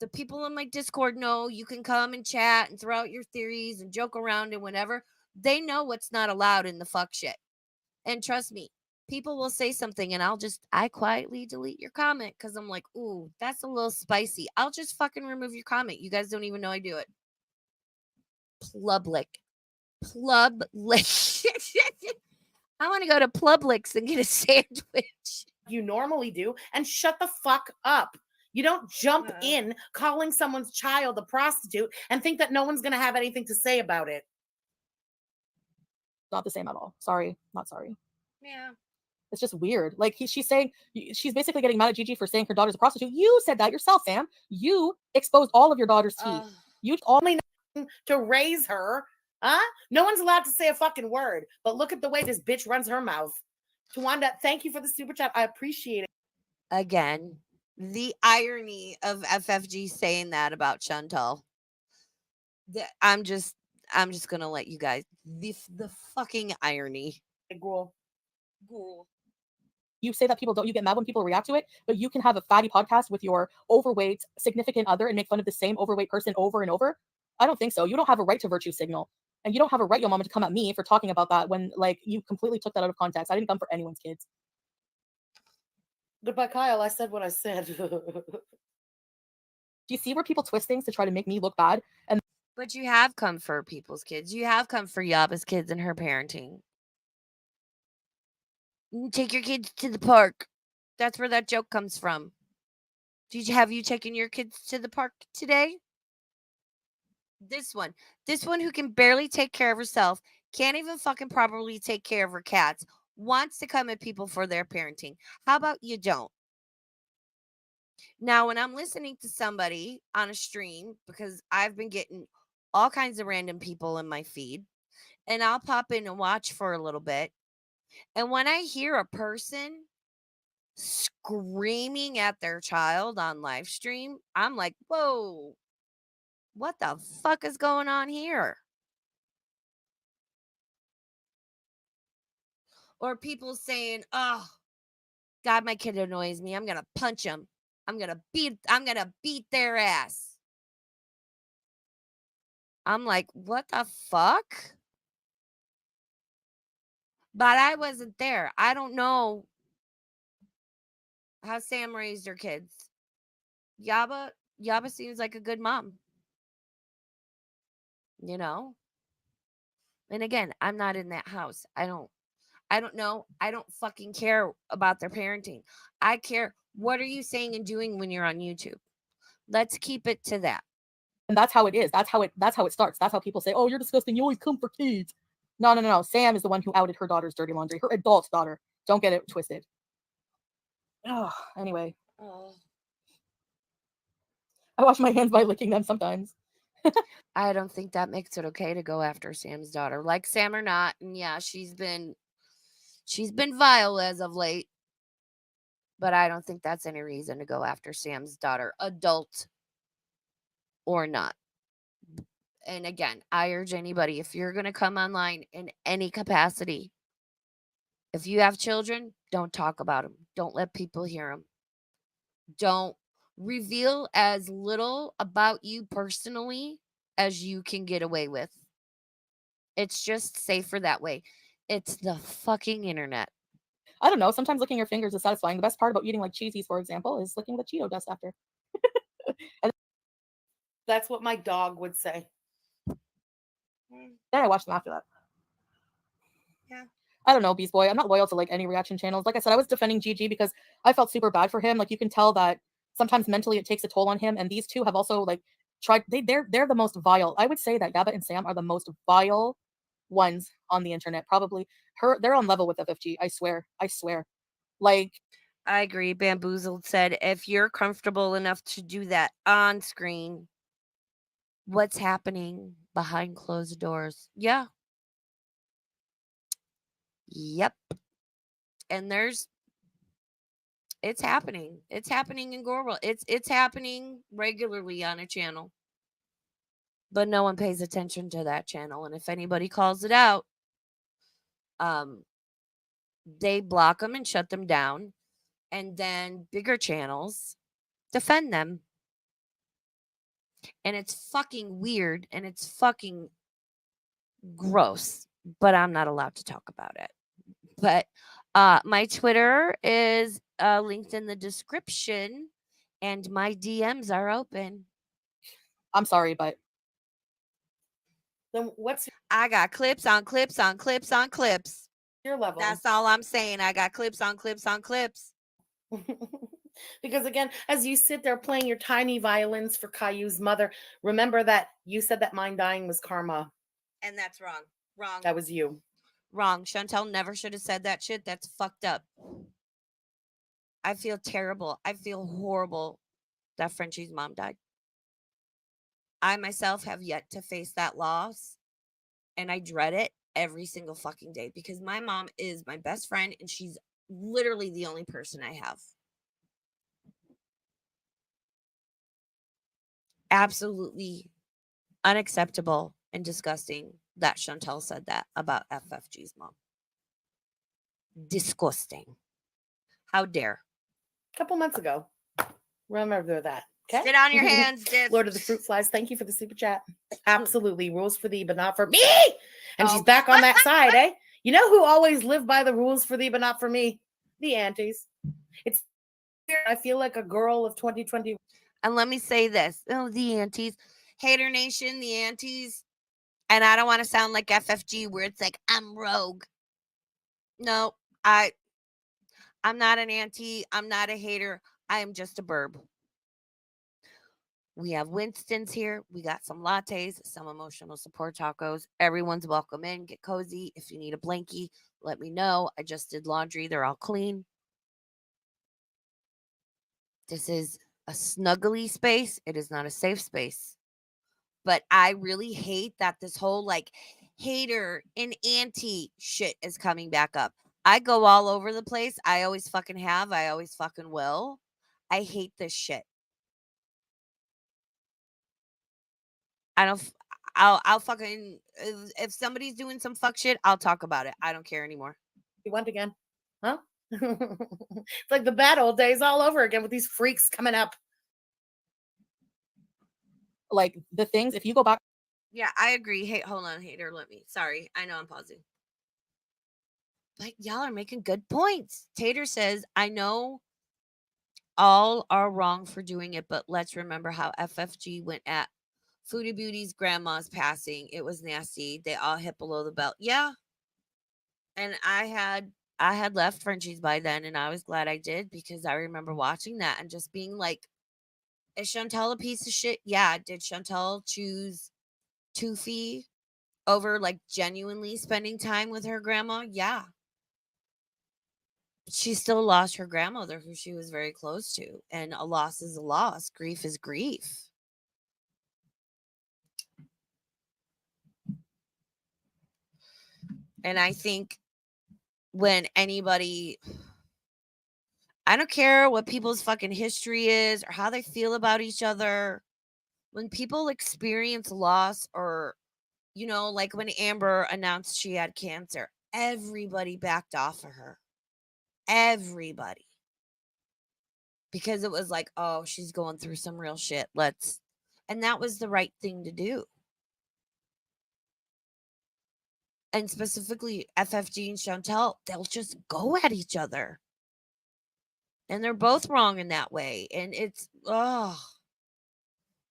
The people in my Discord know you can come and chat and throw out your theories and joke around and whatever. They know what's not allowed in the fuck shit. And trust me, people will say something and I quietly delete your comment because I'm like, ooh, that's a little spicy. I'll just fucking remove your comment. You guys don't even know I do it. Public. I want to go to Publix and get a sandwich. You normally do and shut the fuck up. You don't jump in calling someone's child a prostitute and think that no one's going to have anything to say about it. Not the same at all. Sorry. Not sorry. Yeah. It's just weird. Like she's saying, she's basically getting mad at Gigi for saying her daughter's a prostitute. You said that yourself, Sam. You exposed all of your daughter's teeth. You only to raise her. Huh? No one's allowed to say a fucking word. But look at the way this bitch runs her mouth. Tawanda, thank you for the super chat. I appreciate it. Again, the irony of FFG saying that about Chantal. I'm just gonna let you guys the fucking irony. Ghoul. You say that you get mad when people react to it, but you can have a fatty podcast with your overweight significant other and make fun of the same overweight person over and over. I don't think so. You don't have a right to virtue signal. And you don't have a right, yo mama, to come at me for talking about that when, like, you completely took that out of context. I didn't come for anyone's kids. Goodbye, Kyle. I said what I said. Do you see where people twist things to try to make me look bad? And But you have come for people's kids. You have come for Yaba's kids and her parenting. Take your kids to the park. That's where that joke comes from. Have you taken your kids to the park today? This one who can barely take care of herself, can't even fucking properly take care of her cats, wants to come at people for their parenting. How about you don't? Now, when I'm listening to somebody on a stream, because I've been getting all kinds of random people in my feed, and I'll pop in and watch for a little bit. And when I hear a person screaming at their child on live stream, I'm like, whoa, what the fuck is going on here? Or people saying, oh, God, my kid annoys me. I'm going to punch him. I'm going to beat their ass. I'm like, what the fuck? But I wasn't there. I don't know how Sam raised her kids. Yaba seems like a good mom. You know? And again, I'm not in that house. I don't know. I don't fucking care about their parenting. I care, what are you saying and doing when you're on YouTube? Let's keep it to that. And that's how it is. That's how it starts. That's how people say, oh, you're disgusting. You always come for kids. No. Sam is the one who outed her daughter's dirty laundry. Her adult daughter. Don't get it twisted. Oh, anyway. Oh. I wash my hands by licking them sometimes. I don't think that makes it okay to go after Sam's daughter. Like Sam or not. And yeah, she's been vile as of late. But I don't think that's any reason to go after Sam's daughter, adult or not. And again, I urge anybody, if you're going to come online in any capacity, if you have children, don't talk about them. Don't let people hear them. Don't reveal as little about you personally as you can get away with. It's just safer that way. It's the fucking internet. I don't know. Sometimes licking your fingers is satisfying. The best part about eating like cheesies, for example, is licking the Cheeto dust after. That's what my dog would say. Then I watch them after that. Yeah. I don't know, Beast Boy. I'm not loyal to like any reaction channels. Like I said, I was defending Gigi because I felt super bad for him. Like you can tell that sometimes mentally it takes a toll on him. And these two have also like tried. They're the most vile. I would say that Yaba and Sam are the most vile ones on the internet. Probably they're on level with FFG. I swear. Like, I agree. Bamboozled said, if you're comfortable enough to do that on screen, what's happening behind closed doors? Yeah. Yep. And it's happening. It's happening in GORL. It's happening regularly on a channel. But no one pays attention to that channel. And if anybody calls it out, they block them and shut them down. And then bigger channels defend them. And it's fucking weird and it's fucking gross. But I'm not allowed to talk about it. But my Twitter is linked in the description. And my DMs are open. I'm sorry, but Then I got clips on clips on clips on clips. your level? That's all I'm saying. I got clips on clips on clips. Because again, as you sit there playing your tiny violins for Caillou's mother, remember that you said that mine dying was karma. And that's wrong. Wrong. That was you. Wrong. Chantel never should have said that shit. That's fucked up. I feel terrible. I feel horrible that Frenchie's mom died. I myself have yet to face that loss. And I dread it every single fucking day because my mom is my best friend and she's literally the only person I have. Absolutely unacceptable and disgusting that Chantel said that about FFG's mom. Disgusting. How dare. A couple months ago. Remember that. Okay. Sit on your hands, Diff. Lord of the Fruit Flies, thank you for the super chat. Absolutely. Rules for thee, but not for me. And she's Oh. back on that side, eh? You know who always lived by the rules for thee, but not for me? The aunties. It's I feel like a girl of 2020. And let me say this. Oh, the aunties. Hater Nation, the aunties. And I don't want to sound like FFG where it's like, I'm rogue. No, I'm not an auntie. I'm not a hater. I am just a burb. We have Winston's here. We got some lattes, some emotional support tacos. Everyone's welcome in. Get cozy. If you need a blankie, let me know. I just did laundry. They're all clean. This is a snuggly space. It is not a safe space. But I really hate that this whole like hater and anti shit is coming back up. I go all over the place. I always fucking have. I always fucking will. I hate this shit. I don't. I'll fucking if somebody's doing some fuck shit, I'll talk about it. I don't care anymore. You went again, huh? It's like the bad old days all over again with these freaks coming up. Like the things, if you go back. Yeah, I agree. Hey, hold on, hater. Let me. Sorry, I know I'm pausing. But y'all are making good points. Tater says, I know all are wrong for doing it, but let's remember how FFG went at Foodie Beauty's grandma's passing. It was nasty. They all hit below the belt. Yeah. And I had left Frenchie's by then, and I was glad I did because I remember watching that and just being like, is Chantel a piece of shit? Yeah. Did Chantel choose Toofy over like genuinely spending time with her grandma? Yeah. She still lost her grandmother who she was very close to, and a loss is a loss. Grief is grief. And I think when anybody, I don't care what people's fucking history is or how they feel about each other, when people experience loss or, you know, like when Amber announced she had cancer, everybody backed off of her. Everybody. Because it was like, oh, she's going through some real shit. And that was the right thing to do. And specifically FFG and Chantel, they'll just go at each other. And they're both wrong in that way. And it's,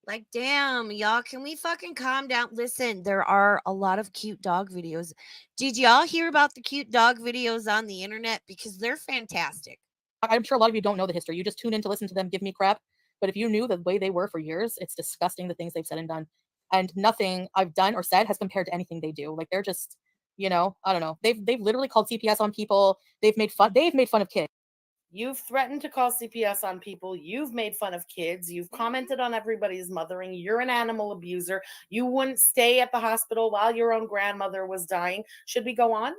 like, damn, y'all, can we fucking calm down? Listen, there are a lot of cute dog videos. Did y'all hear about the cute dog videos on the internet? Because they're fantastic. I'm sure a lot of you don't know the history. You just tune in to listen to them give me crap. But if you knew the way they were for years, it's disgusting the things they've said and done. And nothing I've done or said has compared to anything they do. Like they're just, you know, I don't know. They've literally called CPS on people. They've made fun of kids. You've threatened to call CPS on people. You've made fun of kids. You've commented on everybody's mothering. You're an animal abuser. You wouldn't stay at the hospital while your own grandmother was dying. Should we go on?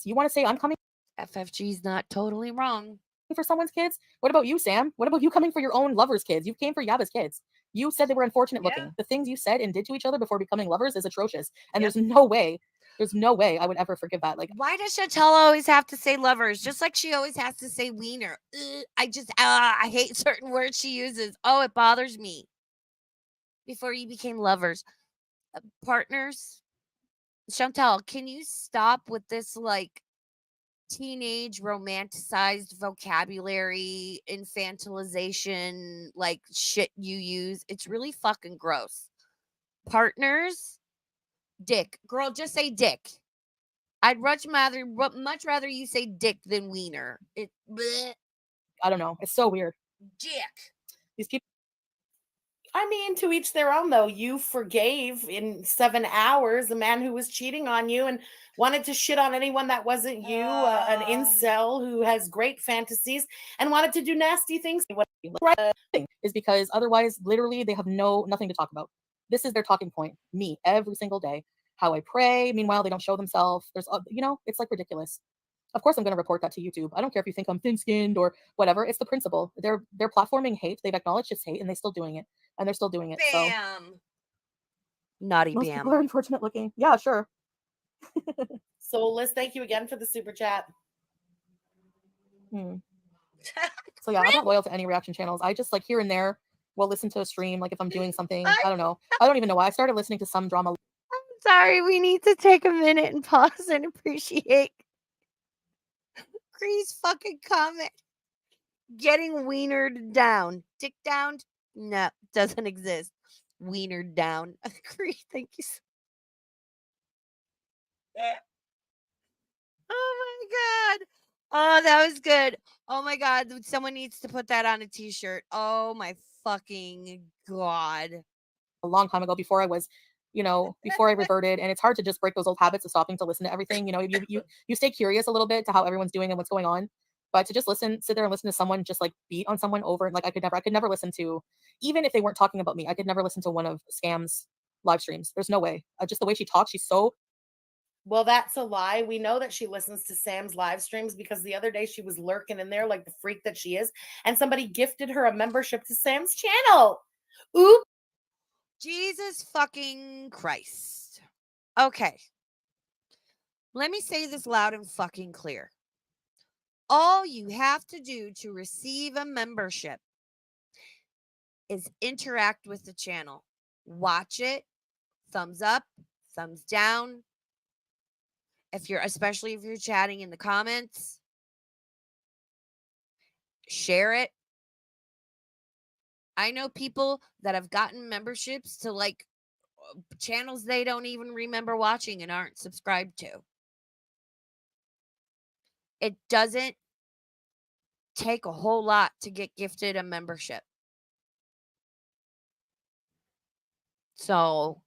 You want to say I'm coming? FFG's not totally wrong. For someone's kids? What about you, Sam? What about you coming for your own lover's kids? You came for Yaba's kids. You said they were unfortunate looking. The things you said and did to each other before becoming lovers is atrocious. And there's no way I would ever forgive that. Like, why does Chantel always have to say lovers? Just like she always has to say wiener. I hate certain words she uses. Oh, it bothers me. Before you became lovers. Partners. Chantel, can you stop with this like teenage romanticized vocabulary, infantilization, like shit you use? It's really fucking gross. Partners, dick. Girl, just say dick. I'd much rather you say dick than wiener. I don't know. It's so weird. Dick. These people. I mean, to each their own, though. You forgave in 7 hours a man who was cheating on you and wanted to shit on anyone that wasn't you, an incel who has great fantasies and wanted to do nasty things. Right is because otherwise, literally, they have nothing to talk about. This is their talking point. Me, every single day. How I pray. Meanwhile, they don't show themselves. There's, it's like ridiculous. Of course, I'm going to report that to YouTube. I don't care if you think I'm thin-skinned or whatever. It's the principle. They're platforming hate. They've acknowledged it's hate, and they're still doing it. And they're still doing it. Bam. So. Naughty Most bam. people are unfortunate looking. Yeah, sure. So, Liz, thank you again for the super chat. So yeah, I'm not loyal to any reaction channels. I just like here and there will listen to a stream, like if I'm doing something. I don't know. I don't even know why. I started listening to some drama. Sorry, we need to take a minute and pause and appreciate Cree's fucking comment. Getting wienered down. Dick down? No, doesn't exist. Wienered down. Cree, thank you so Oh my god. Oh, that was good. Oh my god. Someone needs to put that on a t-shirt. Oh my fucking god. A long time ago before I was, before I reverted. And it's hard to just break those old habits of stopping to listen to everything. You stay curious a little bit to how everyone's doing and what's going on. But to just sit there and listen to someone just like beat on someone over, like I could never listen to, even if they weren't talking about me, I could never listen to one of Scam's live streams. There's no way. Just the way she talks, she's so. Well, that's a lie. We know that she listens to Sam's live streams because the other day she was lurking in there like the freak that she is, and somebody gifted her a membership to Sam's channel. Oops. Jesus fucking Christ. Okay. Let me say this loud and fucking clear. All you have to do to receive a membership is interact with the channel. Watch it. Thumbs up, thumbs down. Especially if you're chatting in the comments, share it. I know people that have gotten memberships to like channels they don't even remember watching and aren't subscribed to. It doesn't take a whole lot to get gifted a membership. So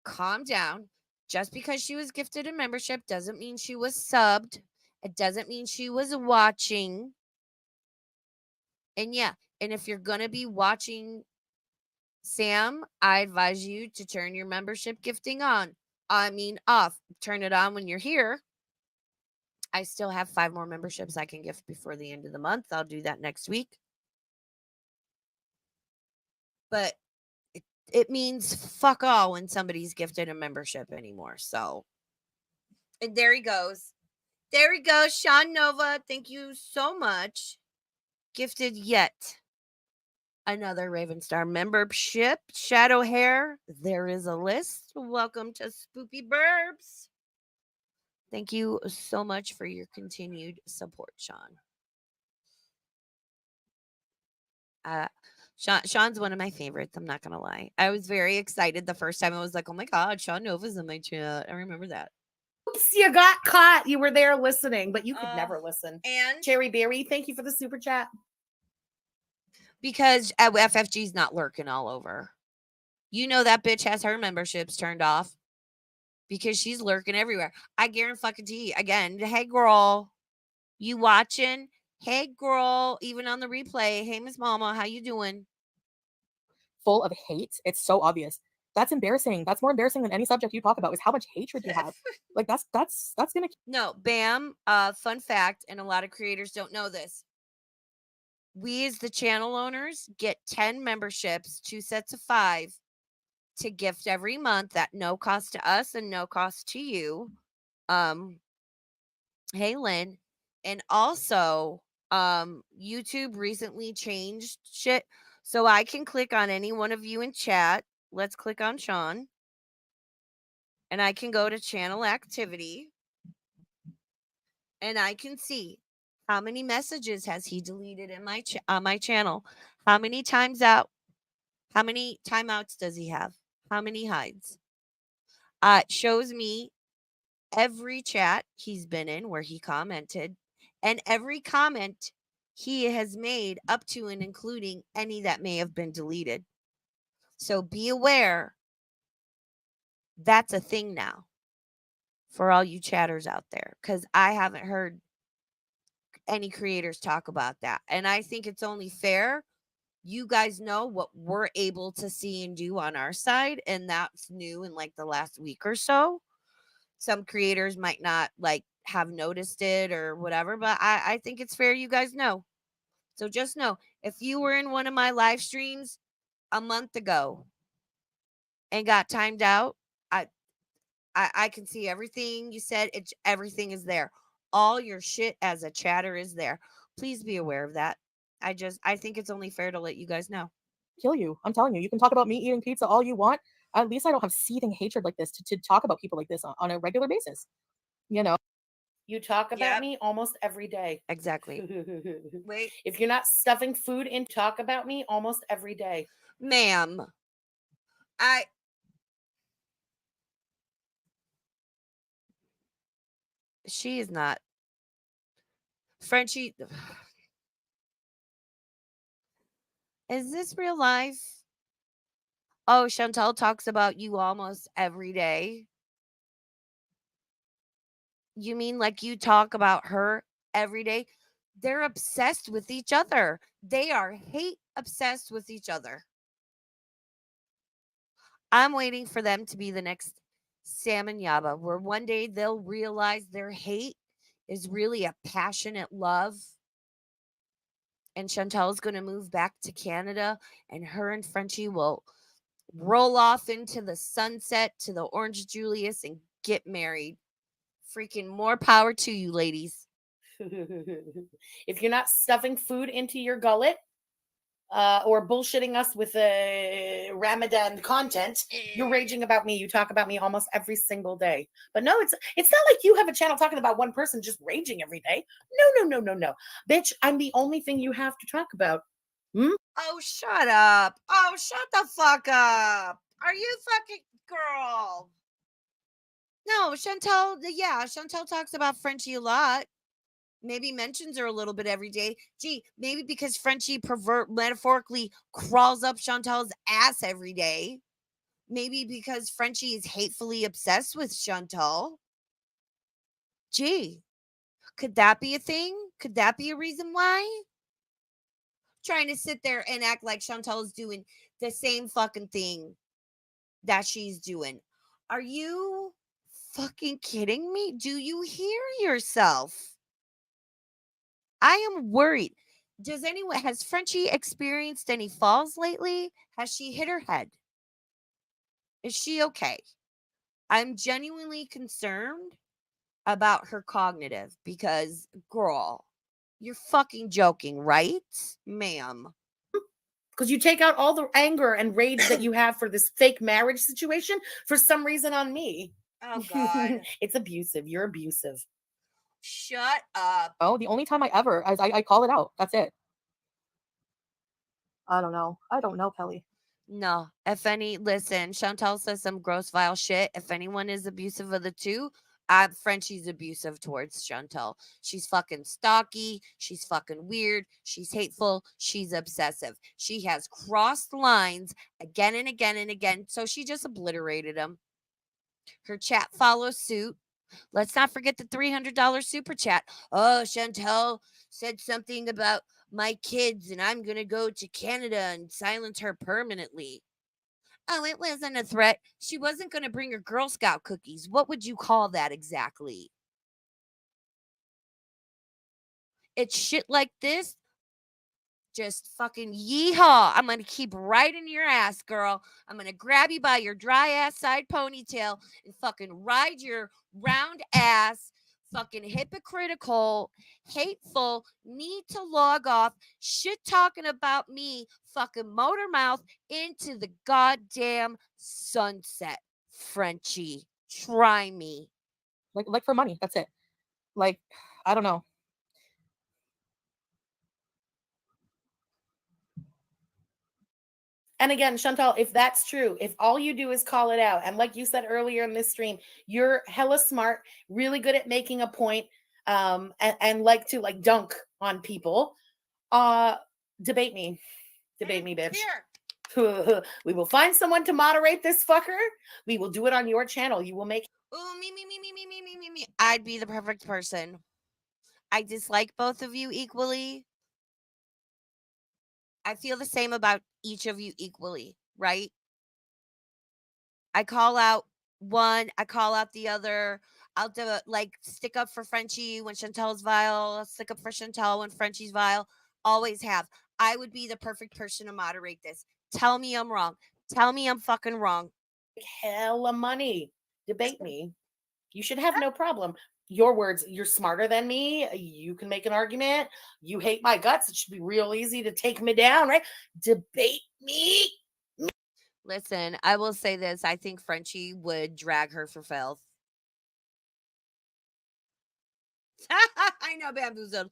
calm down. Just because she was gifted a membership doesn't mean she was subbed. It doesn't mean she was watching. And yeah, and if you're going to be watching Sam, I advise you to turn your membership gifting on. Off. Turn it on when you're here. I still have 5 more memberships I can gift before the end of the month. I'll do that next week. But it means fuck all when somebody's gifted a membership anymore. So, and there he goes. There he goes. Sean Nova, thank you so much. Gifted yet another Raven Star membership. Shadow Hair, there is a list. Welcome to Spoopy Burbs. Thank you so much for your continued support, Sean. Sean's one of my favorites. I'm not going to lie. I was very excited the first time. I was like, oh my God, Sean Nova's in my chat. I remember that. Oops, you got caught. You were there listening, but you could never listen. And Cherry Berry, thank you for the super chat. Because FFG's not lurking all over. You know that bitch has her memberships turned off because she's lurking everywhere. I guarantee again, hey girl, you watching? Hey girl, even on the replay. Hey Miss Mama, how you doing? Full of hate. It's so obvious. That's embarrassing. That's more embarrassing than any subject you talk about is how much hatred you have. Like that's gonna. No, bam. Fun fact, and a lot of creators don't know this. We as the channel owners get 10 memberships, 2 sets of 5 to gift every month at no cost to us and no cost to you. Hey Lynn. And also, YouTube recently changed shit. So I can click on any one of you in chat. Let's click on Sean. And I can go to channel activity. And I can see how many messages has he deleted in my on my channel? How many times out? How many timeouts does he have? How many hides? It shows me every chat he's been in where he commented and every comment he has made up to and including any that may have been deleted. So be aware that's a thing now for all you chatters out there because I haven't heard any creators talk about that. And I think it's only fair. You guys know what we're able to see and do on our side, and that's new in like the last week or so. Some creators might not like have noticed it or whatever, but I think it's fair you guys know. So just know if you were in one of my live streams a month ago and got timed out, I can see everything you said. Everything is there. All your shit as a chatter is there. Please be aware of that. I think it's only fair to let you guys know. Kill you. I'm telling you, you can talk about me eating pizza all you want. At least I don't have seething hatred like this to talk about people like this on a regular basis. You know? You talk about Yep. me almost every day. Exactly. Wait, If you're not stuffing food in, talk about me almost every day. ma'am. She is not. Frenchie. Is this real life? Oh, Chantal talks about you almost every day. You mean like you talk about her every day? They're obsessed with each other. They are hate obsessed with each other. I'm waiting for them to be the next Sam and Yaba, where one day they'll realize their hate is really a passionate love. And Chantel's going to move back to Canada, and her and Frenchie will roll off into the sunset to the Orange Julius and get married. Freaking more power to you, ladies. If you're not stuffing food into your gullet or bullshitting us with Ramadan content, you're raging about me. You talk about me almost every single day. But no, it's not like you have a channel talking about one person just raging every day. No. Bitch, I'm the only thing you have to talk about. Oh, shut up. Oh, shut the fuck up. Are you fucking girl? No, Chantal, Chantal talks about Frenchie a lot. Maybe mentions her a little bit every day. Gee, maybe because Frenchie metaphorically crawls up Chantal's ass every day. Maybe because Frenchie is hatefully obsessed with Chantal. Gee, could that be a thing? Could that be a reason why? Trying to sit there and act like Chantal is doing the same fucking thing that she's doing. Are you fucking kidding me? Do you hear yourself? I am worried. Has Frenchie experienced any falls lately? Has she hit her head? Is she okay? I'm genuinely concerned about her cognitive because, girl, you're fucking joking, right, ma'am? Because you take out all the anger and rage that you have for this fake marriage situation for some reason on me. Oh, God. It's abusive. You're abusive. Shut up. Oh, the only time I call it out. That's it. I don't know, Kelly. No. Listen, Chantal says some gross, vile shit. If anyone is abusive of the two, Frenchie's abusive towards Chantal. She's fucking stalky. She's fucking weird. She's hateful. She's obsessive. She has crossed lines again and again and again. So she just obliterated them. Her chat follows suit. Let's not forget the $300 super chat. Oh, Chantal said something about my kids, and I'm going to go to Canada and silence her permanently. Oh, it wasn't a threat. She wasn't going to bring her Girl Scout cookies. What would you call that exactly? It's shit like this. Just fucking yeehaw. I'm going to keep right in your ass, girl. I'm going to grab you by your dry ass side ponytail and fucking ride your round ass, fucking hypocritical, hateful, need to log off, shit talking about me, fucking motor mouth into the goddamn sunset. Frenchie, try me. Like for money. That's it. Like, I don't know. And again, Chantal, if that's true, if all you do is call it out, and like you said earlier in this stream, you're hella smart, really good at making a point, and like to like dunk on people, debate me, bitch. Here. We will find someone to moderate this fucker. We will do it on your channel. You will make. Ooh, me. I'd be the perfect person. I dislike both of you equally. I feel the same about each of you equally, right? I call out one, I call out the other. I'll do it like stick up for Frenchie when Chantal's vile, stick up for Chantal when Frenchie's vile. Always have. I would be the perfect person to moderate this. Tell me I'm wrong. Tell me I'm fucking wrong. Hella money. Debate me. You should have no problem. your words, you're smarter than me. You can make an argument. You hate my guts. It should be real easy to take me down, right? Debate me. Listen, I will say this. I think Frenchie would drag her for filth. I know, bamboozled.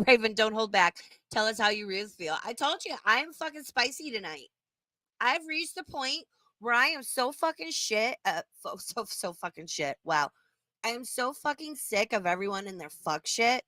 Raven, don't hold back. Tell us how you really feel. I told you, I am fucking spicy tonight. I've reached the point where I am so fucking shit. So fucking shit. Wow. I am so fucking sick of everyone and their fuck shit.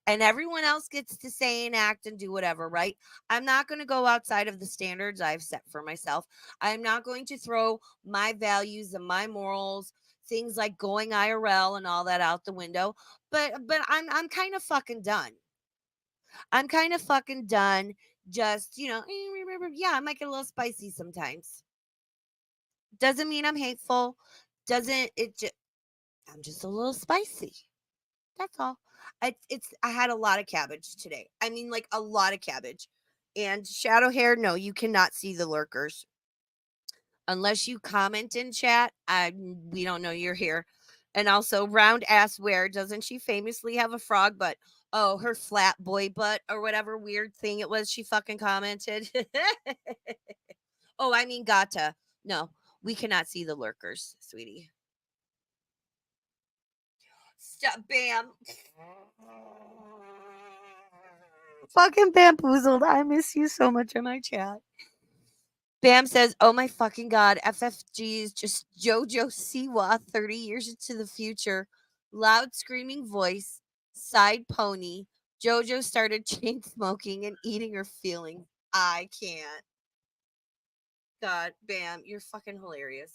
And everyone else gets to say and act and do whatever, right? I'm not going to go outside of the standards I've set for myself. I'm not going to throw my values and my morals, things like going IRL and all that out the window. But I'm kind of fucking done. I'm kind of fucking done. Just, yeah, I might get a little spicy sometimes. Doesn't mean I'm hateful. Doesn't it just I'm just a little spicy. That's all. I had a lot of cabbage today. I mean, like a lot of cabbage. And shadow hair, no, you cannot see the lurkers. Unless you comment in chat, we don't know you're here. And also, round ass wear, doesn't she famously have a frog butt? Oh, her flat boy butt or whatever weird thing it was she fucking commented. Oh, I mean Gata. No, we cannot see the lurkers, sweetie. Stop, Bam. Fucking bamboozled. I miss you so much in my chat. Bam says, oh my fucking God, FFG is just JoJo Siwa 30 years into the future. Loud screaming voice, side pony. JoJo started chain smoking and eating her feelings. I can't. God, Bam, you're fucking hilarious.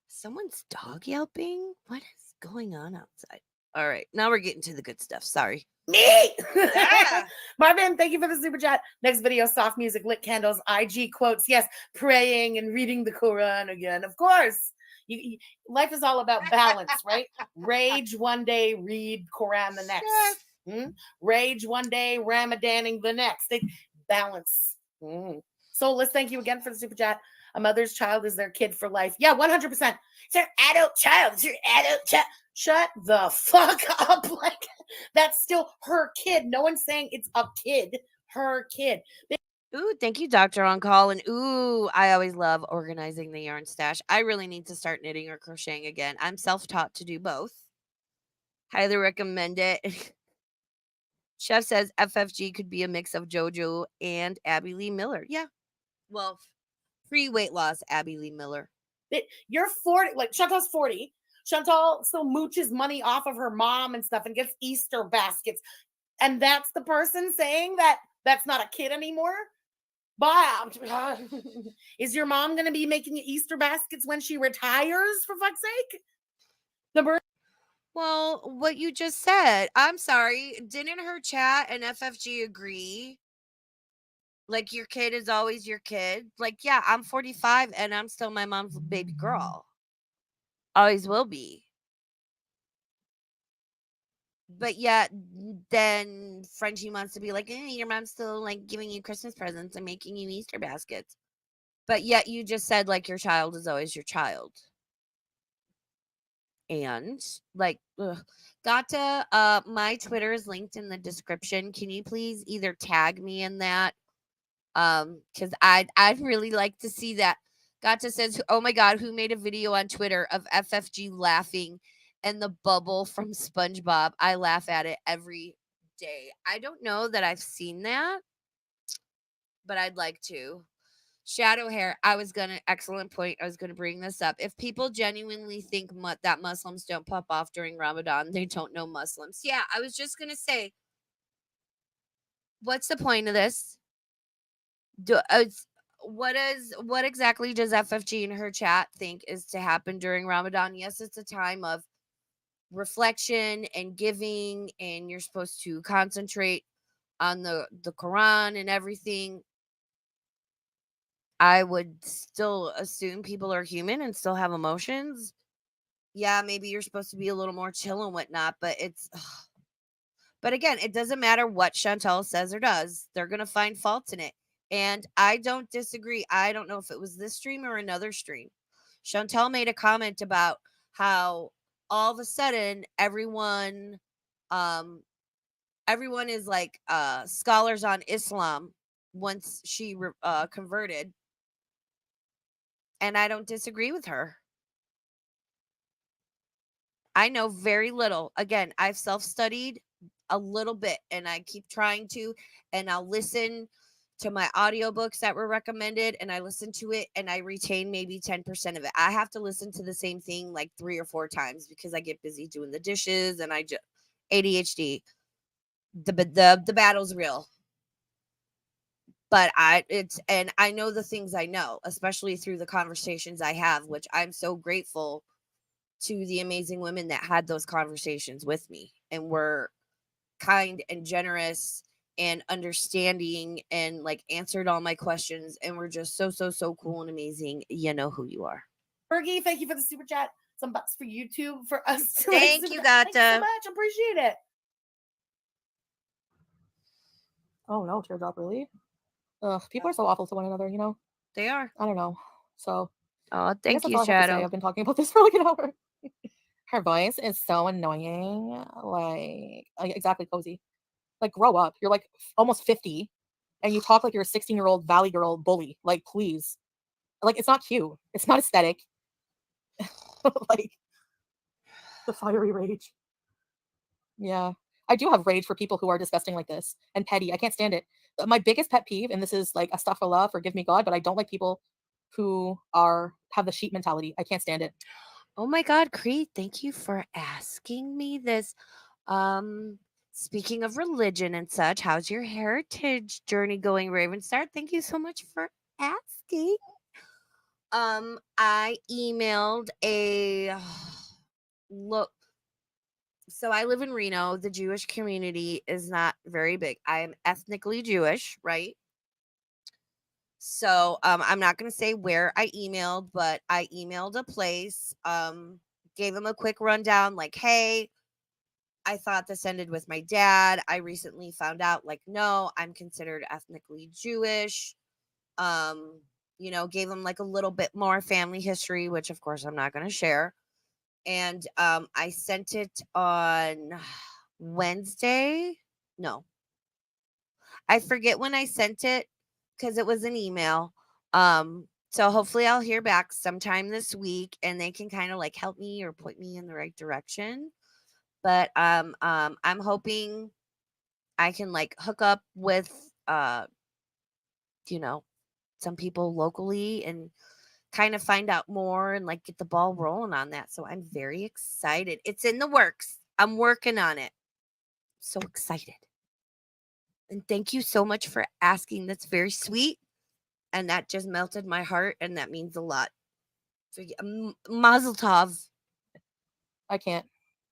Someone's dog yelping? What is going on outside? All right, now we're getting to the good stuff. Sorry. Me! Yeah. Marvin, thank you for the super chat. Next video, soft music, lit candles, IG quotes. Yes, praying and reading the Quran again. Of course. Life is all about balance, right? Rage one day, read Quran the next. Rage one day, Ramadaning the next. Balance. Soulless, thank you again for the super chat. A mother's child is their kid for life. Yeah, 100%. It's their adult child. It's your adult child. Shut the fuck up. Like, that's still her kid. No one's saying it's a kid. Her kid. Ooh, thank you, Dr. On Call. And ooh, I always love organizing the yarn stash. I really need to start knitting or crocheting again. I'm self-taught to do both. Highly recommend it. Chef says FFG could be a mix of JoJo and Abby Lee Miller. Yeah. Well, pre-weight loss Abby Lee Miller. You're 40, like Chantal's 40. Chantal still mooches money off of her mom and stuff and gets Easter baskets. And that's the person saying that that's not a kid anymore? But is your mom going to be making Easter baskets when she retires, for fuck's sake? Well, what you just said, I'm sorry. Didn't her chat and FFG agree? Like, your kid is always your kid? Like, yeah, I'm 45 and I'm still my mom's baby girl. Always will be. But yet, then Frenchie wants to be like, your mom's still like giving you Christmas presents and making you Easter baskets. But yet you just said like your child is always your child. And like, Gata, my Twitter is linked in the description. Can you please either tag me in that? Because I'd really like to see that. Gata says, oh my God, who made a video on Twitter of FFG laughing and the bubble from SpongeBob? I laugh at it every day. I don't know that I've seen that, but I'd like to. Shadow hair. Excellent point. I was going to bring this up. If people genuinely think that Muslims don't pop off during Ramadan, they don't know Muslims. Yeah, I was just going to say, what's the point of this? What exactly does FFG in her chat think is to happen during Ramadan? Yes, it's a time of reflection and giving, and you're supposed to concentrate on the Quran and everything. I would still assume people are human and still have emotions. Yeah, maybe you're supposed to be a little more chill and whatnot, but but again, it doesn't matter what Chantal says or does. They're going to find faults in it. And I don't disagree. I don't know if it was this stream or another stream. Chantel made a comment about how all of a sudden everyone is like scholars on Islam once she converted. And I don't disagree with her. I know very little. Again, I've self-studied a little bit and I keep trying to, and I'll listen to my audiobooks that were recommended and I listen to it and I retain maybe 10% of it. I have to listen to the same thing like 3 or 4 times because I get busy doing the dishes and I just ADHD. The battle's real. But I know the things I know, especially through the conversations I have, which I'm so grateful to the amazing women that had those conversations with me and were kind and generous and understanding and like answered all my questions and were just so cool and amazing. You know who you are. Fergie, thank you for the super chat. Some bucks for YouTube for us to Thank listen. you, Gata. Thank you so much. Appreciate it. Oh no, teardrop, really? Ugh, people are so awful to one another, you know? They are. I don't know. So Oh, thank you, I have to say. Shadow. I've been talking about this for like an hour. Her voice is so annoying. Like exactly, Cozy. Like, grow up. You're like almost 50 and you talk like you're a 16-year-old Valley Girl bully. Like, please. Like, it's not cute. It's not aesthetic. Like, the fiery rage. Yeah. I do have rage for people who are disgusting like this and petty. I can't stand it. My biggest pet peeve, and this is like astaghfirullah, forgive me God, but I don't like people who have the sheep mentality. I can't stand it. Oh my God, Creed, thank you for asking me this. Speaking of religion and such, how's your heritage journey going, Ravenstar? Thank you so much for asking. I emailed a look. So I live in Reno. The Jewish community is not very big. I am ethnically Jewish, right? So I'm not going to say where I emailed, but I emailed a place, gave them a quick rundown like, hey, I thought this ended with my dad. I recently found out, like, no, I'm considered ethnically Jewish. Gave them like a little bit more family history, which of course I'm not going to share. And I sent it on Wednesday. No, I forget when I sent it because it was an email. So hopefully I'll hear back sometime this week and they can kind of like help me or point me in the right direction. But I'm hoping I can like hook up with some people locally and kind of find out more and like get the ball rolling on that. So I'm very excited. It's in the works. I'm working on it. So excited. And thank you so much for asking. That's very sweet. And that just melted my heart. And that means a lot. So, Mazel tov. I can't.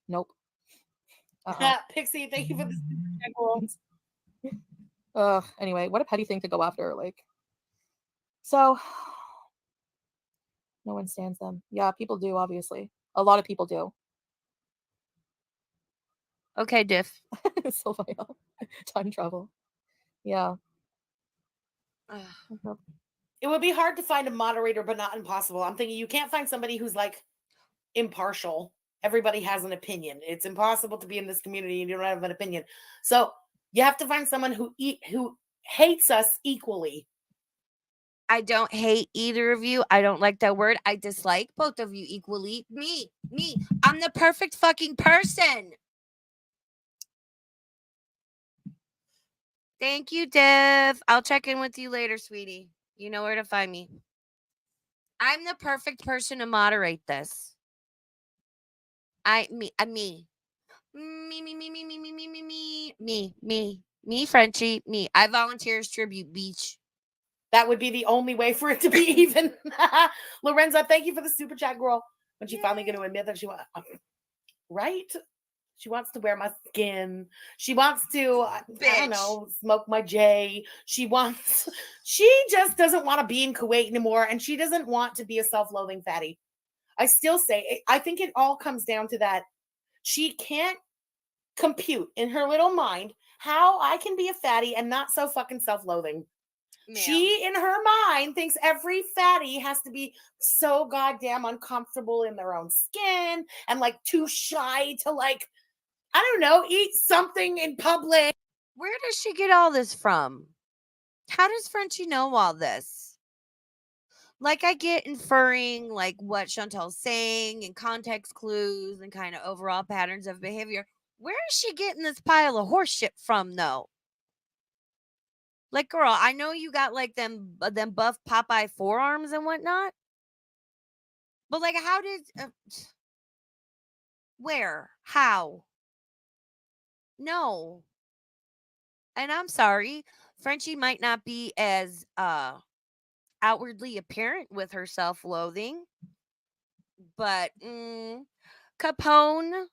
Nope. Pixie, thank you for the anyway, what a petty thing to go after. Like, so no one stands them. Yeah, people do, obviously. A lot of people do. Okay, Diff. Sylvia. Time travel. Yeah. It would be hard to find a moderator, but not impossible. I'm thinking you can't find somebody who's like impartial. Everybody has an opinion. It's impossible to be in this community and you don't have an opinion. So you have to find someone who hates us equally. I don't hate either of you. I don't like that word. I dislike both of you equally. Me. I'm the perfect fucking person. Thank you, Dev. I'll check in with you later, sweetie. You know where to find me. I'm the perfect person to moderate this. Me, Frenchie, me. I volunteer as tribute, beach. That would be the only way for it to be even. Lorenza, thank you for the super chat, girl. When she finally going to admit that she wants, right? She wants to wear my skin. She wants to, I don't know, smoke my J. She just doesn't want to be in Kuwait anymore. And she doesn't want to be a self-loathing fatty. I still say, I think it all comes down to that. She can't compute in her little mind how I can be a fatty and not so fucking self-loathing. She, in her mind, thinks every fatty has to be so goddamn uncomfortable in their own skin and like too shy to like, I don't know, eat something in public. Where does she get all this from? How does Frenchie know all this? Like, I get inferring like what Chantel's saying and context clues and kind of overall patterns of behavior. Where is she getting this pile of horse shit from, though? Like, girl, I know you got like them buff Popeye forearms and whatnot, but like, how did? Where? How? No. And I'm sorry, Frenchie might not be as outwardly apparent with her self-loathing, but Capone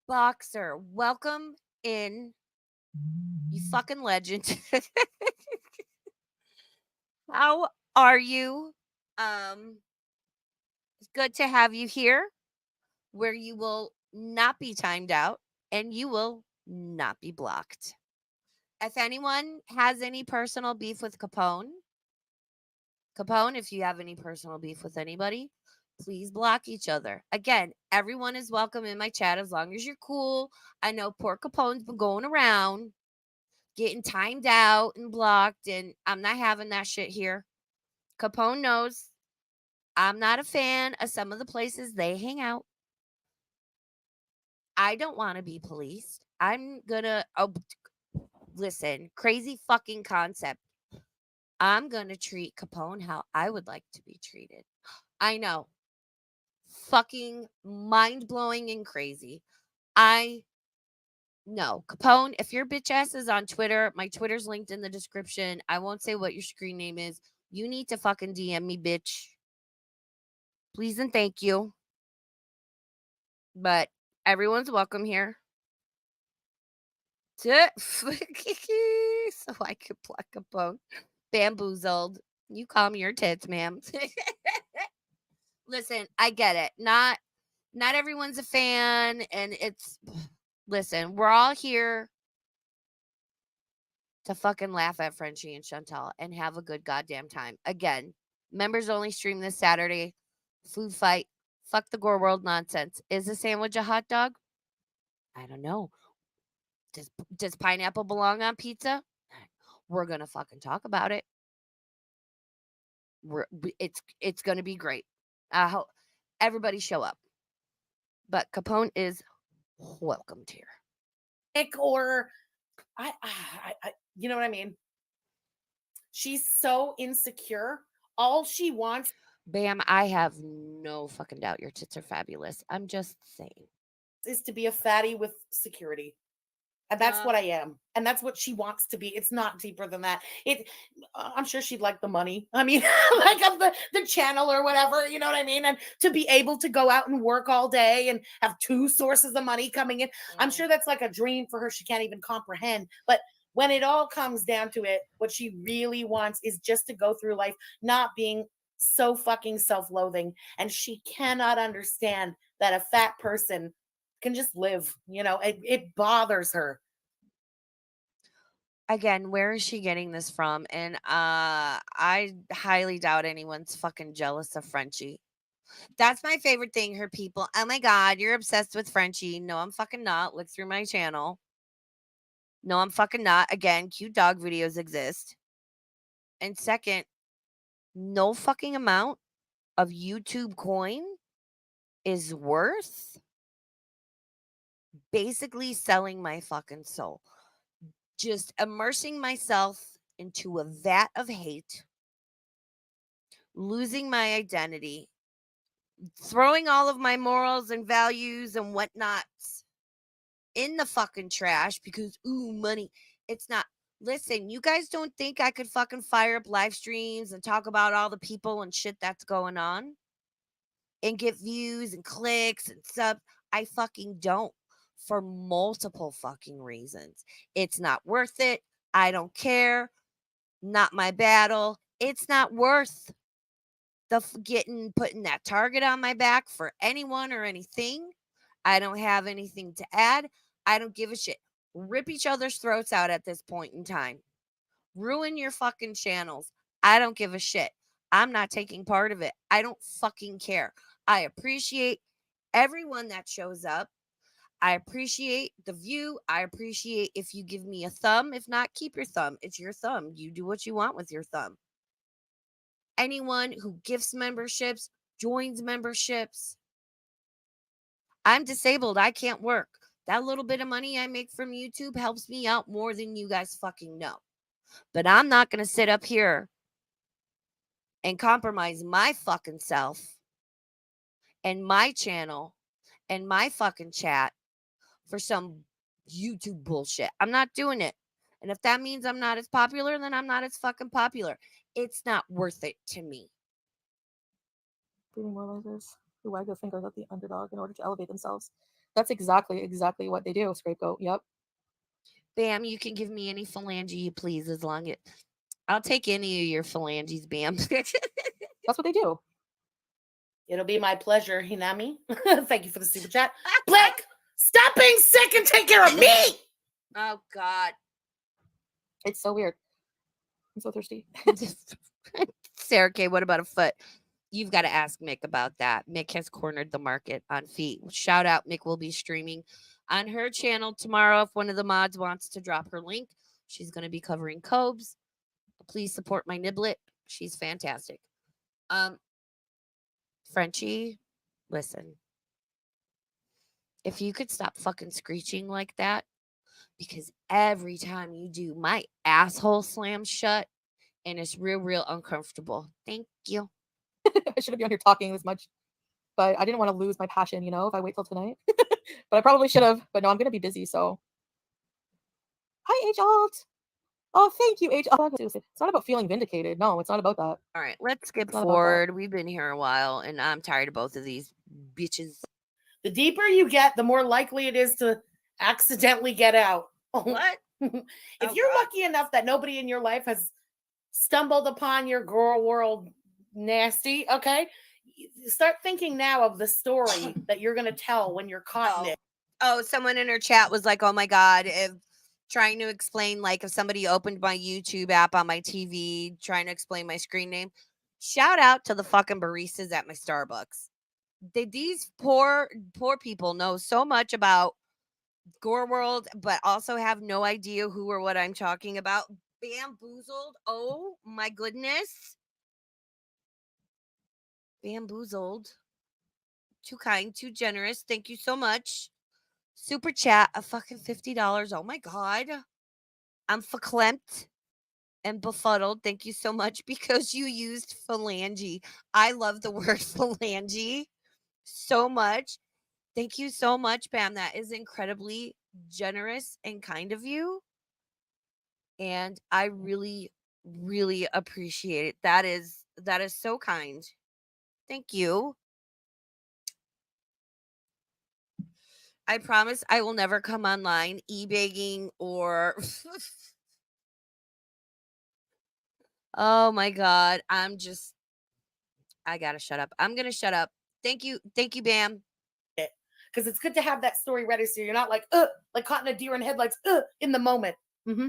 Boxer, welcome in, you fucking legend. How are you? It's good to have you here, where you will not be timed out and you will not be blocked. If anyone has any personal beef with Capone, if you have any personal beef with anybody, please block each other. Again, everyone is welcome in my chat as long as you're cool. I know poor Capone's been going around getting timed out and blocked, and I'm not having that shit here. Capone knows I'm not a fan of some of the places they hang out. I don't want to be policed. I'm gonna listen, crazy fucking concept. I'm gonna treat Capone how I would like to be treated. I know. Fucking mind blowing and crazy. I know. Capone, if your bitch ass is on Twitter, my Twitter's linked in the description. I won't say what your screen name is. You need to fucking DM me, bitch. Please and thank you. But everyone's welcome here. So I could pluck Capone. Bamboozled. You call me your tits, ma'am. Listen, I get it. Not everyone's a fan, and it's listen, we're all here to fucking laugh at Frenchie and Chantel and have a good goddamn time. Again, members only stream this Saturday. Food fight. Fuck the Gore World nonsense. Is a sandwich a hot dog? I don't know. Does pineapple belong on pizza? We're gonna fucking talk about it. It's gonna be great. I hope everybody show up. But Capone is welcomed here. Or I you know what I mean? She's so insecure. All she wants, Bam, I have no fucking doubt your tits are fabulous. I'm just saying. is to be a fatty with security. And that's what I am. And that's what she wants to be. It's not deeper than that. I'm sure she'd like the money. I mean, like of the channel or whatever, you know what I mean? And to be able to go out and work all day and have two sources of money coming in. I'm sure that's like a dream for her. She can't even comprehend. But when it all comes down to it, what she really wants is just to go through life not being so fucking self-loathing. And she cannot understand that a fat person can just live, you know, it bothers her. Again, where is she getting this from? And I highly doubt anyone's fucking jealous of Frenchie. That's my favorite thing, her people. Oh my god, you're obsessed with Frenchie. No, I'm fucking not. Look through my channel. No, I'm fucking not. Again, cute dog videos exist. And second, no fucking amount of YouTube coin is worth basically selling my fucking soul. Just immersing myself into a vat of hate, losing my identity, throwing all of my morals and values and whatnots in the fucking trash because, ooh, money. It's not. Listen, you guys don't think I could fucking fire up live streams and talk about all the people and shit that's going on and get views and clicks and stuff? I fucking don't, for multiple fucking reasons. It's not worth it. I don't care. Not my battle. It's not worth putting that target on my back for anyone or anything. I don't have anything to add. I don't give a shit. Rip each other's throats out at this point in time. Ruin your fucking channels. I don't give a shit. I'm not taking part of it. I don't fucking care. I appreciate everyone that shows up. I appreciate the view. I appreciate if you give me a thumb. If not, keep your thumb. It's your thumb. You do what you want with your thumb. Anyone who gifts memberships, joins memberships. I'm disabled. I can't work. That little bit of money I make from YouTube helps me out more than you guys fucking know. But I'm not going to sit up here and compromise my fucking self and my channel and my fucking chat for some YouTube bullshit. I'm not doing it. And if that means I'm not as popular, then I'm not as fucking popular. It's not worth it to me. Breeding moralizers who wag their fingers at the underdog in order to elevate themselves. That's exactly what they do, Scapegoat. Yep. Bam, you can give me any phalange you please, as long as I'll take any of your phalanges, Bam. That's what they do. It'll be my pleasure, Hinami. Thank you for the super chat. Blick, stop being sick and take care of me. Oh God. It's so weird. I'm so thirsty. Sarah K, what about a foot? You've got to ask Mick about that. Mick has cornered the market on feet. Shout out, Mick will be streaming on her channel tomorrow. If one of the mods wants to drop her link, she's going to be covering cobes. Please support my niblet. She's fantastic. Frenchie, listen. If you could stop fucking screeching like that, because every time you do, my asshole slams shut and it's real uncomfortable. Thank you. I shouldn't be on here talking this much, but I didn't want to lose my passion, you know, if I wait till tonight. But I probably should have. But no, I'm going to be busy, so. Hi, H-Alt. Oh, thank you, H-Alt. It's not about feeling vindicated. No, it's not about that. All right, let's skip forward. We've been here a while, and I'm tired of both of these bitches. The deeper you get, the more likely it is to accidentally get out. What? If you're lucky enough that nobody in your life has stumbled upon your girl world nasty, okay, start thinking now of the story that you're going to tell when you're caught in it. Oh, someone in her chat was like, oh my God, if trying to explain, like, if somebody opened my YouTube app on my TV, trying to explain my screen name. Shout out to the fucking baristas at my Starbucks. These poor people know so much about Gore World, but also have no idea who or what I'm talking about. Bamboozled. Oh my goodness. Bamboozled. Too kind, too generous. Thank you so much. Super chat, a fucking $50. Oh my God. I'm verklempt and befuddled. Thank you so much because you used phalange. I love the word phalange so much. Thank you so much, Bam. That is incredibly generous and kind of you. And I really appreciate it. That is so kind. Thank you. I promise I will never come online e-begging or oh my God. I gotta shut up. I'm gonna shut up. Thank you, Bam. Because it's good to have that story ready so you're not like caught in a deer in headlights in the moment. Mm-hmm.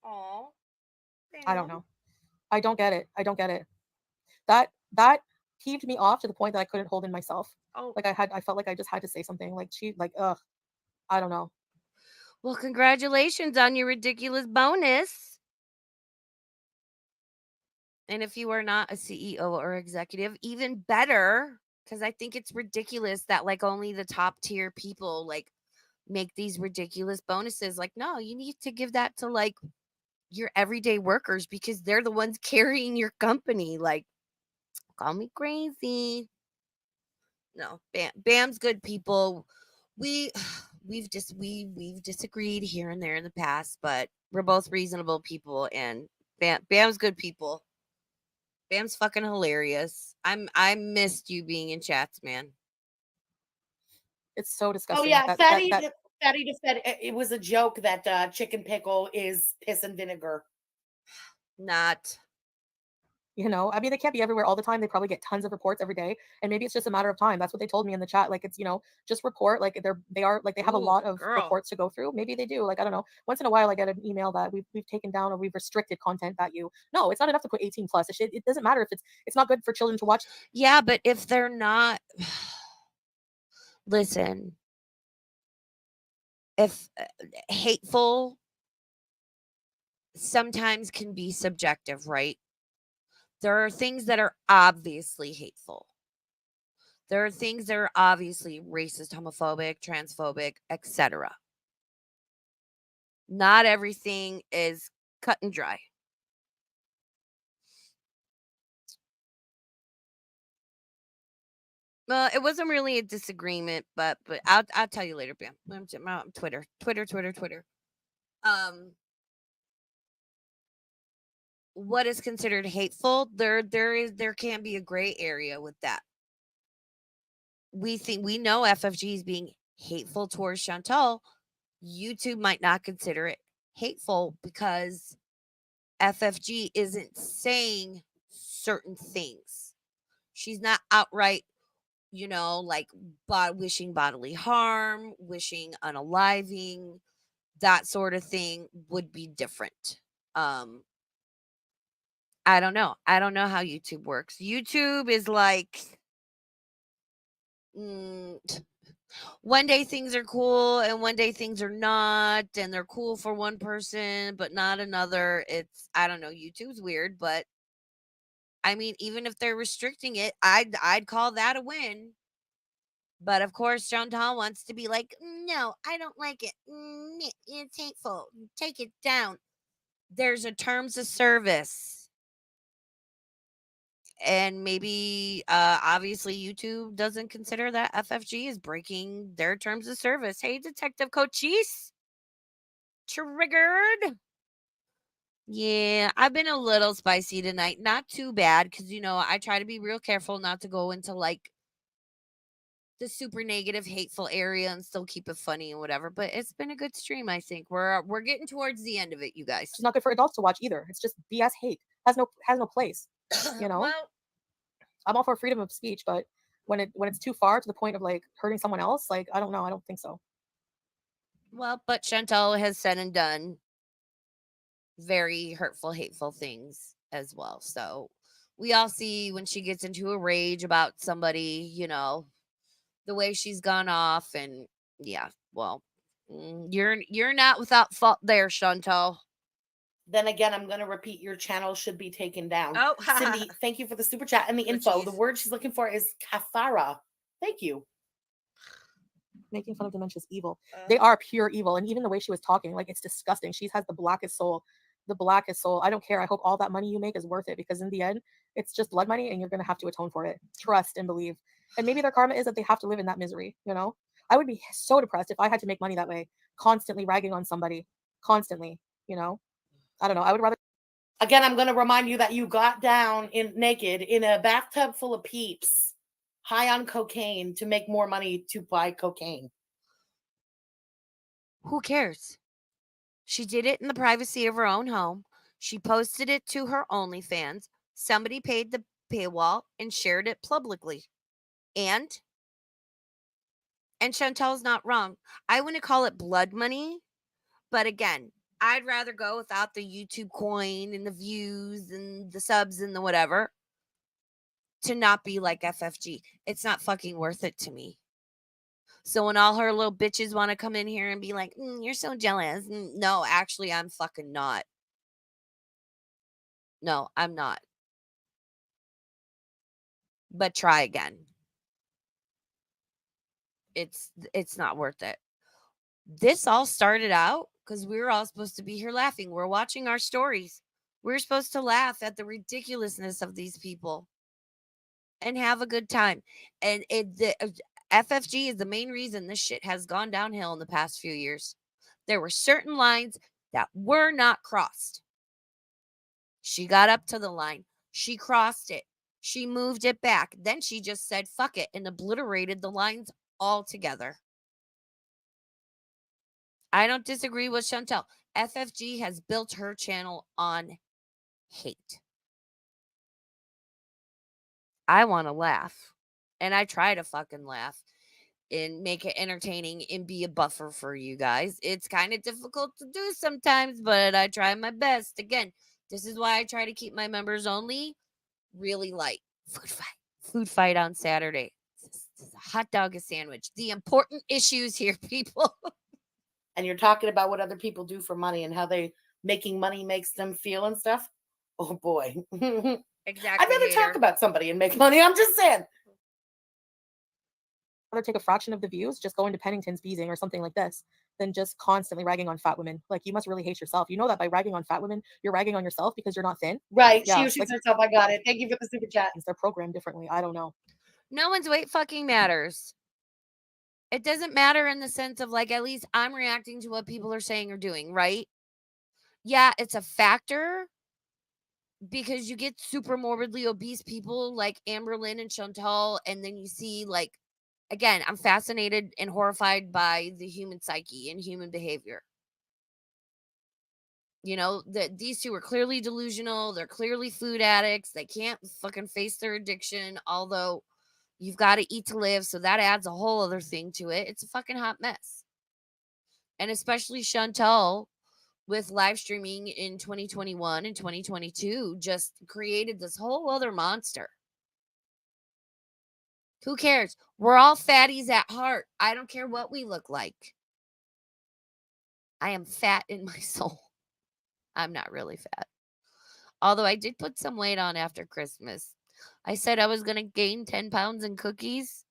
Aw. I don't know. I don't get it. That peeved me off to the point that I couldn't hold in myself. Oh. Like I felt like I just had to say something. I don't know. Well, congratulations on your ridiculous bonus. And if you are not a CEO or executive, even better, because I think it's ridiculous that like only the top tier people like make these ridiculous bonuses. Like, no, you need to give that to like your everyday workers because they're the ones carrying your company. Like, call me crazy. No, Bam's good people. We've disagreed here and there in the past, but we're both reasonable people, and Bam's good people. Bam's fucking hilarious. I missed you being in chats, man. It's so disgusting. Oh yeah, fatty to fatty. It was a joke that chicken pickle is piss and vinegar. Not. You know, I mean, they can't be everywhere all the time. They probably get tons of reports every day, and maybe it's just a matter of time. That's what they told me in the chat. Like, it's, you know, just report. Like, they are like, they have a Ooh, lot of girl. reports to go through. Maybe they do. Like, I don't know. Once in a while, I get an email that we've taken down or we've restricted content that you. No, it's not enough to put 18 plus. It doesn't matter if it's not good for children to watch. Yeah, but if they're not, listen, if hateful sometimes can be subjective, right? There are things that are obviously hateful. There are things that are obviously racist, homophobic, transphobic, etc. Not everything is cut and dry. Well, it wasn't really a disagreement, but I'll tell you later, Bam. Twitter. What is considered hateful? There can be a gray area with that. We know FFG is being hateful towards Chantal. YouTube might not consider it hateful because FFG isn't saying certain things. She's not outright, you know, like wishing bodily harm, wishing unaliving, that sort of thing would be different. I don't know. I don't know how YouTube works. YouTube is like one day things are cool and one day things are not, and they're cool for one person but not another. It's, I don't know, YouTube's weird, but I mean, even if they're restricting it, I'd call that a win. But of course, Chantal wants to be like, no, I don't like it. It's hateful. Take it down. There's a terms of service. And maybe, obviously, YouTube doesn't consider that FFG is breaking their terms of service. Hey, Detective Cochise. Triggered. Yeah, I've been a little spicy tonight. Not too bad because, you know, I try to be real careful not to go into like the super negative, hateful area and still keep it funny and whatever. But it's been a good stream, I think. We're getting towards the end of it, you guys. It's not good for adults to watch either. It's just BS hate. Has no place. You know? Well, I'm all for freedom of speech, but when it's too far to the point of like hurting someone else, like, I don't know. I don't think so. well, but Chantal has said and done very hurtful, hateful things as well. So we all see when she gets into a rage about somebody, you know, the way she's gone off. And yeah, well, you're not without fault there, Chantal. Then again, I'm going to repeat, your channel should be taken down. Oh, Cindy, thank you for the super chat and the info. The word she's looking for is kafara. Thank you. Making fun of dementia is evil. They are pure evil. And even the way she was talking, like, it's disgusting. She has the blackest soul. The blackest soul. I don't care. I hope all that money you make is worth it, because in the end, it's just blood money and you're going to have to atone for it. Trust and believe. And maybe their karma is that they have to live in that misery, you know? I would be so depressed if I had to make money that way, constantly ragging on somebody, constantly, you know? I don't know. I would rather. Again, I'm going to remind you that you got down naked in a bathtub full of peeps, high on cocaine, to make more money to buy cocaine. Who cares? She did it in the privacy of her own home. She posted it to her OnlyFans. Somebody paid the paywall and shared it publicly. And Chantel's not wrong. I wouldn't call it blood money, but again, I'd rather go without the YouTube coin and the views and the subs and the whatever to not be like FFG. It's not fucking worth it to me. So when all her little bitches want to come in here and be like, you're so jealous. No, actually, I'm fucking not. No, I'm not. But try again. It's not worth it. This all started out because we were all supposed to be here laughing. We're watching our stories. We're supposed to laugh at the ridiculousness of these people and have a good time. And FFG is the main reason this shit has gone downhill in the past few years. There were certain lines that were not crossed. She got up to the line. She crossed it. She moved it back. Then she just said, fuck it, and obliterated the lines altogether. I don't disagree with Chantel. FFG has built her channel on hate. I want to laugh. And I try to fucking laugh and make it entertaining and be a buffer for you guys. It's kind of difficult to do sometimes, but I try my best. Again, this is why I try to keep my members only really light. Food fight on Saturday. A hot dog, a sandwich. The important issues here, people. And you're talking about what other people do for money and how they making money makes them feel and stuff. Oh boy. Exactly. I'd rather talk about somebody and make money. I'm just saying. Rather take a fraction of the views, just go into Pennington's Beezing or something like this, than just constantly ragging on fat women. Like, you must really hate yourself. You know that by ragging on fat women, you're ragging on yourself because you're not thin. Right. Yeah, She shoots herself. I got it. Thank you for the super chat. They're programmed differently. I don't know. No one's weight fucking matters. It doesn't matter in the sense of, like, at least I'm reacting to what people are saying or doing, right? Yeah, it's a factor because you get super morbidly obese people like Amberlynn and Chantal, and then you see, like, again, I'm fascinated and horrified by the human psyche and human behavior. You know, these two are clearly delusional. They're clearly food addicts. They can't fucking face their addiction, although you've got to eat to live, so that adds a whole other thing to it. It's a fucking hot mess. And especially Chantal, with live streaming in 2021 and 2022, just created this whole other monster. Who cares? We're all fatties at heart. I don't care what we look like. I am fat in my soul. I'm not really fat. Although I did put some weight on after Christmas. I said I was going to gain 10 pounds in cookies.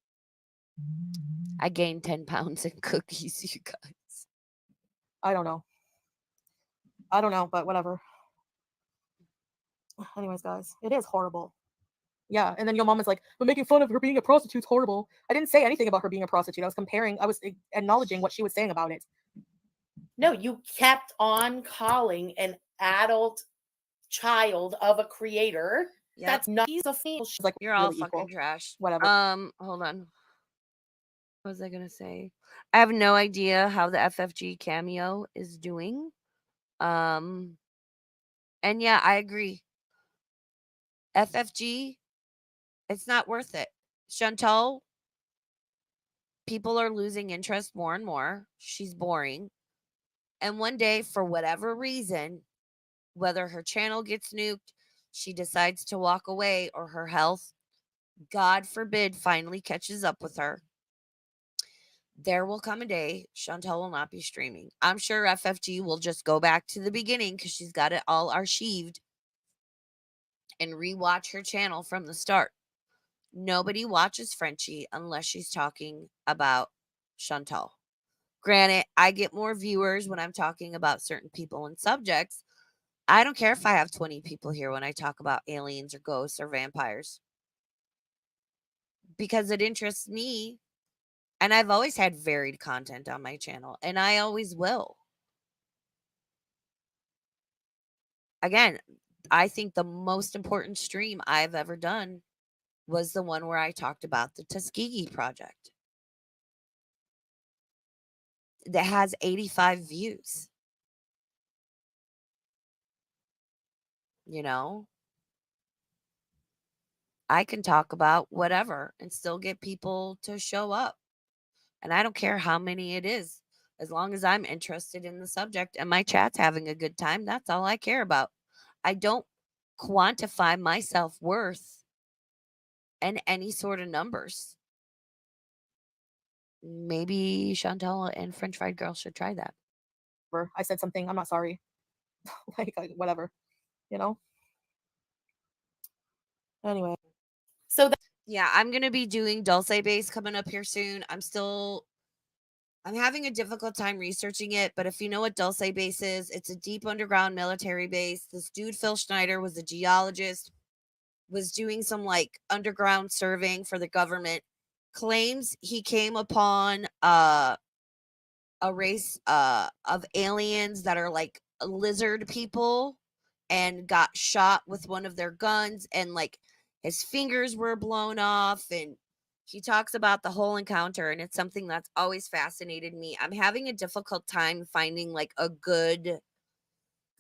I gained 10 pounds in cookies, you guys. I don't know, but whatever. Anyways, guys, it is horrible. Yeah, and then your mom is like, but making fun of her being a prostitute's horrible. I didn't say anything about her being a prostitute. I was acknowledging what she was saying about it. No, you kept on calling an adult child of a creator. Yep. That's not a fool. She's like, You're all really fucking equal. trash. Whatever. Hold on. What was I gonna say? I have no idea how the FFG cameo is doing. And yeah, I agree. FFG, it's not worth it. Chantal, people are losing interest more and more. She's boring. And one day, for whatever reason, whether her channel gets nuked, she decides to walk away, or her health, God forbid, finally catches up with her, there will come a day Chantal will not be streaming. I'm sure FFG will just go back to the beginning because she's got it all archived and rewatch her channel from the start. Nobody watches Frenchie unless she's talking about Chantal. Granted, I get more viewers when I'm talking about certain people and subjects. I don't care if I have 20 people here when I talk about aliens or ghosts or vampires, because it interests me. And I've always had varied content on my channel, and I always will. Again, I think the most important stream I've ever done was the one where I talked about the Tuskegee Project that has 85 views. You know, I can talk about whatever and still get people to show up. And I don't care how many it is. As long as I'm interested in the subject and my chat's having a good time, that's all I care about. I don't quantify my self-worth in any sort of numbers. Maybe Chantal and French Fried Girl should try that. I said something, I'm not sorry. Like, whatever, you know? Anyway. So yeah, I'm going to be doing Dulce Base coming up here soon. I'm having a difficult time researching it, but if you know what Dulce Base is, it's a deep underground military base. This dude, Phil Schneider, was a geologist, was doing some like underground surveying for the government, claims he came upon a race of aliens that are like lizard people and got shot with one of their guns, and like his fingers were blown off, and he talks about the whole encounter, and it's something that's always fascinated me. I'm having a difficult time finding like a good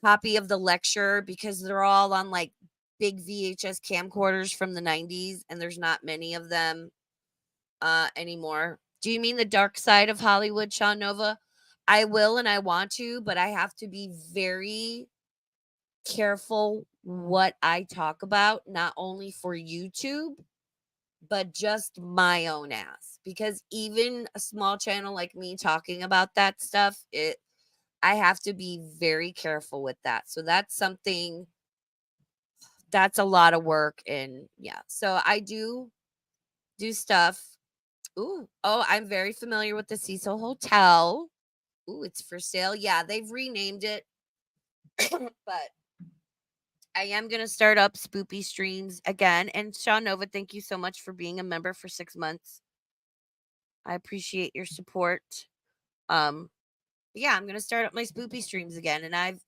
copy of the lecture because they're all on like big VHS camcorders from the 90s, and there's not many of them anymore. Do you mean the dark side of Hollywood, Sean Nova? I will and I want to, but I have to be very careful what I talk about, not only for YouTube, but just my own ass. Because even a small channel like me talking about that stuff, I have to be very careful with that. So that's something that's a lot of work. And yeah, so I do stuff. Ooh, oh, I'm very familiar with the Cecil Hotel. Ooh, it's for sale. Yeah, they've renamed it. But I am going to start up spoopy streams again. And Sean Nova, thank you so much for being a member for 6 months. I appreciate your support. Yeah, I'm going to start up my spoopy streams again. And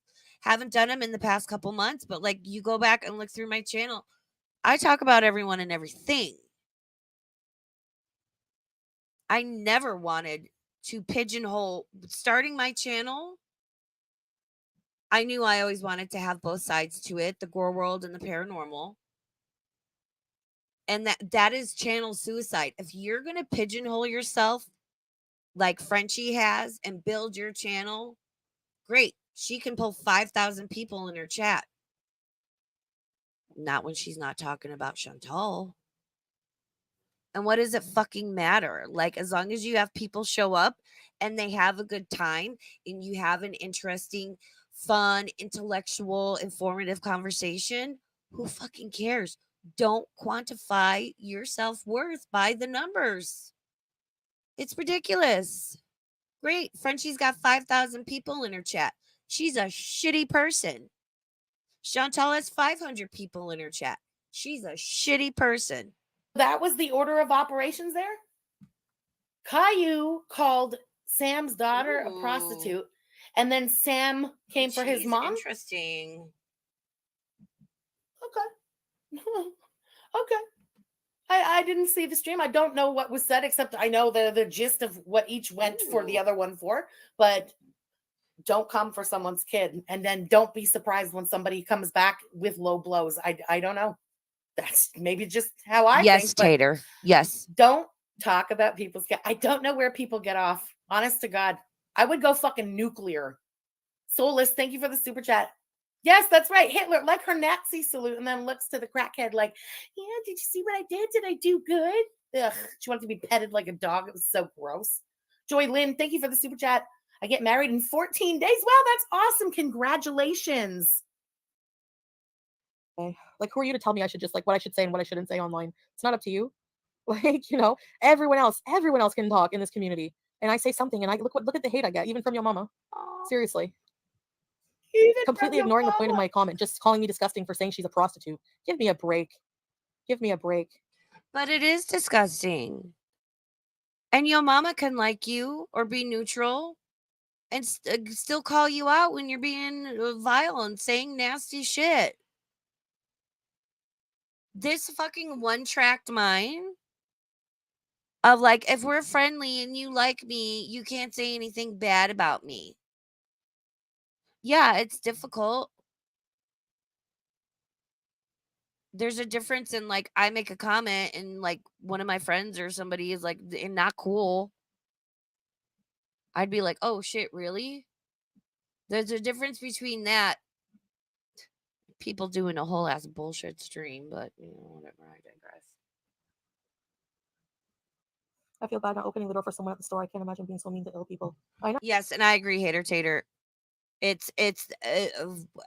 haven't done them in the past couple months, but like you go back and look through my channel, I talk about everyone and everything. I never wanted to pigeonhole starting my channel. I knew I always wanted to have both sides to it, the gore world and the paranormal. And that is channel suicide. If you're going to pigeonhole yourself like Frenchie has and build your channel, great. She can pull 5,000 people in her chat. Not when she's not talking about Chantal. And what does it fucking matter? Like, as long as you have people show up and they have a good time and you have an interesting, fun, intellectual, informative conversation, who fucking cares? Don't quantify your self-worth by the numbers. It's ridiculous. Great. Frenchie's got 5,000 people in her chat. She's a shitty person. Chantal has 500 people in her chat. She's a shitty person. That was the order of operations there? Caillou called Sam's daughter a prostitute, and then Sam came for his mom? Interesting. Okay. Okay. I didn't see the stream. I don't know what was said, except I know the gist of what each went for the other one for. But don't come for someone's kid, and then don't be surprised when somebody comes back with low blows. I don't know. That's maybe just how I think. Yes, Tater. Yes. Don't talk about people's kids. I don't know where people get off. Honest to God. I would go fucking nuclear. Soulless, thank you for the super chat. Yes, that's right. Hitler, like her Nazi salute, and then looks to the crackhead like, yeah, did you see what I did? Did I do good? Ugh, she wanted to be petted like a dog. It was so gross. Joy Lynn, thank you for the super chat. I get married in 14 days. Wow, that's awesome. Congratulations. Okay. Like, who are you to tell me I should just, like, what I should say and what I shouldn't say online? It's not up to you. Like, you know, everyone else can talk in this community. And I say something, and I look at the hate I get, even from your mama. Seriously. Even completely ignoring the point of my comment, just calling me disgusting for saying she's a prostitute. Give me a break. Give me a break. But it is disgusting. And your mama can like you or be neutral and still call you out when you're being vile and saying nasty shit. This fucking one-tracked mind of like, if we're friendly and you like me, you can't say anything bad about me. Yeah, it's difficult. There's a difference in like, I make a comment and like one of my friends or somebody is like, not cool. I'd be like, oh shit, really? There's a difference between that. People doing a whole ass bullshit stream, but you know, whatever, I digress. I feel bad not opening the door for someone at the store. I can't imagine being so mean to ill people. I know. Yes, and I agree, Hater Tater. It's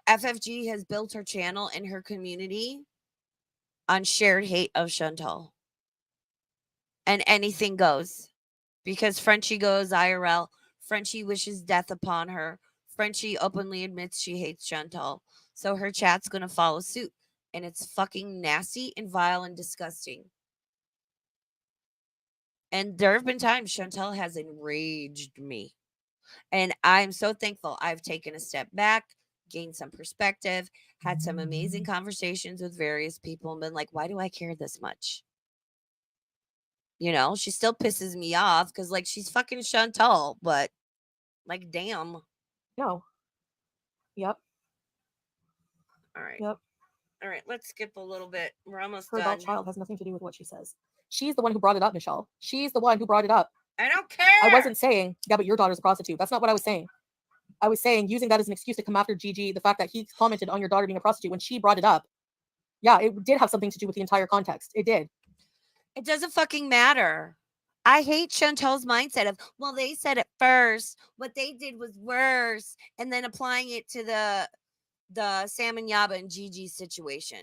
FFG has built her channel and her community on shared hate of Chantal. And anything goes. Because Frenchie goes IRL. Frenchie wishes death upon her. Frenchie openly admits she hates Chantal. So her chat's going to follow suit. And it's fucking nasty and vile and disgusting. And there have been times Chantal has enraged me. And I'm so thankful I've taken a step back, gained some perspective, had some amazing conversations with various people, and been like, why do I care this much? You know, she still pisses me off because, like, she's fucking Chantal, but, like, damn. No. Yep. All right. Yep. All right, let's skip a little bit. We're almost Her done. adult child has nothing to do with what she says. She's the one who brought it up, Michelle. She's the one who brought it up. I don't care. I wasn't saying, yeah, but your daughter's a prostitute. That's not what I was saying. I was saying using that as an excuse to come after Gigi, the fact that he commented on your daughter being a prostitute when she brought it up. Yeah, it did have something to do with the entire context. It did. It doesn't fucking matter. I hate Chantel's mindset of, well, they said it first. What they did was worse. And then applying it to the Sam and Yaba and Gigi situation.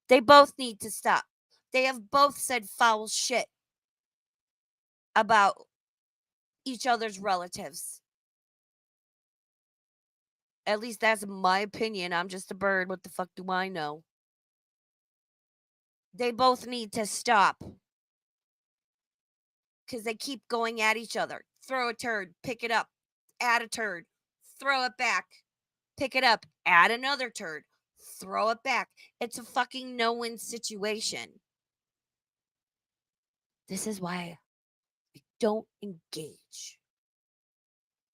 They both need to stop. They have both said foul shit about each other's relatives. At least that's my opinion. I'm just a bird. What the fuck do I know? They both need to stop. Because they keep going at each other. Throw a turd, pick it up, add a turd, throw it back, pick it up, add another turd, throw it back. It's a fucking no-win situation. This is why I don't engage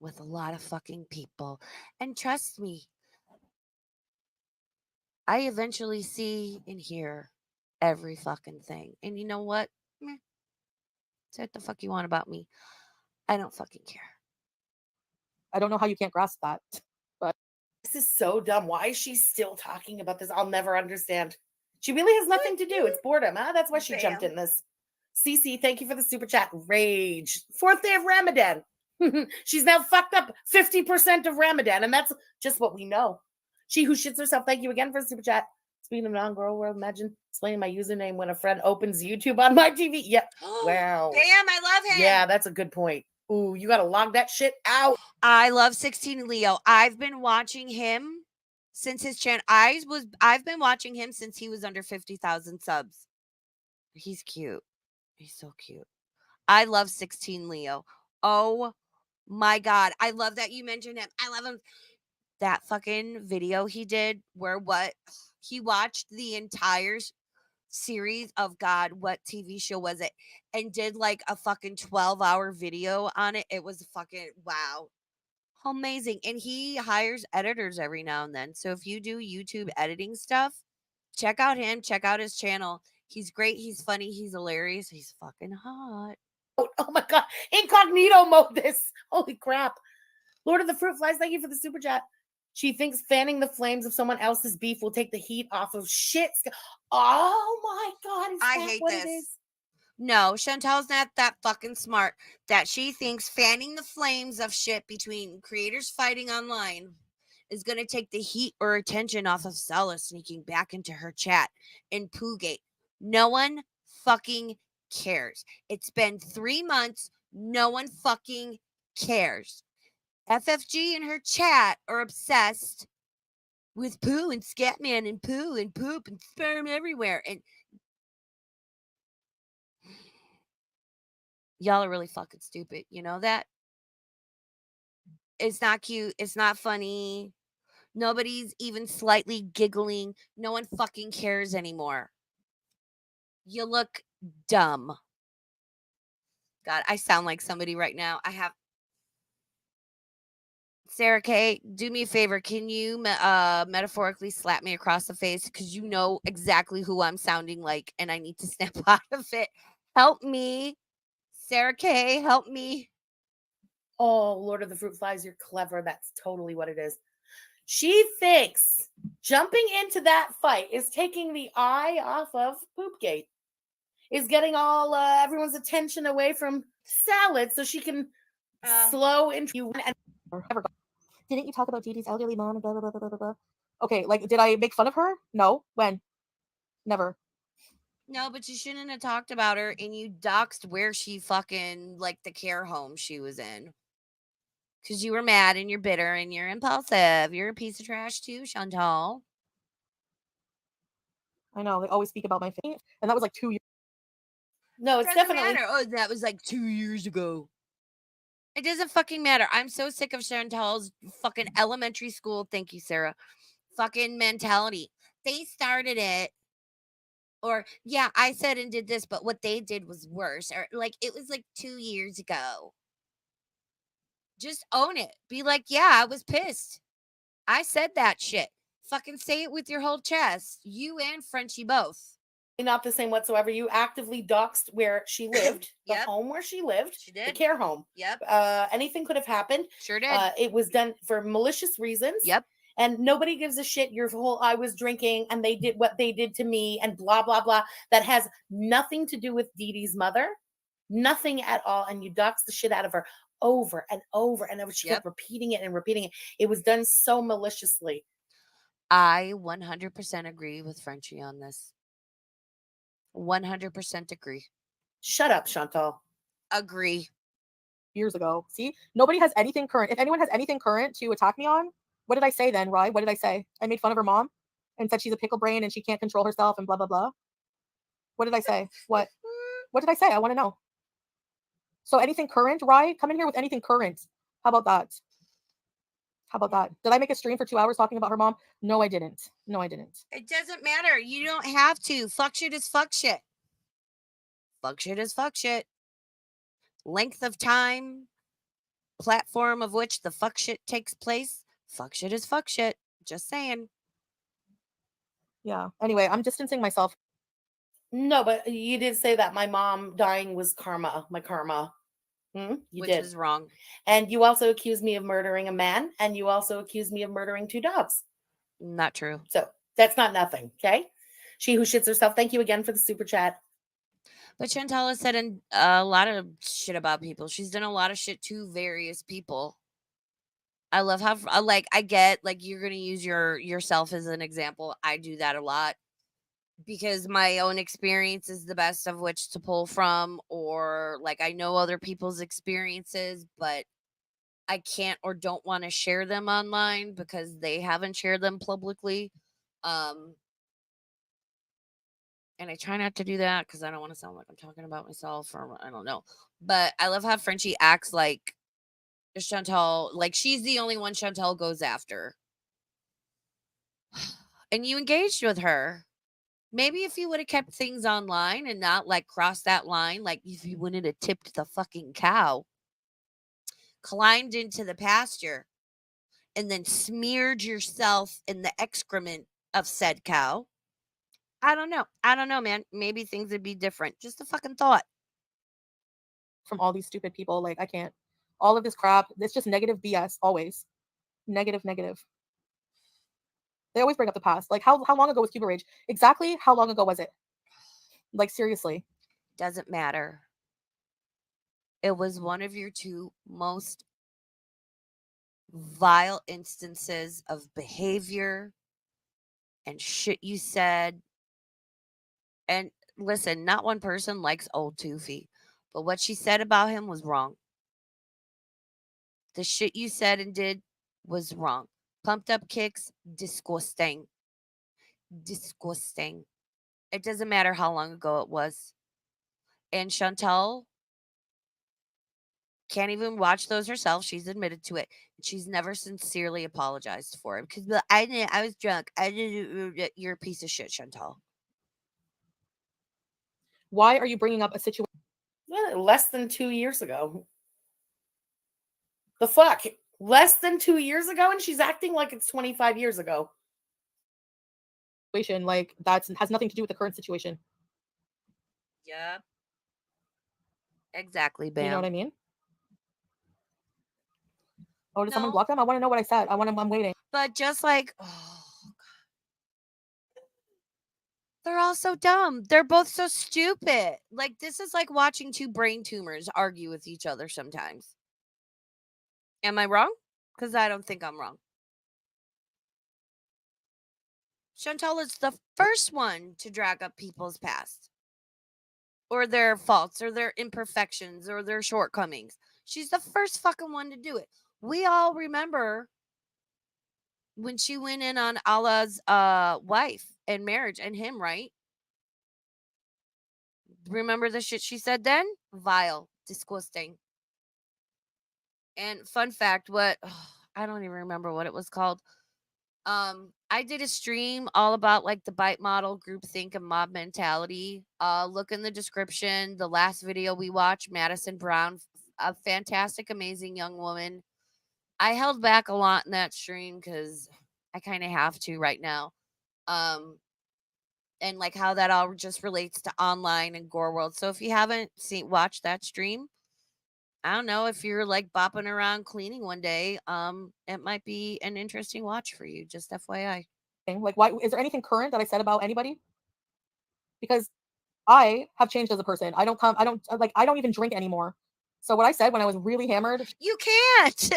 with a lot of fucking people. And trust me, I eventually see and hear every fucking thing. And you know what? Meh. Say what the fuck you want about me. I don't fucking care. I don't know how you can't grasp that. But this is so dumb. Why is she still talking about this? I'll never understand. She really has nothing to do. It's boredom, huh? That's why she jumped in this. Cece, thank you for the super chat. Rage. 4th day of Ramadan. She's now fucked up 50% of Ramadan, and that's just what we know. She who shits herself, thank you again for the super chat. Speaking of non-girl world, imagine explaining my username when a friend opens YouTube on my TV. Yep. Wow. Damn, I love him. Yeah, that's a good point. Ooh, you got to log that shit out. I love 16 Leo. I've been watching him since his channel. I've been watching him since he was under 50,000 subs. He's cute. He's so cute. I love 16 Leo. Oh my God. I love that you mentioned him. I love him. That fucking video he did where he watched the entire series of God, what TV show was it? And did like a fucking 12-hour video on it. It was fucking wow. Amazing. And he hires editors every now and then. So if you do YouTube editing stuff, check out him, check out his channel. He's great, he's funny, he's hilarious, he's fucking hot. Oh my God. Incognito mode this. Holy crap. Lord of the Fruit Flies, thank you for the super chat. She thinks fanning the flames of someone else's beef will take the heat off of shit. Oh my God. I hate this. No, Chantel's not that fucking smart that she thinks fanning the flames of shit between creators fighting online is going to take the heat or attention off of Sella sneaking back into her chat in Poogate. No one fucking cares. It's been 3 months. No one fucking cares. FFG and her chat are obsessed with poo and Scatman and poo and poop and sperm everywhere. And y'all are really fucking stupid. You know that? It's not cute. It's not funny. Nobody's even slightly giggling. No one fucking cares anymore. You look dumb. God, I sound like somebody right now. Sarah K, do me a favor. Can you metaphorically slap me across the face? Because you know exactly who I'm sounding like, and I need to snap out of it. Help me. Sarah K, help me. Oh, Lord of the Fruit Flies, you're clever. That's totally what it is. She thinks jumping into that fight is taking the eye off of Poopgate, is getting all everyone's attention away from salad so she can slow into you. Didn't you talk about Didi's elderly mom? Blah, blah, blah, blah, blah. Okay, like, did I make fun of her? No. When? Never. No, but you shouldn't have talked about her, and you doxed where she fucking, like, the care home she was in. Because you were mad, and you're bitter, and you're impulsive. You're a piece of trash, too, Chantal. I know, they always speak about my face, and that was like 2 years. No, it's Doesn't definitely. matter. Oh, that was like 2 years ago. It doesn't fucking matter. I'm so sick of Chantal's fucking elementary school. Thank you, Sarah. Fucking mentality. They started it. Or, yeah, I said and did this, but what they did was worse. Or, like, it was like 2 years ago. Just own it. Be like, yeah, I was pissed. I said that shit. Fucking say it with your whole chest. You and Frenchie both. Not the same whatsoever. You actively doxed where she lived, the Yep. home where she lived, She the did. care home. Yep. Anything could have happened. Sure did. It was done for malicious reasons. Yep. And nobody gives a shit. Your whole I was drinking and they did what they did to me and blah, blah, blah. That has nothing to do with Dee Dee's mother. Nothing at all. And you doxed the shit out of her over and over and over. She kept repeating it and repeating it. It was done so maliciously. I 100% agree with Frenchie on this. 100% agree. Shut up, Chantal. Agree. Years ago. See, nobody has anything current. If anyone has anything current to attack me on, what did I say then, Rye? What did I say? I made fun of her mom and said she's a pickle brain and she can't control herself and blah, blah, blah. What did I say? What did I say? I want to know. So anything current, Rye? Come in here with anything current. How about that? How about that? Did I make a stream for 2 hours talking about her mom? No, I didn't. No, I didn't. It doesn't matter. You don't have to. Fuck shit is fuck shit. Fuck shit is fuck shit. Length of time, platform of which the fuck shit takes place. Fuck shit is fuck shit. Just saying. Yeah. Anyway, I'm distancing myself. No, but you did say that my mom dying was karma, my karma. You Which did. is wrong. And you also accused me of murdering a man, and you also accused me of murdering 2 dogs. Not true. So that's not nothing, okay? She who shits herself. Thank you again for the super chat. But Chantal has said a lot of shit about people. She's done a lot of shit to various people. I love how, I get, you're going to use yourself as an example. I do that a lot because my own experience is the best of which to pull from, or I know other people's experiences, but I can't or don't want to share them online because they haven't shared them publicly. And I try not to do that because I don't want to sound like I'm talking about myself, or I don't know. But I love how Frenchie acts like Chantal, she's the only one Chantal goes after. And you engaged with her. Maybe if you would have kept things online and not crossed that line, if you wouldn't have tipped the fucking cow, climbed into the pasture, and then smeared yourself in the excrement of said cow. I don't know. I don't know, man. Maybe things would be different. Just a fucking thought. From all these stupid people. I can't. All of this crap. It's just negative BS. Always. Negative. They always bring up the past. How long ago was Cuba Rage? Exactly how long ago was it? Seriously. Doesn't matter. It was one of your 2 most vile instances of behavior and shit you said. And listen, not one person likes old Toofy, but what she said about him was wrong. The shit you said and did was wrong. Pumped up kicks, disgusting. Disgusting. It doesn't matter how long ago it was. And Chantal can't even watch those herself. She's admitted to it. She's never sincerely apologized for it because I was drunk. You're a piece of shit, Chantal. Why are you bringing up a situation? Less than 2 years ago. The fuck? Less than 2 years ago, and she's acting like it's 25 years ago. That has nothing to do with the current situation. Yeah. Exactly, Bam. You know what I mean? Oh, did someone block them? I want to know what I said. I'm waiting. But just they're all so dumb. They're both so stupid. This is like watching 2 brain tumors argue with each other sometimes. Am I wrong? Because I don't think I'm wrong. Chantal is the first one to drag up people's past, or their faults, or their imperfections, or their shortcomings. She's the first fucking one to do it. We all remember when she went in on Allah's wife and marriage and him, right? Remember the shit she said then? Vile, disgusting. And fun fact, I don't even remember what it was called. I did a stream all about the bite model, groupthink, and mob mentality. Look in the description. The last video we watched, Madison Brown, a fantastic, amazing young woman. I held back a lot in that stream because I kind of have to right now. And like how that all just relates to online and Gore World. So if you haven't watched that stream, I don't know, if you're like bopping around cleaning one day, it might be an interesting watch for you. Just FYI. Like, why is there anything current that I said about anybody? Because I have changed as a person. I don't even drink anymore. So what I said when I was really hammered, you can't.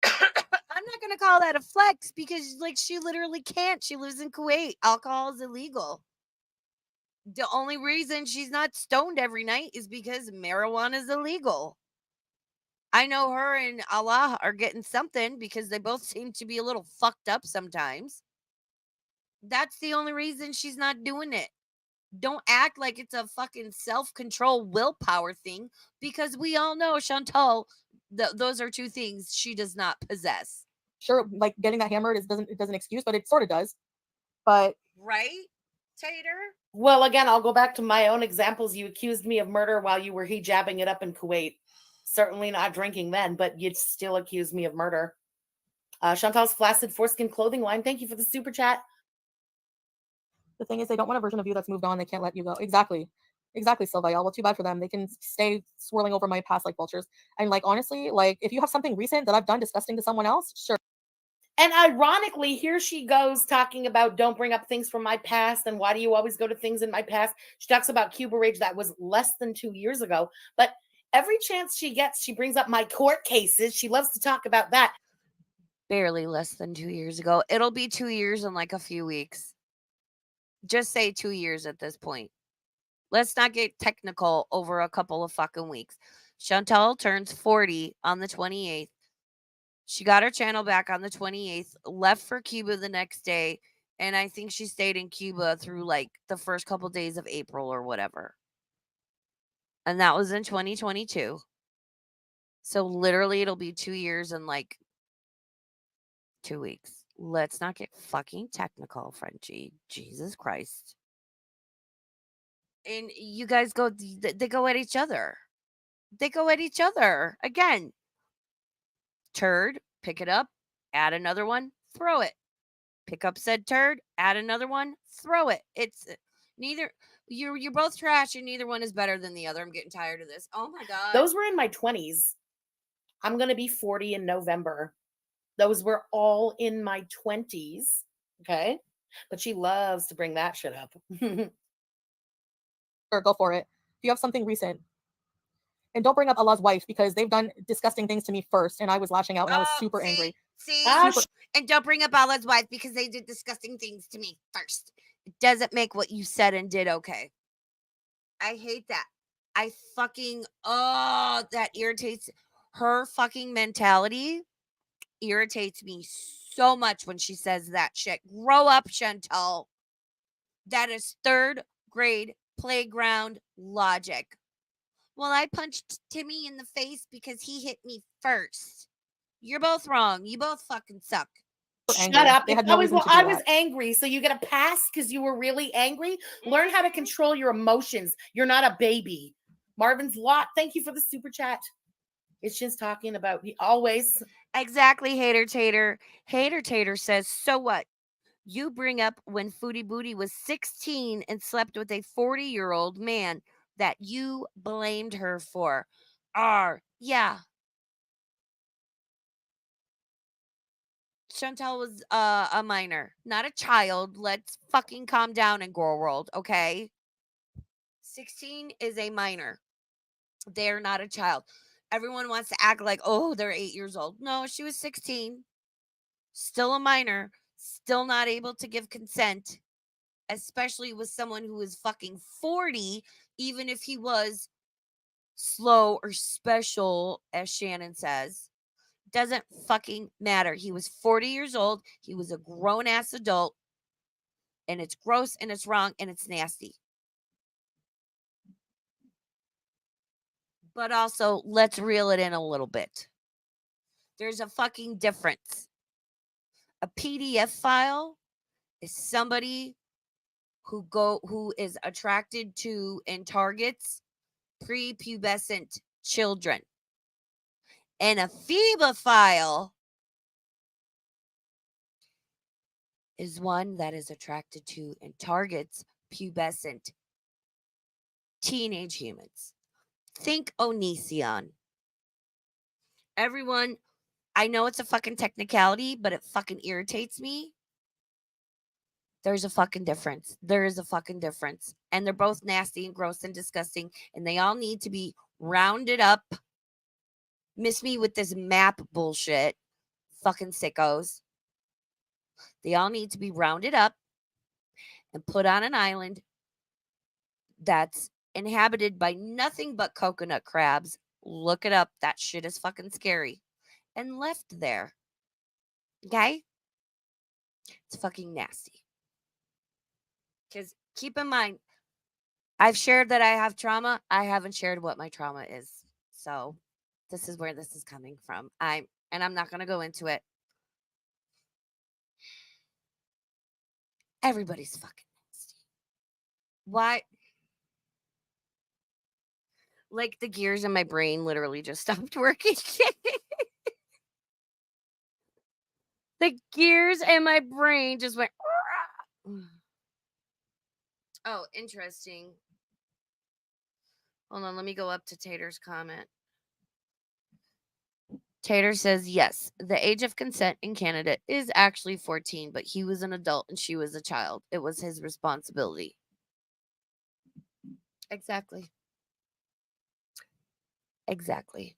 I'm not gonna call that a flex because like she literally can't. She lives in Kuwait. Alcohol is illegal. The only reason she's not stoned every night is because marijuana is illegal. I know her and Allah are getting something because they both seem to be a little fucked up sometimes. That's the only reason she's not doing it. Don't act like it's a fucking self-control willpower thing because we all know Chantal, those are two things she does not possess. sure, like getting that hammered doesn't excuse, but it sort of does. But right, Tater? Well, again, I'll go back to my own examples. You accused me of murder while you were hijabbing it up in Kuwait. Certainly not drinking then, but you'd still accuse me of murder. Chantal's Flaccid Foreskin Clothing Line, thank you for the super chat. The thing is, they don't want a version of you that's moved on. They can't let you go. Exactly, Sylvael. Well, too bad for them. They can stay swirling over my past like vultures. And like, honestly, like if you have something recent that I've done disgusting to someone else, sure. And ironically, here she goes talking about don't bring up things from my past and why do you always go to things in my past. She talks about Cuba Rage that was less than 2 years ago. But every chance she gets, she brings up my court cases. She loves to talk about that. Barely less than 2 years ago. It'll be 2 years in like a few weeks. Just say 2 years at this point. Let's not get technical over a couple of fucking weeks. Chantal turns 40 on the 28th. She got her channel back on the 28th, left for Cuba the next day, and I think she stayed in Cuba through like the first couple days of April or whatever. And that was in 2022. So literally it'll be 2 years and like 2 weeks. Let's not get fucking technical, Frenchie. Jesus Christ. And you guys they go at each other. They go at each other. Again, turd, pick it up, add another one, throw it. Pick up said turd, add another one, throw it. It's neither, you're both trash and neither one is better than the other. I'm getting tired of this. Oh my God. Those were in my 20s. I'm going to be 40 in November. Those were all in my 20s. Okay. But she loves to bring that shit up. Sure, go for it. If you have something recent. And don't bring up Allah's wife because they've done disgusting things to me first and I was lashing out and I was super angry. See? Super. And don't bring up Allah's wife because they did disgusting things to me first. It doesn't make what you said and did okay. I hate that. I fucking, that irritates. Her fucking mentality irritates me so much when she says that shit. Grow up, Chantal. That is third grade playground logic. Well, I punched Timmy in the face because he hit me first. You're both wrong. You both fucking suck. Shut up. I was angry. So you get a pass because you were really angry. Learn how to control your emotions. You're not a baby. Marvin's Lot, thank you for the super chat. It's just talking about always. Exactly, Hater Tater. Hater Tater says, so what? You bring up when Foodie Booty was 16 and slept with a 40-year-old man that you blamed her for. Yeah. Chantal was a minor, not a child. Let's fucking calm down in Girl World, okay? 16 is a minor. They're not a child. Everyone wants to act like, oh, they're 8 years old. No, she was 16. Still a minor. Still not able to give consent. Especially with someone who is fucking 40, even if he was slow or special, as Shannon says. Doesn't fucking matter. He was 40 years old. He was a grown-ass adult. And it's gross and it's wrong and it's nasty. But also, let's reel it in a little bit. There's a fucking difference. A PDF file is somebody who is attracted to and targets prepubescent children. And a phebophile is one that is attracted to and targets pubescent teenage humans. Think Onision. Everyone, I know it's a fucking technicality, but it fucking irritates me. There's a fucking difference. There is a fucking difference. And they're both nasty and gross and disgusting. And they all need to be rounded up. Miss me with this map bullshit. Fucking sickos. They all need to be rounded up and put on an island that's inhabited by nothing but coconut crabs. Look it up. That shit is fucking scary. And left there. Okay? It's fucking nasty. Because keep in mind, I've shared that I have trauma. I haven't shared what my trauma is. So this is where this is coming from. I'm not going to go into it. Everybody's fucking nasty. Why? Like the gears in my brain literally just stopped working. The gears in my brain just went. Oh, interesting. Hold on, let me go up to Tater's comment. Tater says, yes, the age of consent in Canada is actually 14, but he was an adult and she was a child. It was his responsibility. Exactly. Exactly.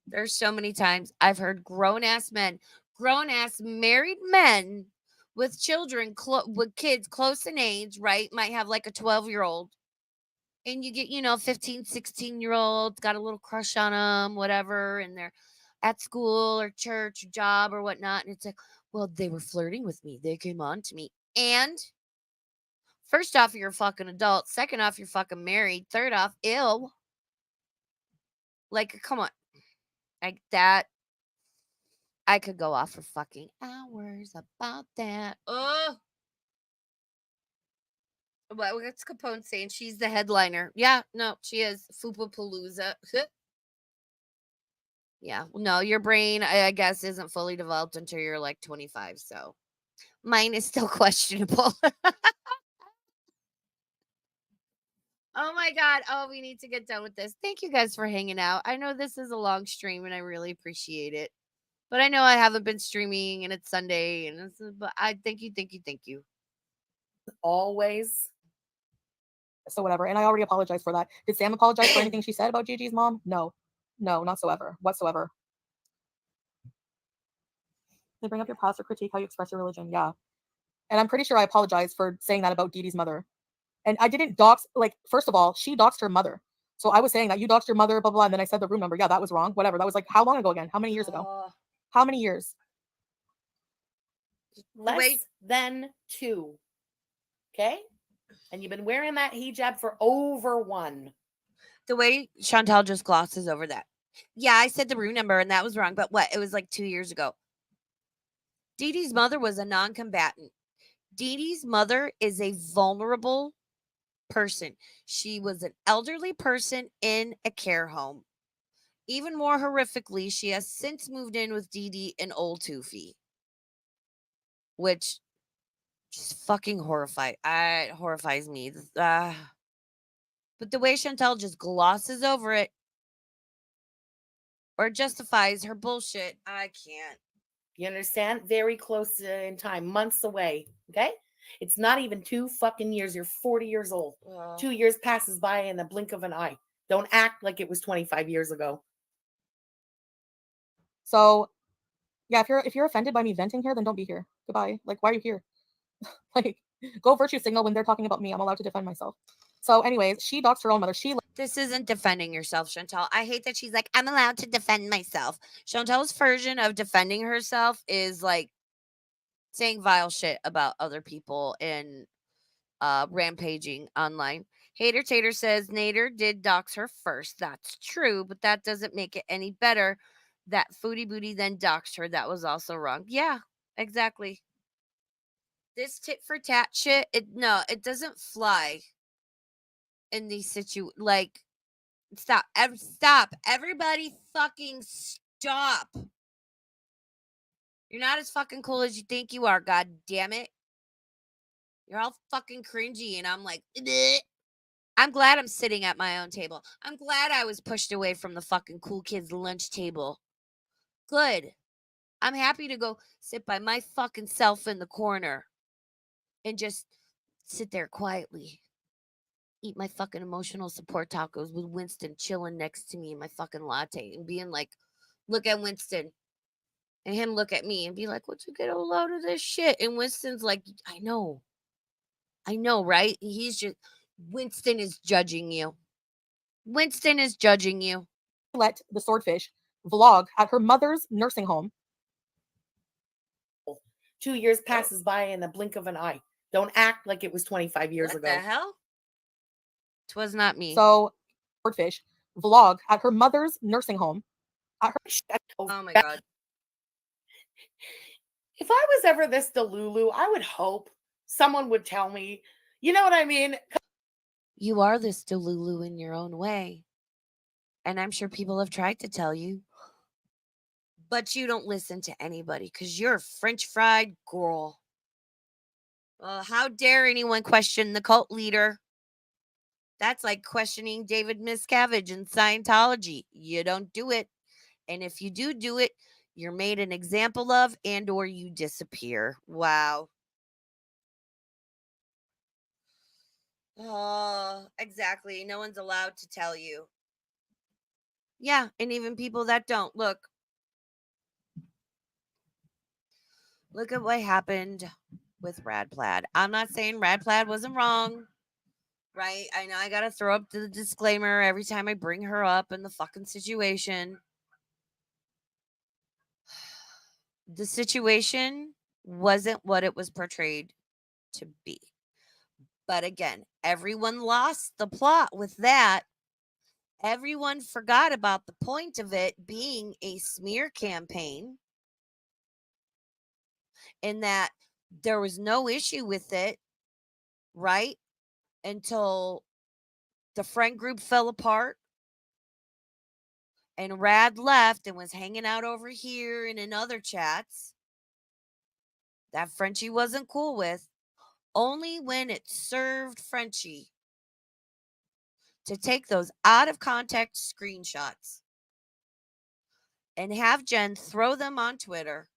There's so many times I've heard grown-ass men, grown-ass married men with children, with kids close in age, right? Might have like a 12-year-old. And you get, 15, 16-year-olds, got a little crush on them, whatever, and they're at school or church or job or whatnot. And it's like, well, they were flirting with me. They came on to me. And first off, you're a fucking adult. Second off, you're fucking married. Third off, ew. Like, come on. Like that. I could go off for fucking hours about that. Oh. What's Capone saying? She's the headliner. Yeah, no, she is. Fupapalooza. Yeah, no, your brain, I guess, isn't fully developed until you're like 25. So mine is still questionable. Oh my God. Oh, we need to get done with this. Thank you guys for hanging out. I know this is a long stream and I really appreciate it. But I know I haven't been streaming and it's Sunday but I thank you. Always. So whatever. And I already apologized for that. Did Sam apologize for anything she said about Gigi's mom? No, not whatsoever. They bring up your past or critique how you express your religion. Yeah. And I'm pretty sure I apologized for saying that about Dee Dee's mother. And I didn't dox, like, first of all, she doxed her mother. So I was saying that you doxed your mother, blah, blah, and then I said the room number. Yeah, that was wrong. Whatever. That was like, how long ago again? How many years ago? How many years? Less than 2. Okay? And you've been wearing that hijab for over 1. The way Chantal just glosses over that. Yeah, I said the room number and that was wrong. But what? It was like 2 years ago. Dee Dee's mother was a non-combatant. Dee Dee's mother is a vulnerable person. She was an elderly person in a care home. Even more horrifically, she has since moved in with Dee Dee in Old Toofy, which just fucking horrifies me. But the way Chantal just glosses over it or justifies her bullshit, I can't. You understand? Very close in time, months away. Okay? It's not even 2 fucking years. You're 40 years old. 2 years passes by in the blink of an eye. Don't act like it was 25 years ago. So, yeah, if you're offended by me venting here, then don't be here. Goodbye. Like, why are you here? Like, go virtue signal when they're talking about me. I'm allowed to defend myself. So, anyways, she doxed her own mother. This isn't defending yourself, Chantal. I hate that she's like, I'm allowed to defend myself. Chantal's version of defending herself is like saying vile shit about other people and rampaging online. Hater Tater says Nader did dox her first. That's true, but that doesn't make it any better. That Foodie Booty then doxed her. That was also wrong. Yeah, exactly. This tit for tat shit, it doesn't fly. in these like, stop. Stop. Everybody fucking stop. You're not as fucking cool as you think you are, god damn it. You're all fucking cringy, and I'm like, bleh. I'm glad I'm sitting at my own table. I'm glad I was pushed away from the fucking cool kids' lunch table. Good. I'm happy to go sit by my fucking self in the corner and just sit there quietly. Eat my fucking emotional support tacos with Winston chilling next to me in my fucking latte and being like, look at Winston. And him look at me and be like, what you get all out of this shit? And Winston's like, I know, right? He's just, Winston is judging you. Winston is judging you. Let the swordfish vlog at her mother's nursing home. 2 years passes by in the blink of an eye. Don't act like it was 25 years What ago. the hell? 'Twas not me. So, swordfish vlog at her mother's nursing home. Oh my god. If I was ever this delulu, I would hope someone would tell me. You know what I mean? You are this delulu in your own way. And I'm sure people have tried to tell you. But you don't listen to anybody because you're a French fried girl. How dare anyone question the cult leader? That's like questioning David Miscavige in Scientology. You don't do it. And if you do it, you're made an example of and or you disappear. Wow. Oh, exactly. No one's allowed to tell you. Yeah, and even people that don't. Look at what happened with Rad Plaid. I'm not saying Rad Plaid wasn't wrong, right? I know I got to throw up the disclaimer every time I bring her up in the fucking situation. The situation wasn't what it was portrayed to be. But again, everyone lost the plot with that. Everyone forgot about the point of it being a smear campaign and that there was no issue with it, right? Until the friend group fell apart and Rad left and was hanging out over here and in other chats that Frenchie wasn't cool with. Only when it served Frenchie to take those out of context screenshots and have Jen throw them on Twitter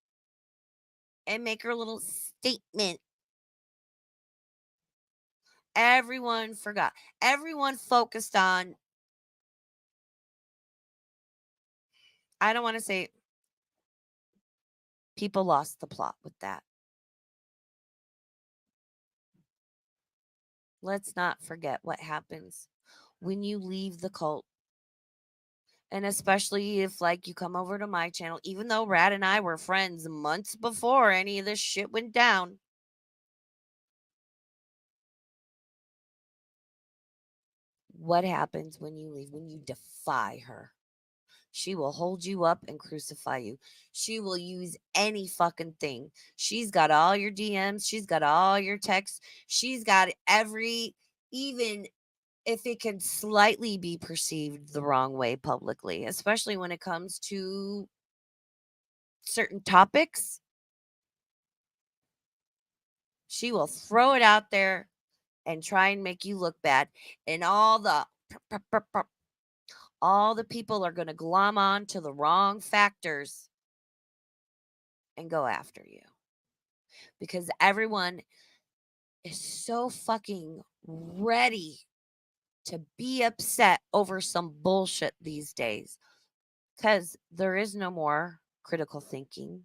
and make her little statement. Everyone forgot. Everyone focused on, I don't want to say, people lost the plot with that. Let's not forget what happens when you leave the cult. And especially if, like, you come over to my channel, even though Rad and I were friends months before any of this shit went down. What happens when you leave, when you defy her? She will hold you up and crucify you. She will use any fucking thing. She's got all your DMs. She's got all your texts. She's got even if it can slightly be perceived the wrong way publicly, especially when it comes to certain topics. She will throw it out there and try and make you look bad. And all the people are going to glom on to the wrong factors and go after you. Because everyone is so fucking ready to be upset over some bullshit these days. Because there is no more critical thinking.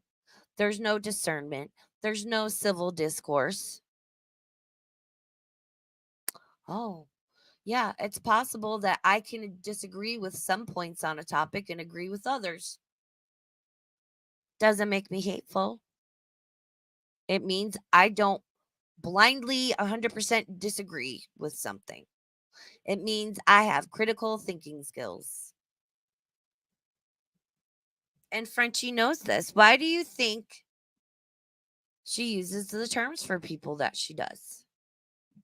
There's no discernment. There's no civil discourse. Oh, yeah, it's possible that I can disagree with some points on a topic and agree with others. Doesn't make me hateful. It means I don't blindly 100% disagree with something. It means I have critical thinking skills. And Frenchie knows this. Why do you think she uses the terms for people that she does?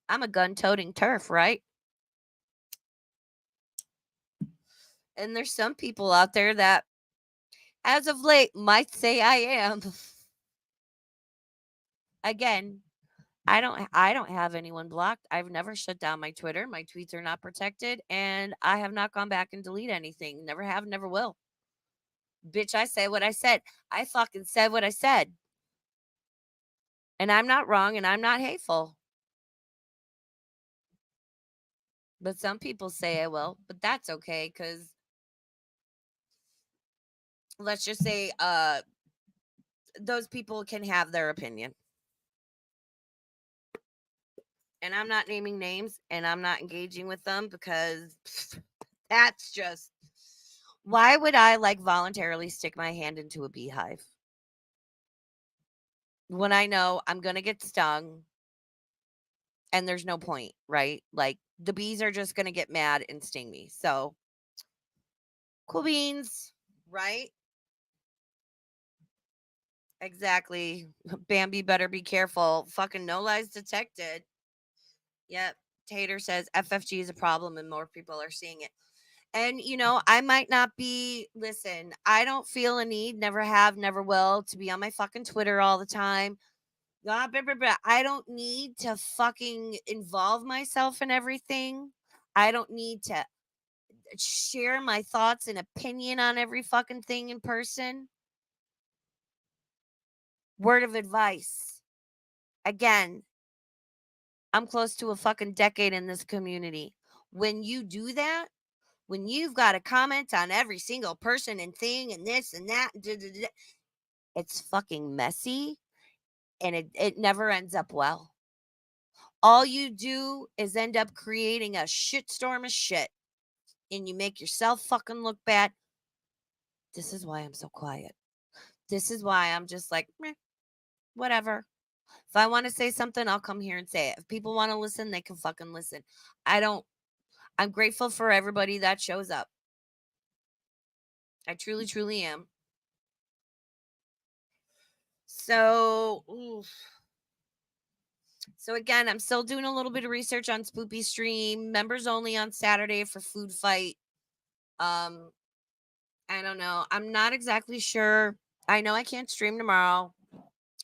I'm a gun-toting turf, right? And there's some people out there that, as of late, might say I am. Again, I don't have anyone blocked. I've never shut down my Twitter. My tweets are not protected, and I have not gone back and delete anything. Never have, never will. Bitch, I said what I said. I fucking said what I said. And I'm not wrong and I'm not hateful. But some people say I will, but that's okay, because let's just say those people can have their opinion. And I'm not naming names and I'm not engaging with them, because that's just, why would I like voluntarily stick my hand into a beehive when I know I'm going to get stung and there's no point, right? Like, the bees are just going to get mad and sting me. So, cool beans, right? Exactly. Bambi better be careful. Fucking no lies detected. Yep. Tater says FFG is a problem and more people are seeing it. And, I might not be, listen, I don't feel a need, never have, never will, to be on my fucking Twitter all the time. Blah, blah, blah, blah. I don't need to fucking involve myself in everything. I don't need to share my thoughts and opinion on every fucking thing in person. Word of advice. Again, I'm close to a fucking decade in this community. When you do that, when you've got to comment on every single person and thing and this and that, it's fucking messy, and it never ends up well. All you do is end up creating a shitstorm of shit, and you make yourself fucking look bad. This is why I'm so quiet. This is why I'm just like, meh, whatever. If I want to say something, I'll come here and say it. If people want to listen, they can fucking listen. I'm grateful for everybody that shows up. I truly, truly am. So, again, I'm still doing a little bit of research on Spoopy Stream. Members only on Saturday for Food Fight. I don't know. I'm not exactly sure. I know I can't stream tomorrow.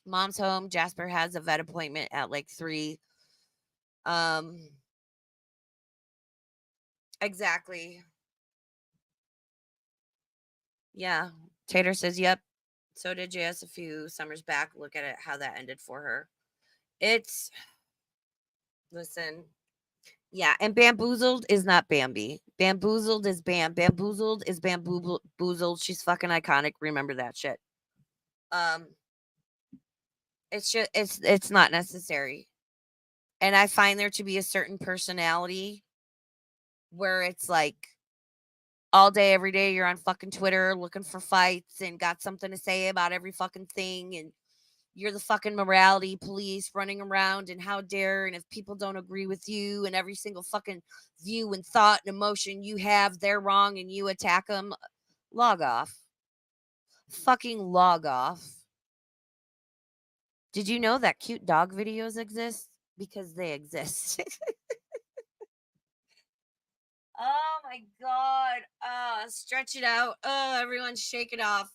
Mom's home. Jasper has a vet appointment at like 3. Exactly. Yeah. Tater says, yep. So did JS a few summers back. Look at it, how that ended for her. Listen. Yeah, and bamboozled is not Bambi. Bamboozled is Bam. Bamboozled is bamboozled. She's fucking iconic. Remember that shit. It's just it's not necessary. And I find there to be a certain personality where it's like all day, every day, you're on fucking Twitter looking for fights and got something to say about every fucking thing, and you're the fucking morality police running around, and how dare, and if people don't agree with you and every single fucking view and thought and emotion you have, they're wrong and you attack them. Log off. Fucking log off. Did you know that cute dog videos exist? Because they exist. Oh my God. Stretch it out. Oh, everyone shake it off.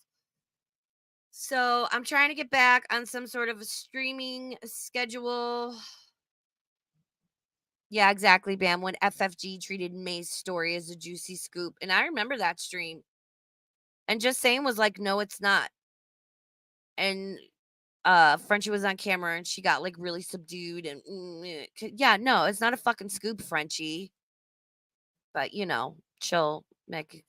So I'm trying to get back on some sort of a streaming schedule. Yeah, exactly, Bam. When FFG treated May's story as a juicy scoop. And I remember that stream. And Just Saying was like, no, it's not. And Frenchie was on camera and she got like really subdued and yeah, no, it's not a fucking scoop, Frenchie. But she'll make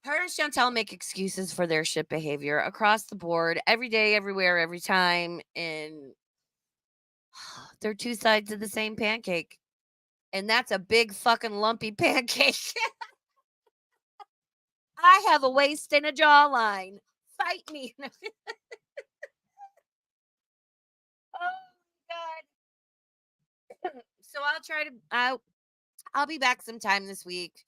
her and Chantel make excuses for their shit behavior across the board, every day, everywhere, every time. And they're two sides of the same pancake. And that's a big fucking lumpy pancake. I have a waist and a jawline. Fight me. Oh God. So I'll be back sometime this week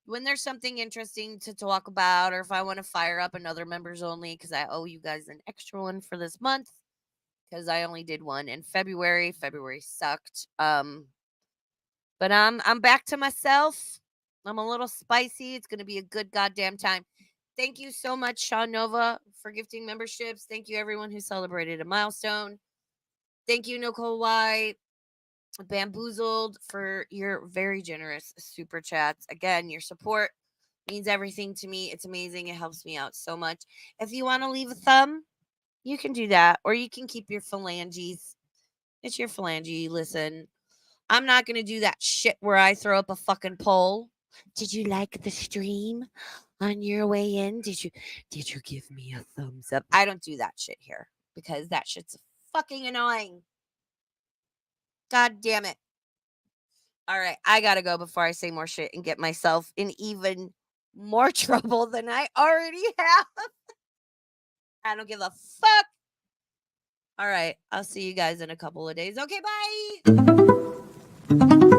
when there's something interesting to talk about, or if I want to fire up another members only, because I owe you guys an extra one for this month, because I only did one in February. February sucked. But I'm back to myself. I'm a little spicy. It's going to be a good goddamn time. Thank you so much, Sean Nova, for gifting memberships. Thank you, everyone who celebrated a milestone. Thank you, Nicole White, Bamboozled, for your very generous super chats. Again, your support means everything to me. It's amazing. It helps me out so much. If you want to leave a thumb, you can do that, or you can keep your phalanges. It's your phalange. Listen, I'm not going to do that shit where I throw up a fucking poll. Did you like the stream on your way in? Did you give me a thumbs up? I don't do that shit here because that shit's fucking annoying. God damn it. All right, I got to go before I say more shit and get myself in even more trouble than I already have. I don't give a fuck. All right, I'll see you guys in a couple of days. Okay, bye.